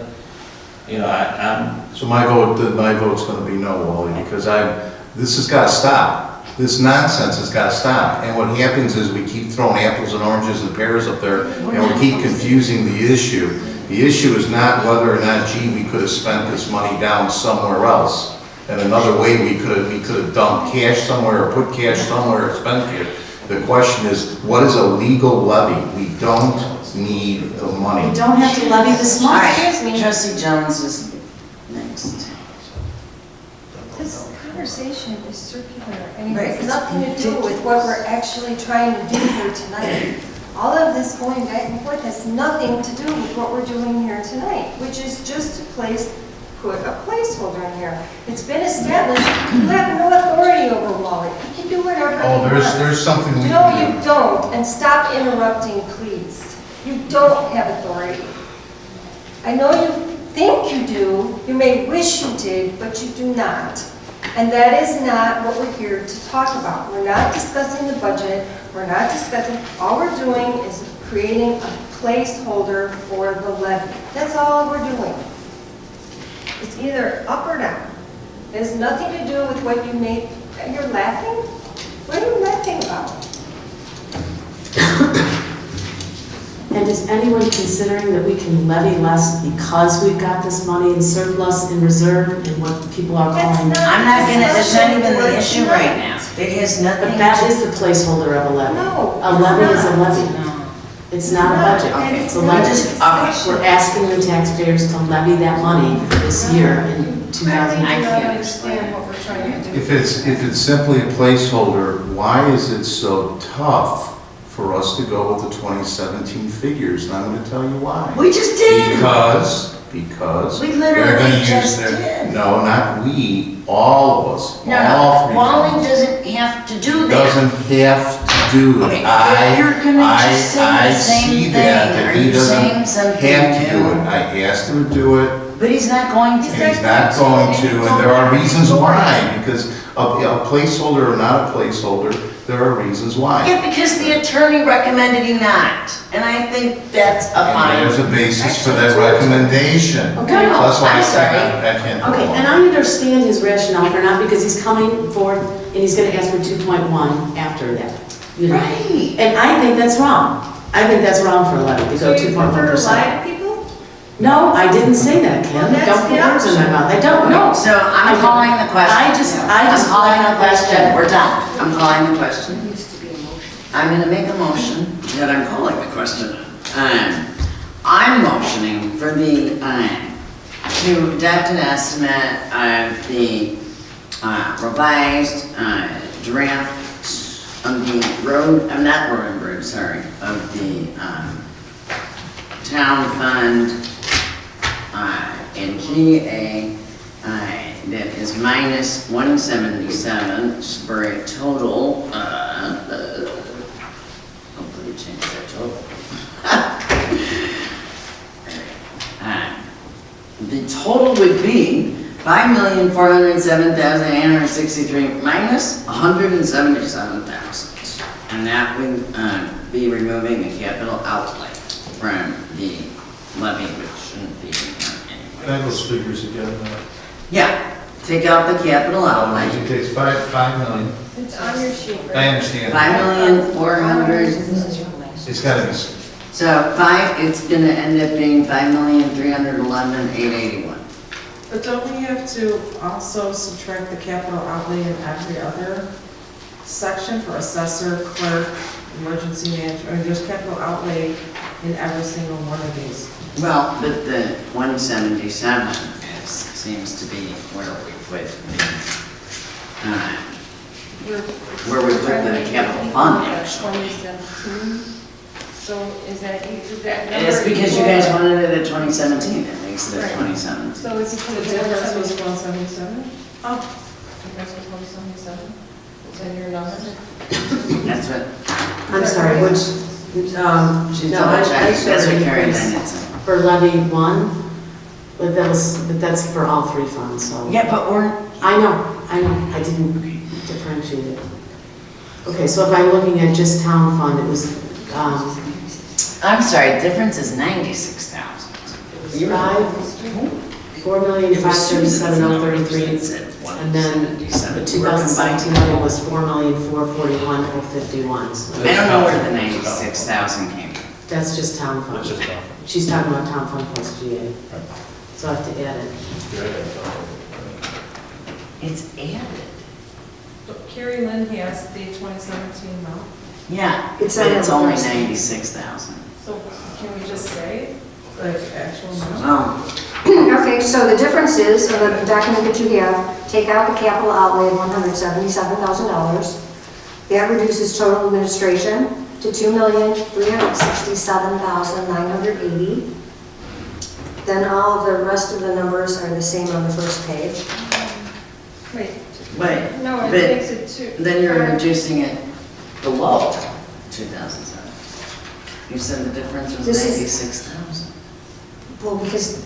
You know, I'm, So my vote's gonna be no, Wally, because this has gotta stop. This nonsense has gotta stop. And what happens is we keep throwing apples and oranges and pears up there, and we keep confusing the issue. The issue is not whether or not, gee, we could have spent this money down somewhere else. And another way we could have dumped cash somewhere, or put cash somewhere, or spent it. The question is, what is a legal levy? We don't need the money. we don't have to levy this All much. right, Trustee Jones is next. This conversation is circular, and Right, it has it's nothing to do with what we're actually trying to do here tonight. All of this going back and forth has nothing to do with what we're doing here tonight, which is just to put a placeholder in here. It's been established, you have no authority over Wally. He can do whatever he Oh, wants. there's something we No, can do. you don't, and stop interrupting, please. You don't have authority. I know you think you do, you may wish you did, but you do not. And that is not what we're here to talk about. We're not discussing the budget, we're not discussing, all we're doing is creating a placeholder for the levy. That's all we're doing. It's either up or down. It has nothing to do with what you made, you're laughing? What are you laughing about? And is anyone considering that we can levy less because we've got this money in surplus in reserve and what people are calling? I'm not gonna, that's not even the issue right now. It has nothing But that to- is the placeholder of a levy. No, A levy is a it's not. levy. It's not a budget. And It's it's a not levy. discussion. We're asking the taxpayers to levy that money for this year in I 2019. do not understand what we're trying to do. If it's simply a placeholder, why is it so tough for us to go with the 2017 figures? And I'm gonna tell you why. We just did. Because We they're literally gonna use just their, did. no, not we, all of us, No, all three. Wally doesn't have to do that. Doesn't have to do Okay, it. if you're gonna I just say the same see thing, that are he you doesn't saying have something to do new? it. I asked him to do it, But he's not going to. and he's not going to, and there are reasons why, because a placeholder or not a placeholder, there are reasons why. Yeah, because the attorney recommended he not, and I think that's a And fine. there's a basis for that recommendation. Okay. No, That's why I'm sorry. I can't go Okay, on. and I understand his rationale for not, because he's coming forward and he's gonna ask for 2.1 after that. You know? Right. And I think that's wrong. I think that's wrong for a levy to So go you prefer to 2.1%. lie to people? No, I didn't say that, Well, Kim. that's Don't put the words in my option. mouth. I don't know. So I'm calling the question. I just I'm calling the question. question. We're done. I'm calling the question. I'm gonna make a motion that I'm calling the question. I'm motioning for the, to adopt an estimate of the revised draft of the road, not road and bridge, sorry, of the town fund in GA that is minus 177 for a total, hopefully change that total. The total would be 5,407,863 minus 177,000. And that would be removing the capital outlay from the levy, which shouldn't be anyway. Add those figures again. Yeah, take out the capital outlay. It takes 5 million. It's on your sheet, right? I understand. 5,400,000. It's gotta be, So it's gonna end up being 5,311,881. But don't we have to also subtract the capital outlay in every other section for assessor, clerk, emergency manager? I mean, there's capital outlay in every single one of these. Well, but the 177 seems to be where we put the capital fund, actually. 2017. So is that number? It's because you guys wanted it at 2017, it makes it at 2017. So it's equal The to difference was 177? 177? Oh, difference was 177? Is that your number? That's what, I'm sorry, which, she's no, double I checking, showed that's what an Karen increase Dennett said. for levy one, but that's for all three funds, so. Yeah, but I know, I didn't differentiate it. Okay, so if I'm looking at just town fund, it was, I'm sorry, difference is 96,000. it was 4,537,033, and then the 2017 levy was 4,441,051. So I don't know where the 96,000 came from. that's just town fund. that's just off. She's talking about town fund plus GA. So I have to add it. It's added. But Carrie Lynn has the 2017 amount. Yeah, It's but on it's the only first. So 96,000. can we just say the actual amount? Oh, Okay, so the difference is, of the document that you have, take out the capital outlay of $177,000. That reduces total administration to $2,367,980. Then all of the rest of the numbers are the same on the first page. Wait, wait, no, it but makes it two. then you're reducing it below 2007. You said the difference was This is- 96,000. Well, because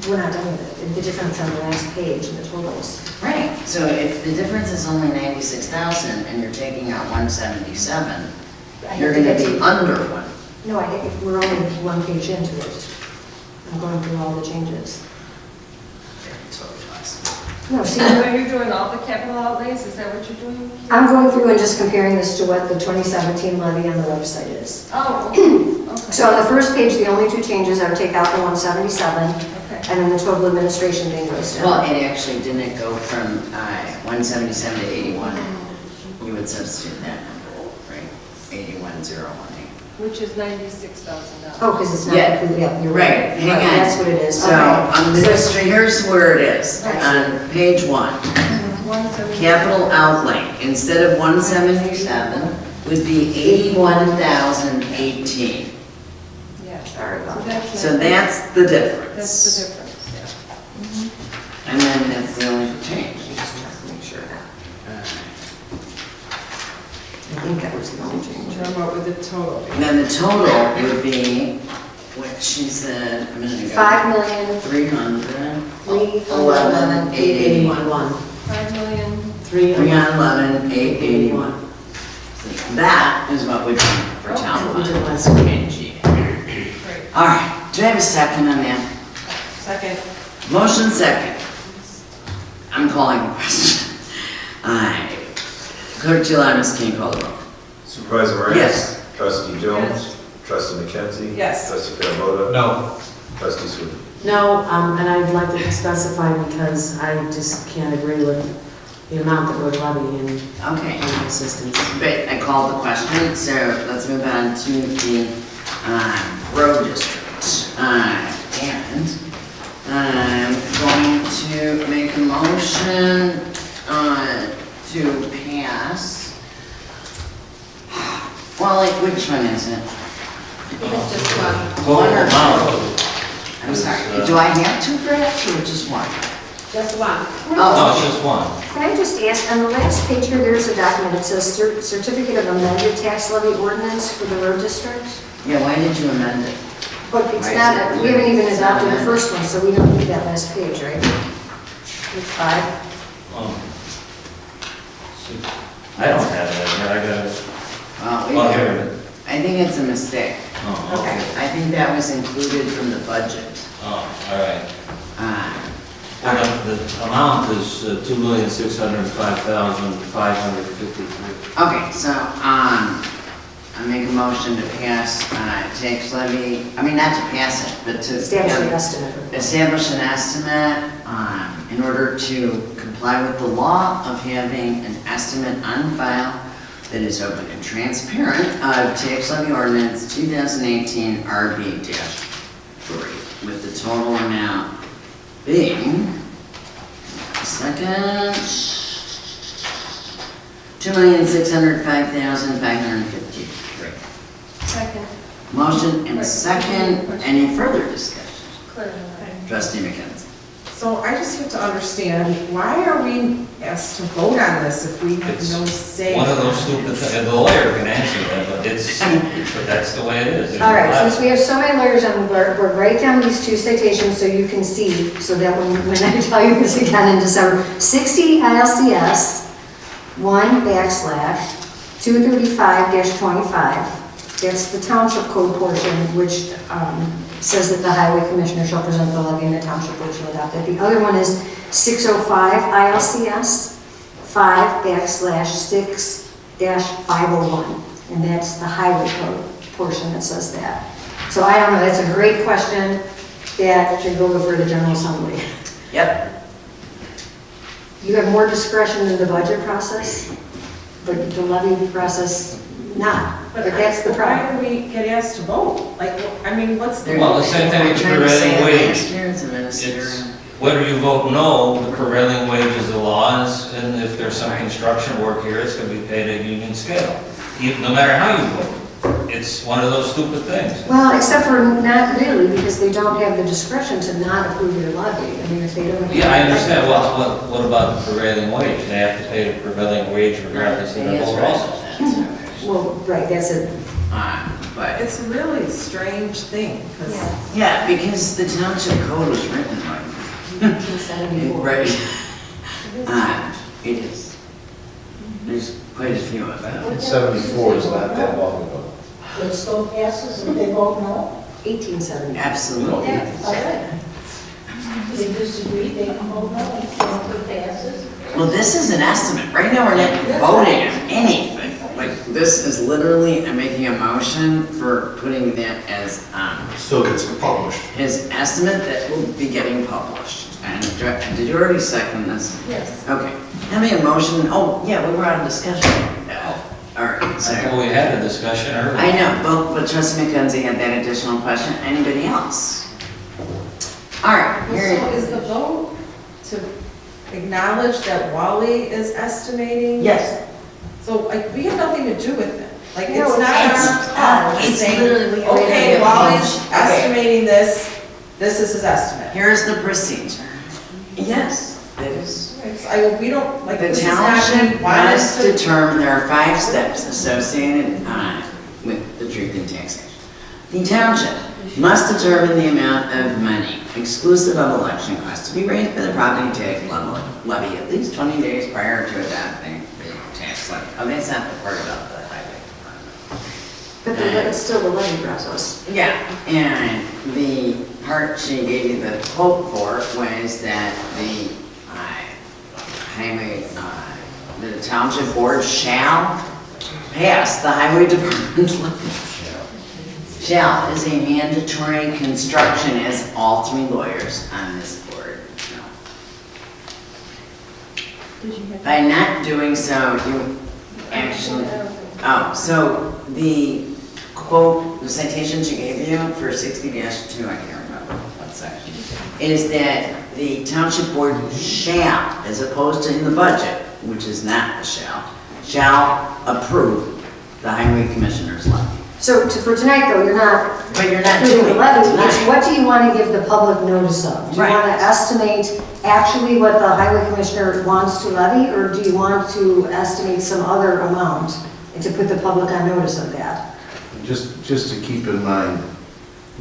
we're not done with it. The difference on the last page in the totals. Right, so if the difference is only 96,000 and you're taking out 177, you're gonna be under one. No, I think we're only one page into it. I'm going through all the changes. No, see, Are you doing all the capital outlays? Is that what you're doing? I'm going through and just comparing this to what the 2017 levy on the website is. Oh, okay. So on the first page, the only two changes are take out the 177, Okay. and then the total administration thing goes down. Well, it actually didn't go from 177 to 81. You would substitute that number, right? 81,018. Which is $96,000. Oh, because it's not Yeah, included, yeah, you're right, right. hang Right, on. that's what it is. So Okay. on the here's where it is, on page 1. Capital outlay, instead of 177, would be 81,018. Yeah. Sorry about that. So that's the difference. That's the difference, yeah. And then that's the only change. Just check to make sure. I think that was the only change. What about with the total? And then the total would be, what she said a minute ago. 5,311,881. 311,881. That is what we do for town We did fund. last week. And GA. All right, do I have a second on that? Second. Motion second. I'm calling the question. Clerk Giuliana, can you call the roll? Supervisor Morales? Yes. Trustee Jones? Trustee McKenzie? Yes. Trustee Carabota? No. Trustee Sweden? No, and I'd like to specify because I just can't agree with the amount that we're levying Okay. on assistance. But I called the question, so let's move on to the road district. And I'm going to make a motion to pass Molly, which one is it? It's just one. One or Amount. two? I'm sorry, do I have two drafts or just one? Just one. No, it's just one. Can I just ask, on the last page here, there's a document, it says certificate of amended tax levy ordinance for the road district, Yeah, why did you amend it? but it's Why is not, it- we haven't even it's not adopted the amended? first one, so we don't need that last page, right? Page 5. I don't have that, here. I got it. Well, Well, here it is. I think it's a mistake. Oh, okay. I think that was included from the budget. Oh, all right. Uh, Well, the amount is $2,605,553. Okay, so, I make a motion to pass, tax levy, I mean, not to pass it, but to. Establish an estimate. Establish an estimate, in order to comply with the law of having an estimate on file that is open and transparent of tax levy ordinance 2018 RB-3, with the total amount being, second, $2,605,553. Second. Motion and a second. Any further discussion? Trustee McKenzie. So I just have to understand, why are we asked to vote on this if we have no say? One of those stupid things, the lawyer can answer that, but but that's the way it is. All right, since we have so many lawyers on the board, we'll write down these two citations so you can see, so that when I tell you this again in December, 60 ILCS 1/235-25, that's the township code portion, which says that the highway commissioner shall present the levy and the township board shall adopt it. The other one is 605 ILCS 5/6-501, and that's the highway code portion that says that. So I don't know, that's a great question that should go before the General Assembly. Yep. You have more discretion in the budget process, but the levy process, not. But that's the Why problem. do we get asked to vote? Like, I mean, what's the? Well, the same thing with the prevailing wage. It's a ministerial. It's whether you vote no, the prevailing wage is the law, and if there's some construction work here, it's gonna be paid at union scale. No matter how you vote. It's one of those stupid things. Well, except for not really, because they don't have the discretion to not approve your levy. I mean, if they don't. Yeah, I understand. Well, what about the prevailing wage? They have to pay the prevailing wage regardless of their vote also. Well, right, that's it. But It's a really strange thing, because. yeah, because the township code was written like. 1974. Right. It is. There's quite a few of them. 74 is not that long ago. It still passes if they vote no? 1870. Absolutely. All right. They disagree, they can vote no, if it passes. Well, this is an estimate. Right now, we're not voting on anything. Like, this is literally, I'm making a motion for putting that as, Still gets published. his estimate that will be getting published. And did you already second this? Yes. Okay. Having a motion, oh, yeah, we were out of discussion. All right, I so. thought we had a discussion earlier. I know, but Trustee McKenzie had that additional question. Anybody else? All right, So here. is the vote to acknowledge that Wally is estimating? Yes. So, like, we have nothing to do with it. Like, No, it's not it's- our call. it's saying, literally- okay, Wally's Okay. estimating this, this is his estimate. Here's the procedure. Yes, it is. We don't, like, The this is not township me. Why is must the- determine, there are 5 steps associated with the truth in taxation. The township must determine the amount of money exclusive of election costs to be raised by the property tax levy at least 20 days prior to adopting the tax levy. Oh, that's not the part about the highway department. But it's still the levy process. Yeah, and the part she gave you the quote for was that the highway, the township board shall pass the highway department's levy. Shall is a mandatory construction, as all 3 lawyers on this board know. By not doing so, you actually, oh, so the quote, the citation she gave you for 60-2, I can't remember what section, is that the township board shall, as opposed to in the budget, which is not the shall approve the highway commissioner's levy. So for tonight, though, you're not. But you're not doing doing the levy. it It's tonight. what do you want to give the public notice of? Do you Right. want to estimate actually what the highway commissioner wants to levy, or do you want to estimate some other amount and to put the public on notice of that? Just to keep in mind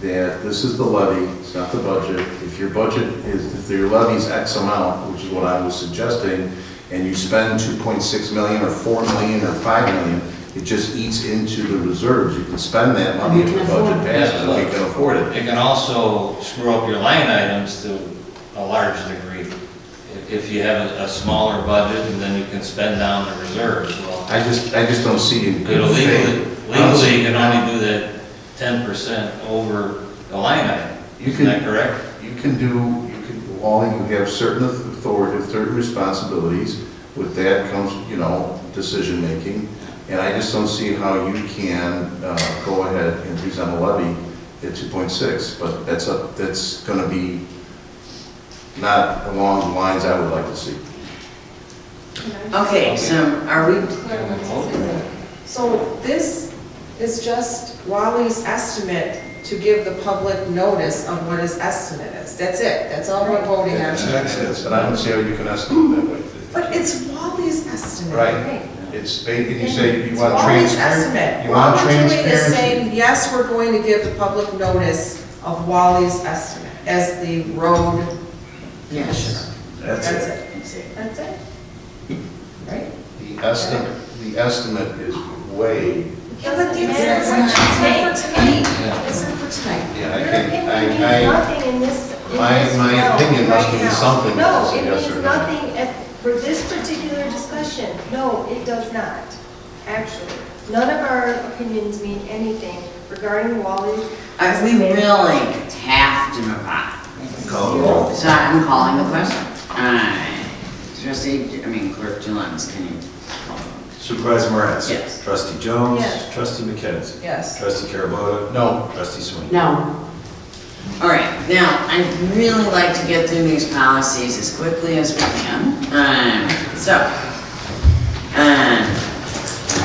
that this is the levy, it's not the budget. If your budget is, if your levy is X amount, which is what I was suggesting, and you spend 2.6 million or 4 million or 5 million, it just eats into the reserves. You can spend that money if the budget passes, and we can afford it. It can also screw up your line items to a large degree. If you have a smaller budget and then you can spend down the reserves, well. I just don't see in good Legally, faith. you can only do that 10% over the line item. Isn't that correct? Wally, you have certain authority, certain responsibilities. With that comes, decision-making. And I just don't see how you can go ahead and present a levy at 2.6, but that's going to be not along the lines I would like to see. Okay, so are we, So this is just Wally's estimate to give the public notice of what his estimate is. That's it. That's all we're voting on. That's it, and I don't see how you can estimate that way. But it's Wally's estimate. Right. It's, and you say you It's want Wally's transparency. estimate. You want All we're doing is transparency. saying, yes, we're going to give the public notice of Wally's estimate as the road commissioner. That's That's it. it. That's it. Right? The estimate is way, Yeah, but it's not for tonight. It's not for tonight. yeah, I Your can't, opinion means I, nothing in this. my opinion must mean something. No, if it's a it yes means or no. nothing for this particular discussion. No, it does not, actually. None of our opinions mean anything regarding Wally's. we really have to move on? Call the roll. So I'm calling the question. Clerk Jones, can you call the roll? Supervisor Moran? Yes. Trustee Jones? Yes. Trustee McKenzie? Yes. Trustee Carabota? No. Trustee Sweeney? No. All right, now, I'd really like to get through these policies as quickly as we can.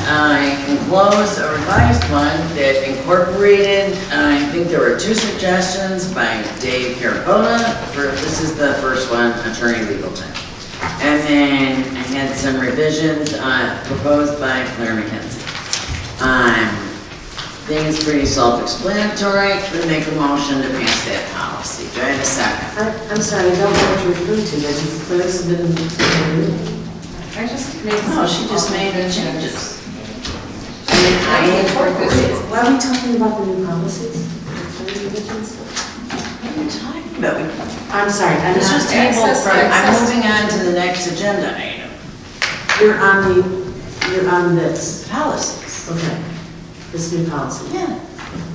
I enclosed a revised one that incorporated, I think there were 2 suggestions by Dave Carabota. This is the first one, attorney legal time. And then I had some revisions proposed by Claire McKenzie. I think it's pretty self-explanatory. We make a motion to pass that policy. Do I have a second? I'm sorry, I don't know what you're referring to. Did Claire submit a I just made. No, she just made the changes. Why are we talking about the new policies? Revisions? What are you talking about? I'm sorry, I'm This was not, tabled from, I'm access. moving on to the next agenda item. you're on this. Policies. Okay, this new policy. Yeah.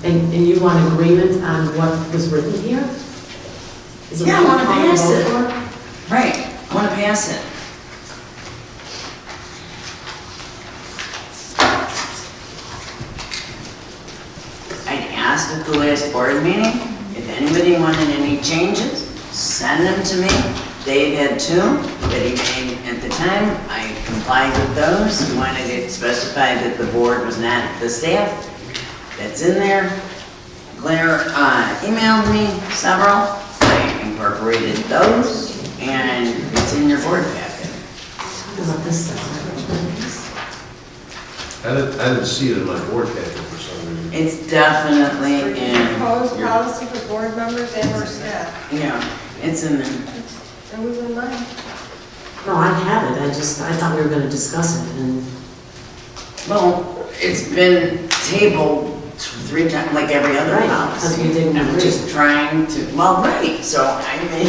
And you want agreement on what was written here? Is it Yeah, I what want to you call the pass vote it. for? Right, I want to pass it. I'd asked at the last board meeting, if anybody wanted any changes, send them to me. Dave had 2 that he made at the time. I complied with those. He wanted it specified that the board was not the staff. That's in there. Claire emailed me several. I incorporated those, and it's in your board packet. How about this stuff? I didn't see it in my board packet for some reason. It's definitely in Proposed your, policy for board members and or staff. yeah, it's in there. And we wouldn't mind. No, I have it, I thought we were gonna discuss it, and Well, it's been tabled 3 times, like every other Right, policy. because we didn't I'm agree. just trying to, well, right, so I mean,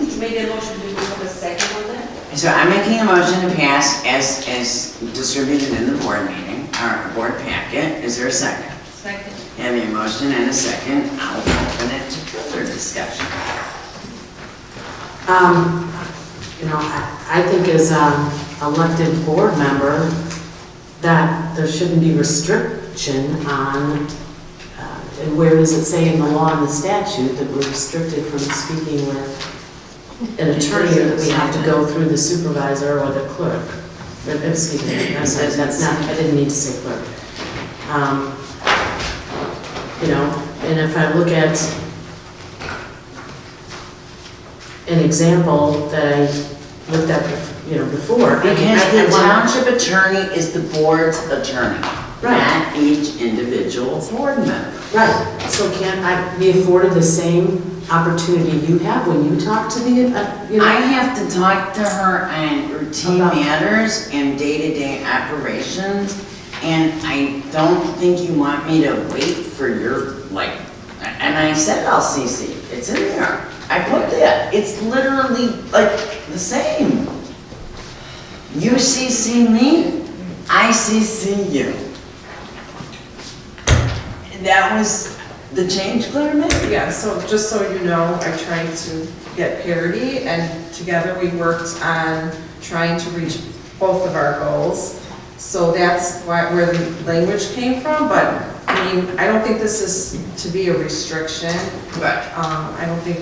You made a motion to do the second one then? so I'm making a motion to pass as distributed in the board meeting, our board packet. Is there a second? Second. Having a motion and a second, I'll open it to further discussion. I think as an elected board member, that there shouldn't be restriction on, and where does it say in the law and the statute that we're restricted from speaking with an attorney, or that we have to go through the supervisor or the clerk? Excuse me, I'm sorry, that's not, I didn't mean to say clerk. You know, and if I look at an example that I looked at, you know, before. I mean, Because I the wanna- township attorney is the board's attorney, Right. not each individual board member. Right, so can't I be afforded the same opportunity you have when you talk to the, you know? I have to talk to her on routine About- matters and day-to-day operations, and I don't think you want me to wait for your, like, and I said I'll CC, it's in there. I put that, it's literally like the same. You CC me, I CC you. That was the change clear, maybe? Yeah, so just so you know, I tried to get parity, and together we worked on trying to reach both of our goals. So that's where the language came from, but I mean, I don't think this is to be a restriction. Right. I don't think.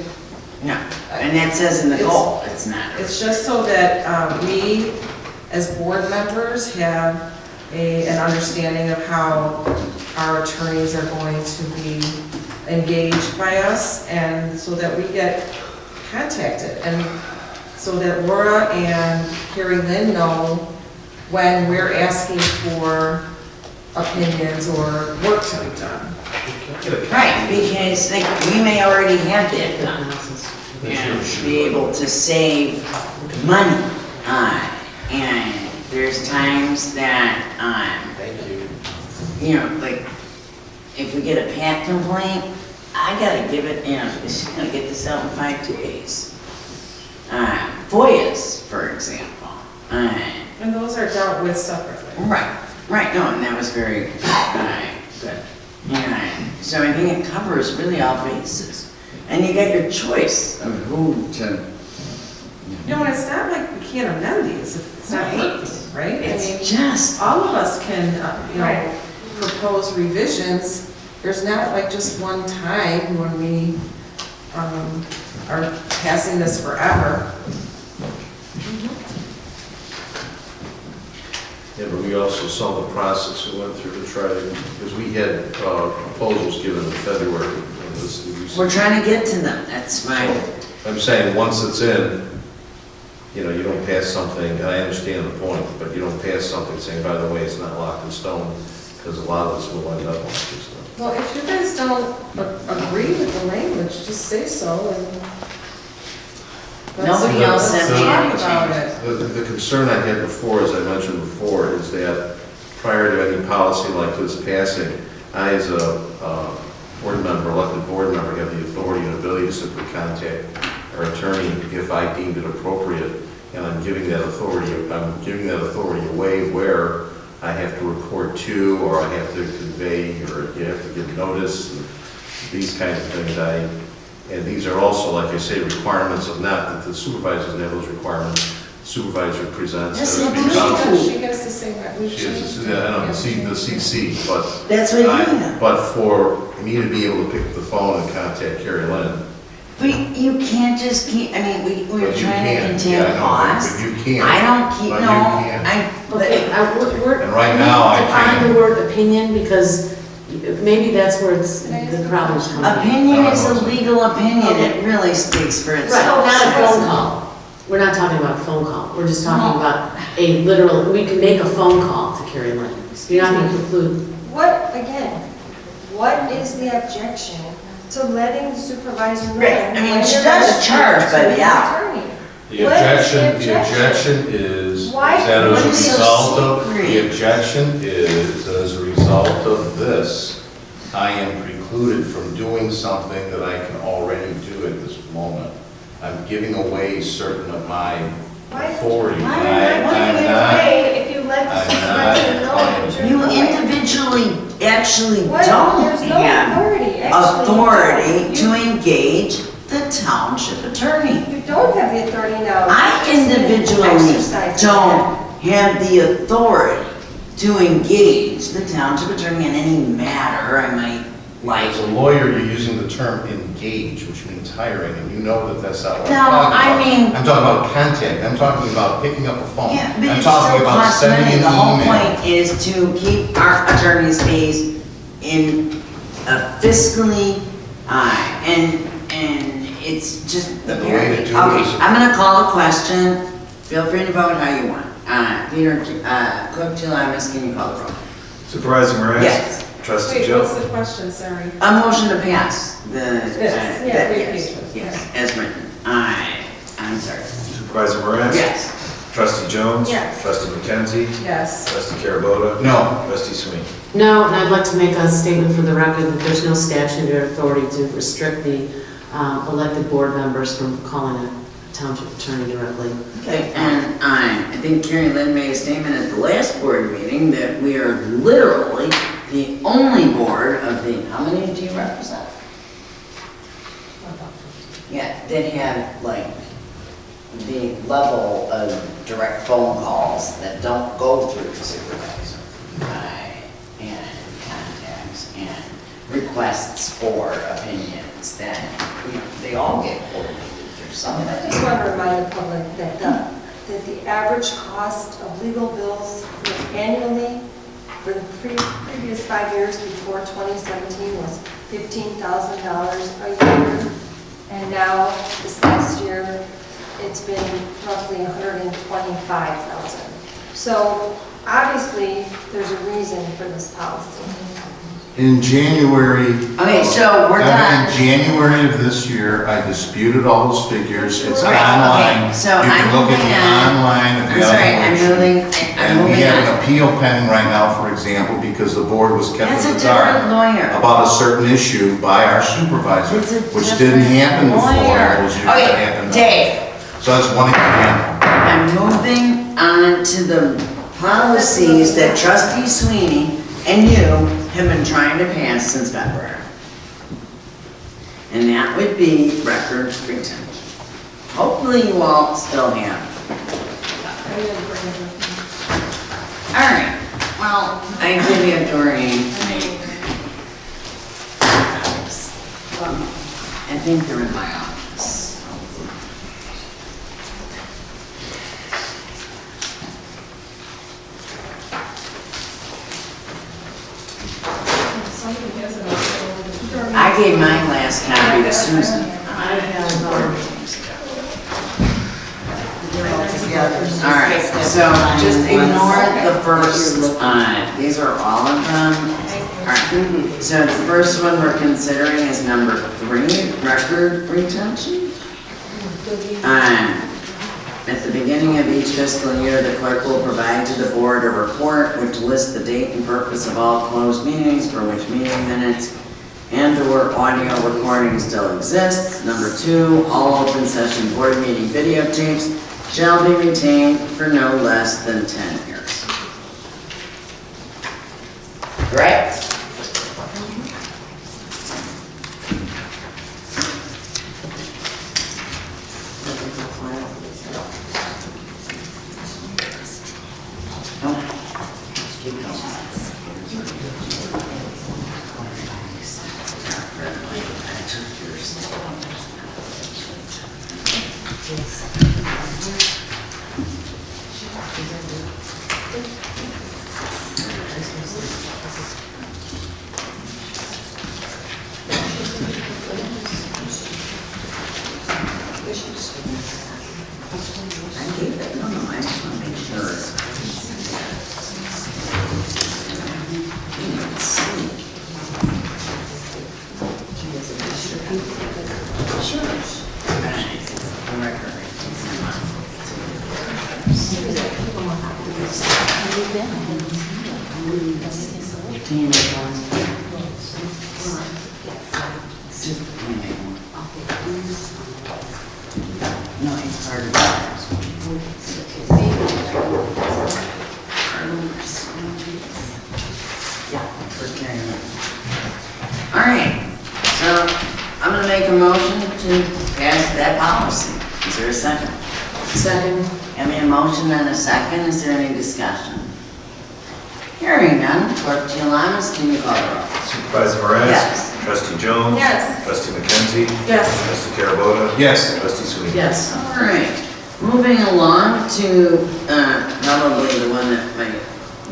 No, and that says in the goal, it's not. It's just so that we, as board members, have an understanding of how our attorneys are going to be engaged by us, and so that we get contacted, and so that Laura and Carrie Lynn know when we're asking for opinions or work to be done. Right, because like, we may already have that done, and be able to save money. And there's times that, you know, like, if we get a PAT complaint, I gotta give it, you know, she's gonna get this out in 5 days. FOIAs, for example. And those are dealt with separately. Right, no, and that was very good. Yeah, so I think it covers really all bases. And you got your choice of who to. You know, and it's not like we can't amend these if it's not working, right? It's I mean, just. all of us can, you know, propose revisions. There's not like just one time when we are passing this forever. Yeah, but we also saw the process we went through to try to, because we had proposals given in February. And We're trying to get to them, that's right. I'm saying, once it's in, you know, you don't pass something, and I understand the point, but you don't pass something saying, by the way, it's not locked in stone, because a lot of this will end up locked in stone. Well, if you guys don't agree with the language, just say so, and Nobody else said let's we talk had to about change it. The concern I had before, as I mentioned before, is that prior to any policy like this passing, I, as a board member, elected board member, have the authority and ability to simply contact our attorney if I deemed it appropriate, and I'm giving that authority away where I have to report to, or I have to convey, or you have to give notice, and these kinds of things. And these are also, like I say, requirements of not that the supervisor doesn't have those requirements. Supervisor presents. Yes, that they it's do. She gets the same, we She has, I don't know, the CC, but. That's what you mean. But for me to be able to pick up the phone and contact Carrie Lynn. But you can't just keep, I mean, we're But you trying to can. contain Yeah, I know, costs. but you can. I don't keep, But no, you can. Okay, we're. And right we now, I define can't. the word opinion, because maybe that's where the problem's coming in. Opinion is a legal opinion, it really speaks for Right, itself. not a phone call. We're not talking about a phone call, we're just talking about a literal, we can make a phone call to Carrie Lynn. You're not going to conclude. What, again, what is the objection to letting the supervisor know? Right, I mean, when she you're does gonna charge speak by to the hour. attorney? The What is the objection is Why- that as what a is so result of, secret? the objection is that as a result of this, I am precluded from doing something that I can already do at this moment. I'm giving away certain of my authority. Why and are you not I'm giving it not- away if you let the I'm supervisor not know going that You you're doing? individually actually What? don't There's no have authority, actually. authority to You engage the township attorney. You don't have the authority now. I You just individually exercise don't have the authority to engage the township attorney in any matter I might like, As a lawyer, you're using the term engage, which means hiring, and you know that that's not what I'm No, talking I about. mean- I'm talking about contact, I'm talking about picking up a phone. yeah, but I'm it's talking still about cost sending money. an The whole email. point is to keep our attorney's fees in a fiscally, and it's just. And the way to do it Okay, is- I'm gonna call the question, feel free to vote how you want. Peter, Clerk Jelimes, can you call the roll? Supervisor Moran? Yes. Trustee Wait, Joe? what's the question, sorry? A motion to pass the. Yes, yeah, that- three yes, pages. yes, as written. I'm sorry. Supervisor Moran? Yes. Trustee Jones? Yes. Trustee McKenzie? Yes. Trustee Carabota? No. Trustee Sweeney? No, and I'd like to make a statement for the record that there's no statutory authority to restrict the elected board members from calling a township attorney directly. Okay, and I think Carrie Lynn made a statement at the last board meeting that we are literally the only board of the, how many do you represent? Yeah, that have like the level of direct phone calls that don't go through the supervisor. And contacts and requests for opinions that, they all get coordinated through I somebody. just want to remind the public that the average cost of legal bills annually for the previous 5 years before 2017 was $15,000 a year. And now, this last year, it's been roughly $125,000. So obviously, there's a reason for this policy. In January. Okay, so we're done. In January of this year, I disputed all those figures. It's Right, online. okay, so You I'm can look at moving the on. online I'm sorry, I'm evaluation. moving And we on. have an appeal pending right now, for example, because the board was kept That's in a the dark different lawyer. about a certain issue by our supervisor, It's a which didn't different happen before. lawyer. It was usually Okay, happened now. Dave, So that's one example. I'm moving on to the policies that trustee Sweeney and you have been trying to pass since February. And that would be record retention. Hopefully you all still have. All right, well, I did have Doreen make. I think they're in my office. I gave my last copy to Susan. All right, so just ignore the first, these are all of them. All right, so the first one we're considering is number 3, record retention. At the beginning of each fiscal year, the clerk will provide to the board a report which lists the date and purpose of all closed meetings for which meeting minutes and/or audio recording still exists. Number 2, all open session board meeting videotapes shall be retained for no less than 10 years. Correct? No, it's part of that. Yeah, for carrying it. All right, so I'm gonna make a motion to pass that policy. Is there a second? Second. Have a motion and a second. Is there any discussion? Hearing none, clerk Giovanni, can you call the roll? Supervisor Moran? Yes. Trustee Jones? Yes. Trustee McKenzie? Yes. Trustee Carabota? Yes. Trustee Sweeney? Yes. All right, moving along to probably the one that might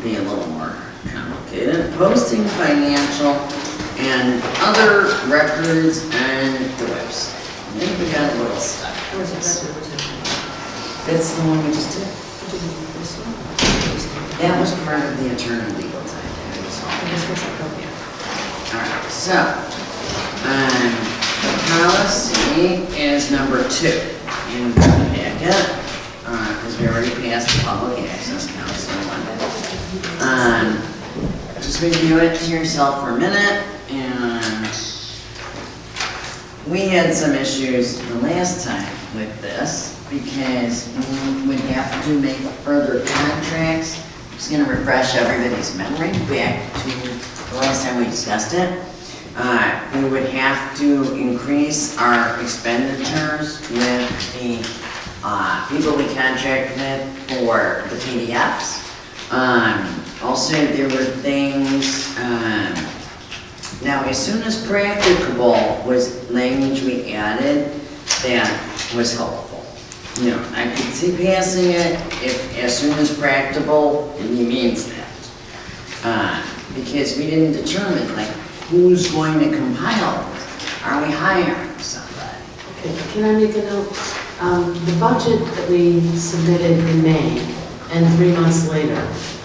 be a little more complicated. Posting financial and other records on the website. I think we got a little stuck. That's the one we just did. That was part of the attorney legal time. All right, so, policy is number 2 in the packet, because we already passed the public access council one. Just review it to yourself for a minute, and we had some issues the last time with this, because we would have to make further contracts. I'm just gonna refresh everybody's memory back to the last time we discussed it. We would have to increase our expenditures with the people we contract with for the PDFs. Also, there were things, now as soon as practicable was language we added that was helpful. You know, I could see passing it if as soon as practicable, and he means that. Because we didn't determine, like, who's going to compile this? Are we hiring somebody? Okay, can I make a note? The budget that we submitted in May and 3 months later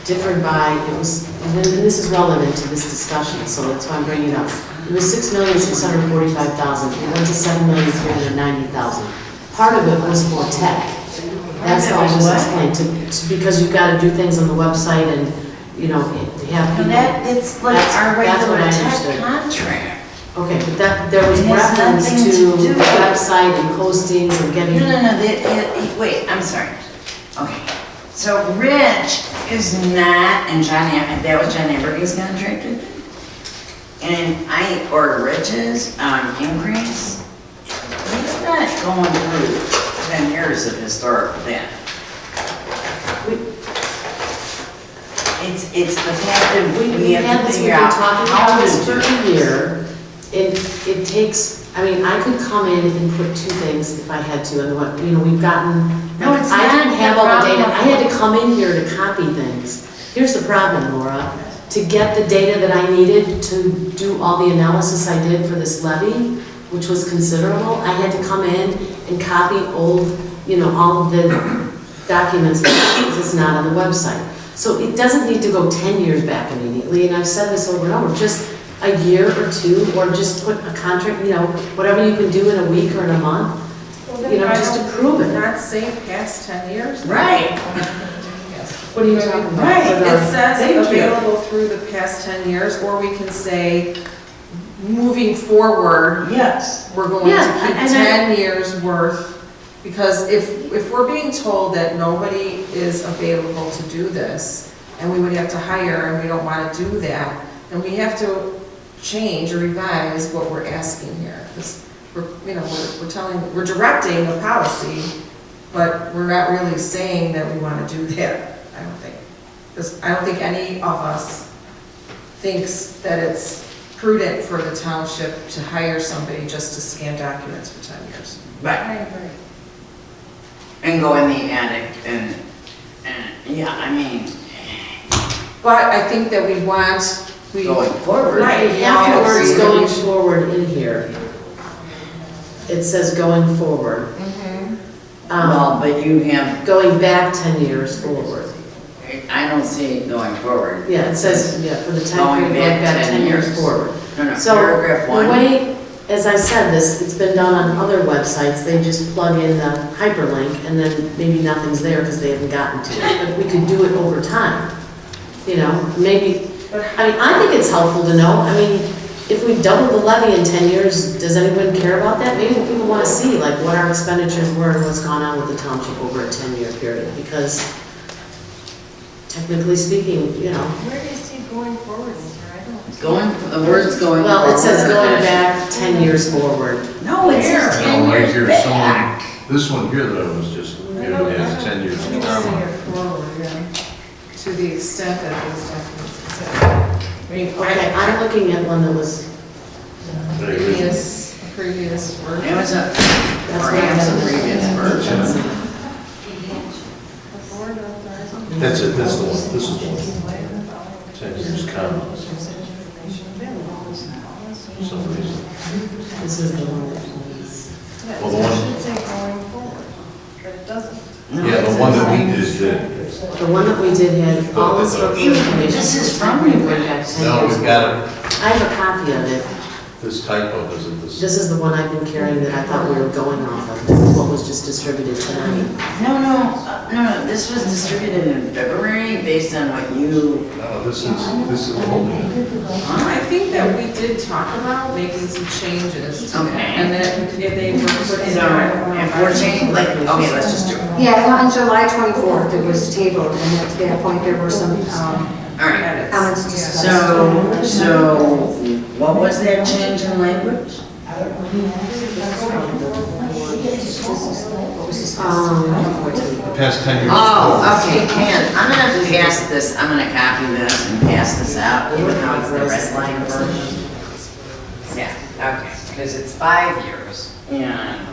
differed by, it was, and this is relevant to this discussion, so that's why I'm bringing it up. It was $6,645,000. It went to $7,390,000. Part of it was for tech. That's how I was explained, because you've got to do things on the website and, you know, to have people. It's like our regular tech contract. Okay, but that, there was It has reference nothing to to do the with- website and postings and getting. No, wait, I'm sorry. Okay, so Rich is not, and that was John Ambergy's contracted? And or Rich's increase, he's not going through 10 years of historical data. It's the fact that we have to We've figure been out talking how about to this do for it. a year. It takes, I mean, I could come in and put 2 things if I had to, and what, you know, we've gotten, No, it's I not didn't have the all the data. problem. I had to come in here to copy things. Here's the problem, Laura. To get the data that I needed to do all the analysis I did for this levy, which was considerable, I had to come in and copy old, you know, all of the documents because it's not on the website. So it doesn't need to go 10 years back immediately, and I've said this over and over, just a year or 2, or just put a contract, you know, whatever you can do in a week or in a month, you know, just to prove it. Not say past 10 years? Right. What are you talking about? Right. It says Thank you. available through the past 10 years, or we can say, moving forward, Yes. we're going to Yeah, keep and 10 years worth. Because if we're being told that nobody is available to do this, and we would have to hire, and we don't want to do that, then we have to change or revise what we're asking here. Because we're, you know, we're directing a policy, but we're not really saying that we want to do that, I don't think. Because I don't think any of us thinks that it's prudent for the township to hire somebody just to scan documents for 10 years. Right. I agree. And go in the attic and yeah, I mean, But I think that we want, going forward. Right. We have the words going forward in here. It says going forward. Well, but you have, Going back 10 years forward. I don't see it going forward. Yeah, it says, yeah, for the time Going period, going back back 10 years forward. No, So, paragraph the 1. way, as I said, it's been done on other websites, they just plug in the hyperlink, and then maybe nothing's there because they haven't gotten to it, but we could do it over time. You know, maybe, I mean, I think it's helpful to know, I mean, if we double the levy in 10 years, does anyone care about that? Maybe people want to see, like, what our expenditures were and what's gone on with the township over a 10-year period, because technically speaking, you know. Where do you see going forward, Mr. I don't. The word's going Well, it says forward. going back 10 years forward. No, it says No, 10 right years here, back. this one here that I was just, you know, has 10 years. Let me see it forward, yeah. to the extent that those documents exist. I mean, Okay, I'm looking at one that was, previous version. It was a, that's what I perhaps a have. previous version. That's it, that's the one, this is the one. 10 years comments. For some reason. This is the one that was. Well, the one, It should say going forward, but it doesn't. yeah, the one that we just did. The one that we did had all this information. This is from you. Went back 10 No, years we've ago. got it, I have a copy of it. this typo isn't this. This is the one I've been carrying that I thought we were going off of. This is what was just distributed tonight. No, this was distributed in February based on what you, No, this is the whole thing. I think that we did talk about making some changes. Okay. And that if they were put in. so if we're changing, like, okay, let's just do it. Yeah, on July 24th, it was tabled, and at that point, there were some All right, comments discussed. so what was that change in language? The past 10 years. Oh, okay, Ken, I'm gonna pass this, I'm gonna copy this and pass this out, even though it's the red line version. Yeah, okay, because it's 5 years, yeah,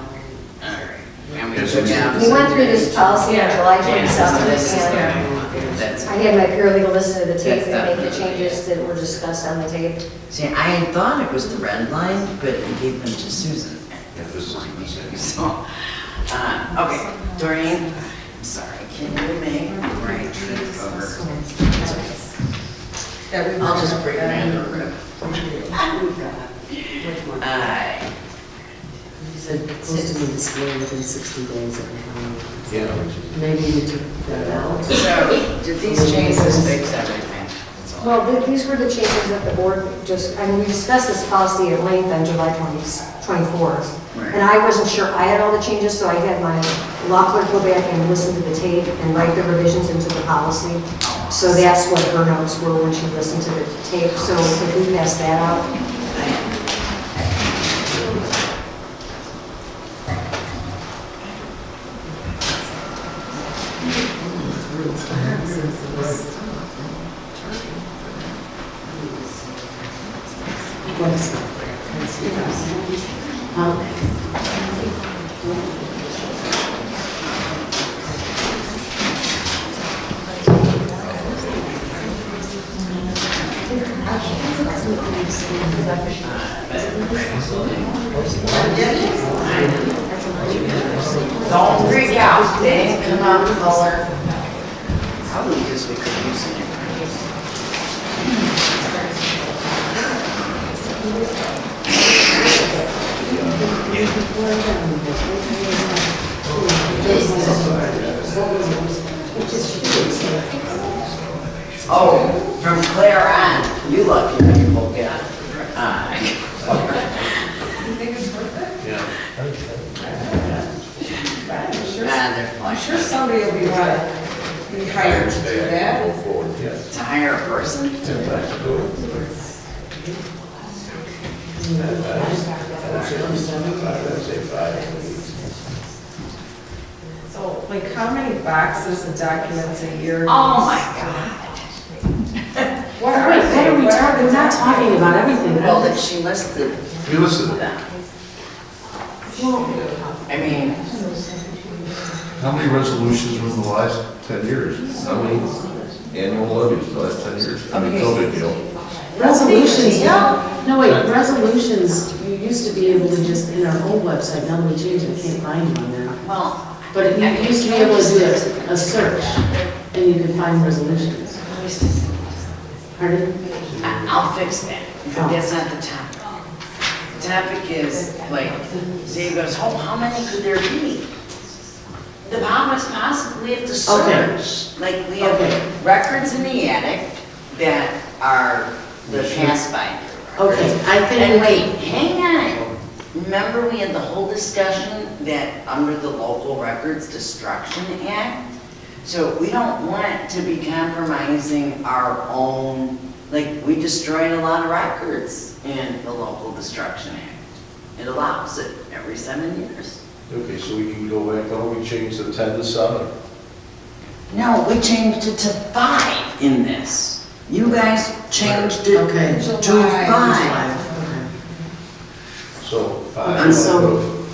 all right. And we took out. We went through this policy on July Yeah, so this is 27th, the and one. That's, I had my paralegal listen to the tape and That's make the changes that were discussed on the tape. see, I thought it was the red line, but it gave them to Susan. Yeah, this is the same. So, okay, Doreen, I'm sorry, can you make the right trip over? I'll just bring it in the room. He said it's supposed to be displayed within 60 days of the filing. Yeah. Maybe you took that out. So, did these changes fix everything? That's all. Well, these were the changes that the board just, I mean, we discussed this policy at length on July 24th. Right. And I wasn't sure I had all the changes, so I had my law clerk go back and listen to the tape and write the revisions into the policy. So that's what her notes were when she listened to the tape. So if we pass that out. Don't freak out, they didn't come out in color. Probably because we could use it. Oh, from Claire on, you lucky people get. Yeah. I'm sure somebody will be hired to do that. To hire a person? So, like, how many boxes of documents a year? Oh my God. What are they? What are we talking, we're not talking about everything. Well, that she listed We listed them. them. I mean, How many resolutions were in the last 10 years? How many annual levies in the last 10 years? I mean, no big deal. Resolutions, no wait, resolutions, you used to be able to just, in our old website, now that we changed it, I can't find you on there. well, But you used to be able to do a search, and you could find resolutions. Pardon? I'll fix that, but that's not the topic. The topic is, like, Dave goes, oh, how many could there be? The problem is possible, we have to search. Like, we Okay. have records in the attic that are the past 5 year records. Okay, I think. And wait, hang on. Remember we had the whole discussion that under the Local Records Destruction Act? So we don't want to be compromising our own, like, we destroyed a lot of records in the Local Destruction Act. It allows it every 7 years. Okay, so we can go back, oh, we changed the 10 to 7. No, we changed it to 5 in this. You guys changed it Okay. to 5. So And 5. so,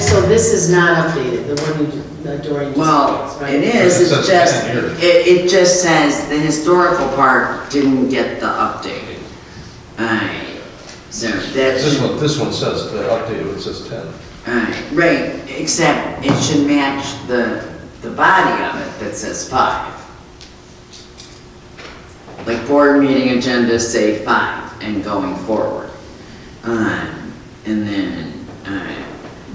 so this is not updated, the one Dory just. Well, right? it is, It it's says just, 10 here. it just says the historical part didn't get the updated. Alright, so that's. This one says, the updated, it says 10. Alright, right, except it should match the body of it that says 5. Like board meeting agendas say 5 and going forward. And then,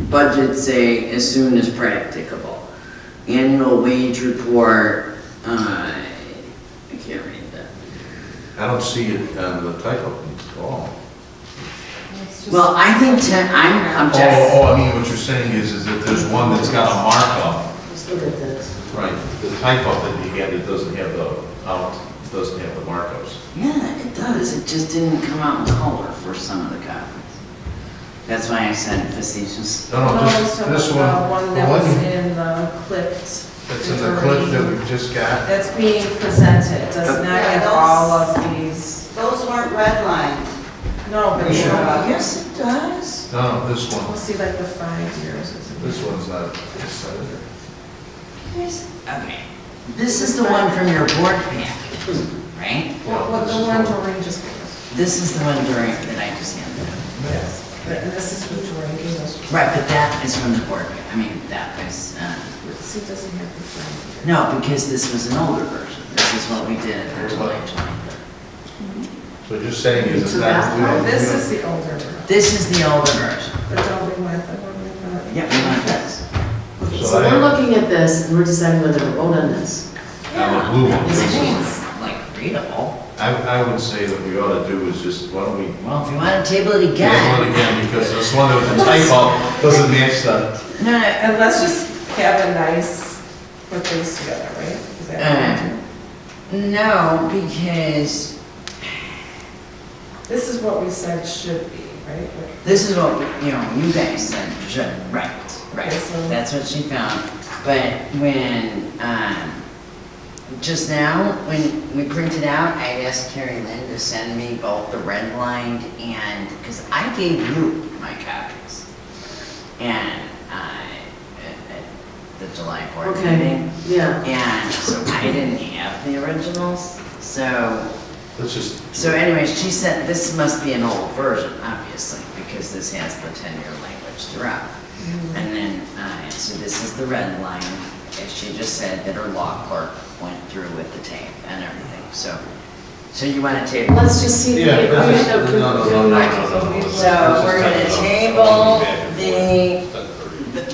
budget say as soon as practicable. Annual wage report, I can't read that. I don't see it on the typo at all. Well, I think I'm just. Oh, I mean, what you're saying is that there's one that's got a markup. Let's look at this. Right, the type up that you get, it doesn't have the markups. Yeah, it does. It just didn't come out in color for some of the copies. That's why I said facetious. No, I was talking this about one, one the that was one in the clipped. that's in the clip that we just got. That's being presented, does not Yeah, have all of these. Those weren't redlined. No, but you know, Yes, it does. No, this one, we'll see like the 5 years. or something. this one's not, it's not in there. Okay. This is the one from your board pack, right? Well, the one Doreen just gave us. This is the one during that I just handed out. Yes. And this is what Doreen gave us. Right, but that is from the board pack. I mean, that was, See, it doesn't have the 5 years. no, because this was an older version. This is what we did at the July 23rd. So you're saying is it's not. Oh, this is the older version. This is the older version. But don't we want the one we got? Yep, we want this. So we're looking at this, and we're deciding whether to vote on this. On the blue one. This this one. is like readable. I would say that we ought to do is just, why don't we Well, if you want to table it table again. it again, because this one with the typo doesn't match the. No, no. And let's just have a nice, put things together, right? Is that No, because this is what we said should be, right? this is what, you guys said, should, right, right. Okay, so- That's what she found. But when, just now, when we printed out, I asked Carrie Lynn to send me both the red lined and, because I gave you my copies. And, at the July board Okay, meeting. yeah. And so I didn't have the originals, so. Let's just. So anyways, she said this must be an old version, obviously, because this has the 10-year language throughout. And then, so this is the red line, as she just said, that her law clerk went through with the tape and everything. So you want to table? Let's just see if Yeah, we that's agree. just- no. So we're going to table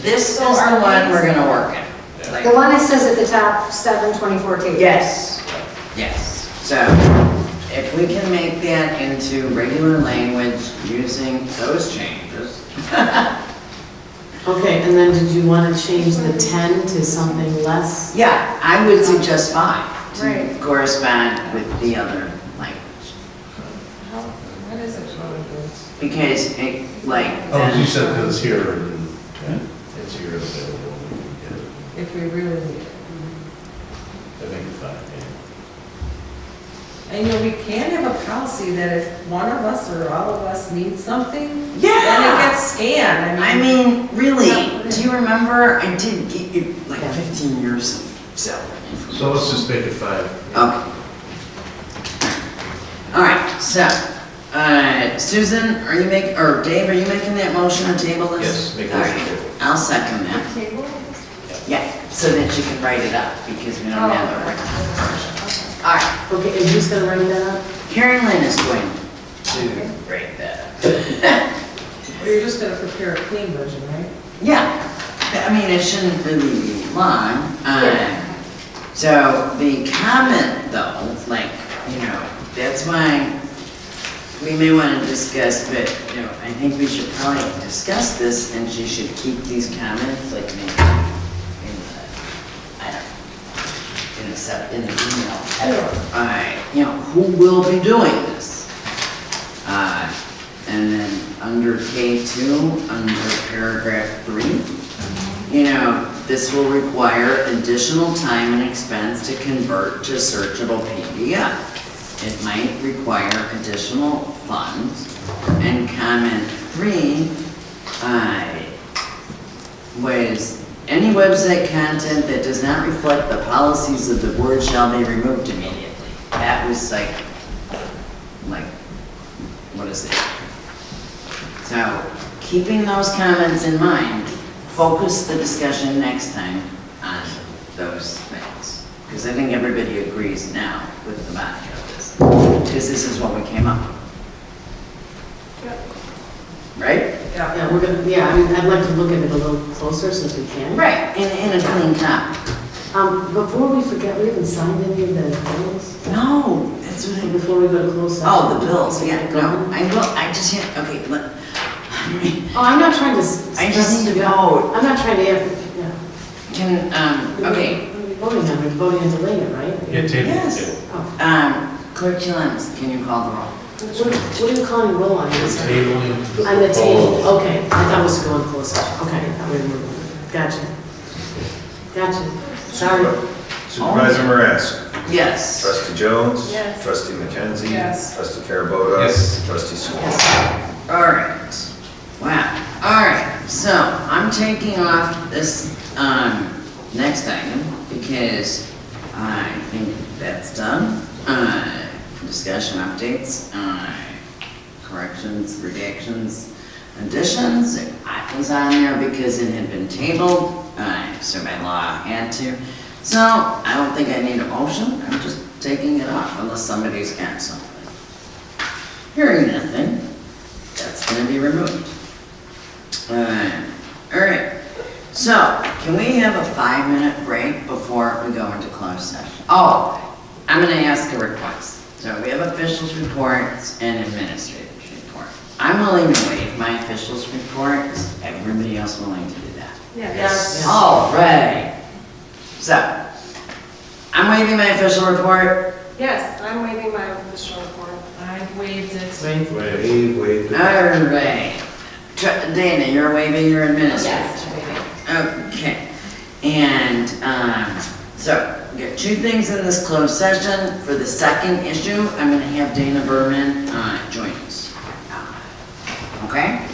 this is the one we're going to work in. The one that says at the top, 7/24/18. Yes, yes. So if we can make that into regular language using those changes. Okay, and then did you want to change the 10 to something less? Yeah, I would suggest 5 to Right. correspond with the other language. What is it showing you? Because it, like, Oh, you then, said it was here, and it's here available, we can get it. If we really need it. I think it's fine, And we can have a policy that if one of us or all of us need something, then it yeah. gets scanned. I mean, really, do you remember, I did get you like 15 years of salary. So let's just make it 5. Okay. All right, so, Susan, are you making, or Dave, are you making that motion to table this? Yes, make a All motion right, to table. I'll second that. Table? Yeah, so that you can write it up, because we don't have a written version. All right, Okay, and who's gonna write that up? Karen Lynn is going to write that up. Or you're just gonna prepare a clean version, right? Yeah, I mean, it shouldn't really be long. So the comment though, like, that's why we may want to discuss, but, I think we should probably discuss this and she should keep these comments, like, maybe in the, I don't know, in the email. Who will be doing this? And then under K2, under paragraph 3, this will require additional time and expense to convert to searchable PDF. It might require additional funds. And comment 3 was, any website content that does not reflect the policies of the board shall be removed immediately. That was like, what is it? So, keeping those comments in mind, focus the discussion next time on those things. Because I think everybody agrees now with the body of this. Because this is what we came up with. Right? Yeah, we're gonna, yeah, I mean, I'd like to look at it a little closer since we can. Right, in a clean copy. Before we forget, we haven't signed any of the bills? No, that's what Before we go to closed session? Oh, the bills, yeah, no, I will, I just can't, okay, look. Oh, I'm not trying to. I just need to vote. I'm not trying to, yeah. Okay. What are we voting on? We're voting on delaying it, right? Yeah, table. Yes. Clerk Jillens, can you call the roll? What are you calling roll on this? Tabling the On the table, proposal. okay. I thought it was going closed session. Okay, I thought we were moving. Gotcha. Sorry. Supervisor Morass. Yes. Trustee Jones. Yes. Trustee McKenzie. Yes. Trustee Carabota. Yes. Trustee Sweet. All right. Wow. All right. So I'm taking off this next item because I think that's done. Discussion updates, corrections, redactions, additions. I was on there because it had been tabled, so by law I had to. So I don't think I need a motion. I'm just taking it off unless somebody's got something. Hearing nothing, that's going to be removed. All right. So can we have a 5-minute break before we go into closed session? Oh, I'm going to ask a request. So we have officials' reports and administrators' report. I'm willing to waive my officials' report. Is everybody else willing to do that? Yes. All right. So, I'm waiving my official report. Yes, I'm waiving my official report. I waived it. Wait. All right. Dana, you're waiving your administrator. Yes. Okay. And, so, we got 2 things in this closed session. For the second issue, I'm going to have Dana Berman join us. Okay?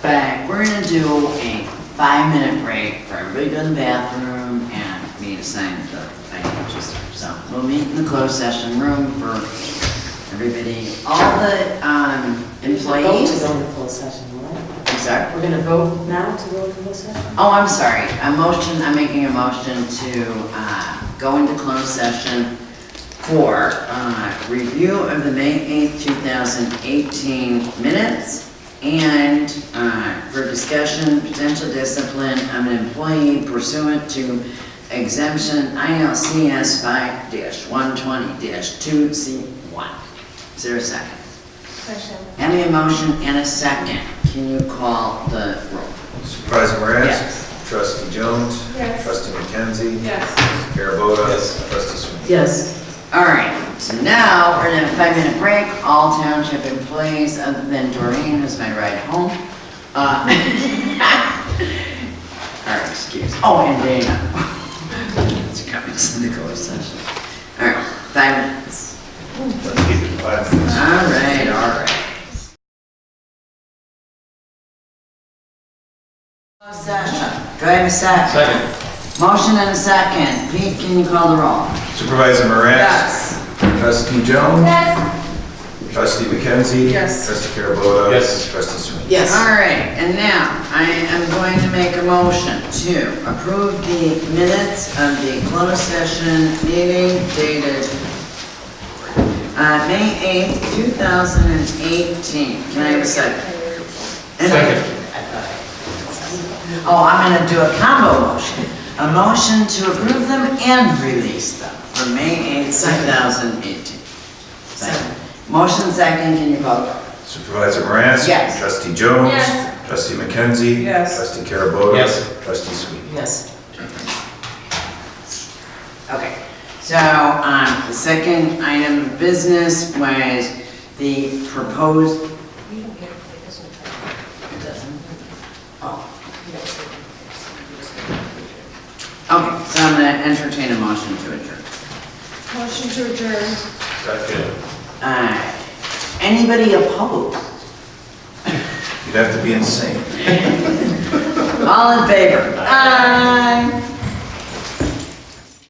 But we're going to do a 5-minute break for everybody to go to the bathroom and me to sign the financial stuff. So we'll meet in the closed session room for everybody. All the employees. Vote to go into closed session, right? I'm sorry? We're gonna vote now to go into closed session? Oh, I'm sorry. I'm making a motion to go into closed session for review of the May 8th, 2018 minutes and for discussion, potential discipline of an employee pursuant to exemption ILCS 5-120-2C1. Is there a second? Second. Having a motion and a second, can you call the roll? Supervisor Morass. Yes. Trustee Jones. Yes. Trustee McKenzie. Yes. Trustee Carabota. Yes. Trustee Sweet. Yes. All right, so now we're gonna have a 5-minute break. All township employees, other than Doreen, who's my ride home. All right, excuse. Oh, and Dana. It's coming to the closed session. All right, 5 minutes. Let's keep it 5 minutes. All right. Closed session. Do I have a second? Second. Motion and a second. Pete, can you call the roll? Supervisor Morass. Yes. Trustee Jones. Yes. Trustee McKenzie. Yes. Trustee Carabota. Yes. Trustee Sweet. Yes. All right, and now I am going to make a motion to approve the minutes of the closed session meeting dated May 8th, 2018. Can I have a second? Second. Oh, I'm going to do a combo motion. A motion to approve them and release them for May 8th, 2018. Second. Motion second, can you call the roll? Supervisor Morass. Yes. Trustee Jones. Yes. Trustee McKenzie. Yes. Trustee Carabota. Yes. Trustee Sweet. Yes. Okay, so the second item of business was the proposed. It doesn't? Oh. I'm gonna entertain a motion to adjourn. Motion to adjourn. Second. Aye. Anybody opposed? You'd have to be insane. All in favor? Aye.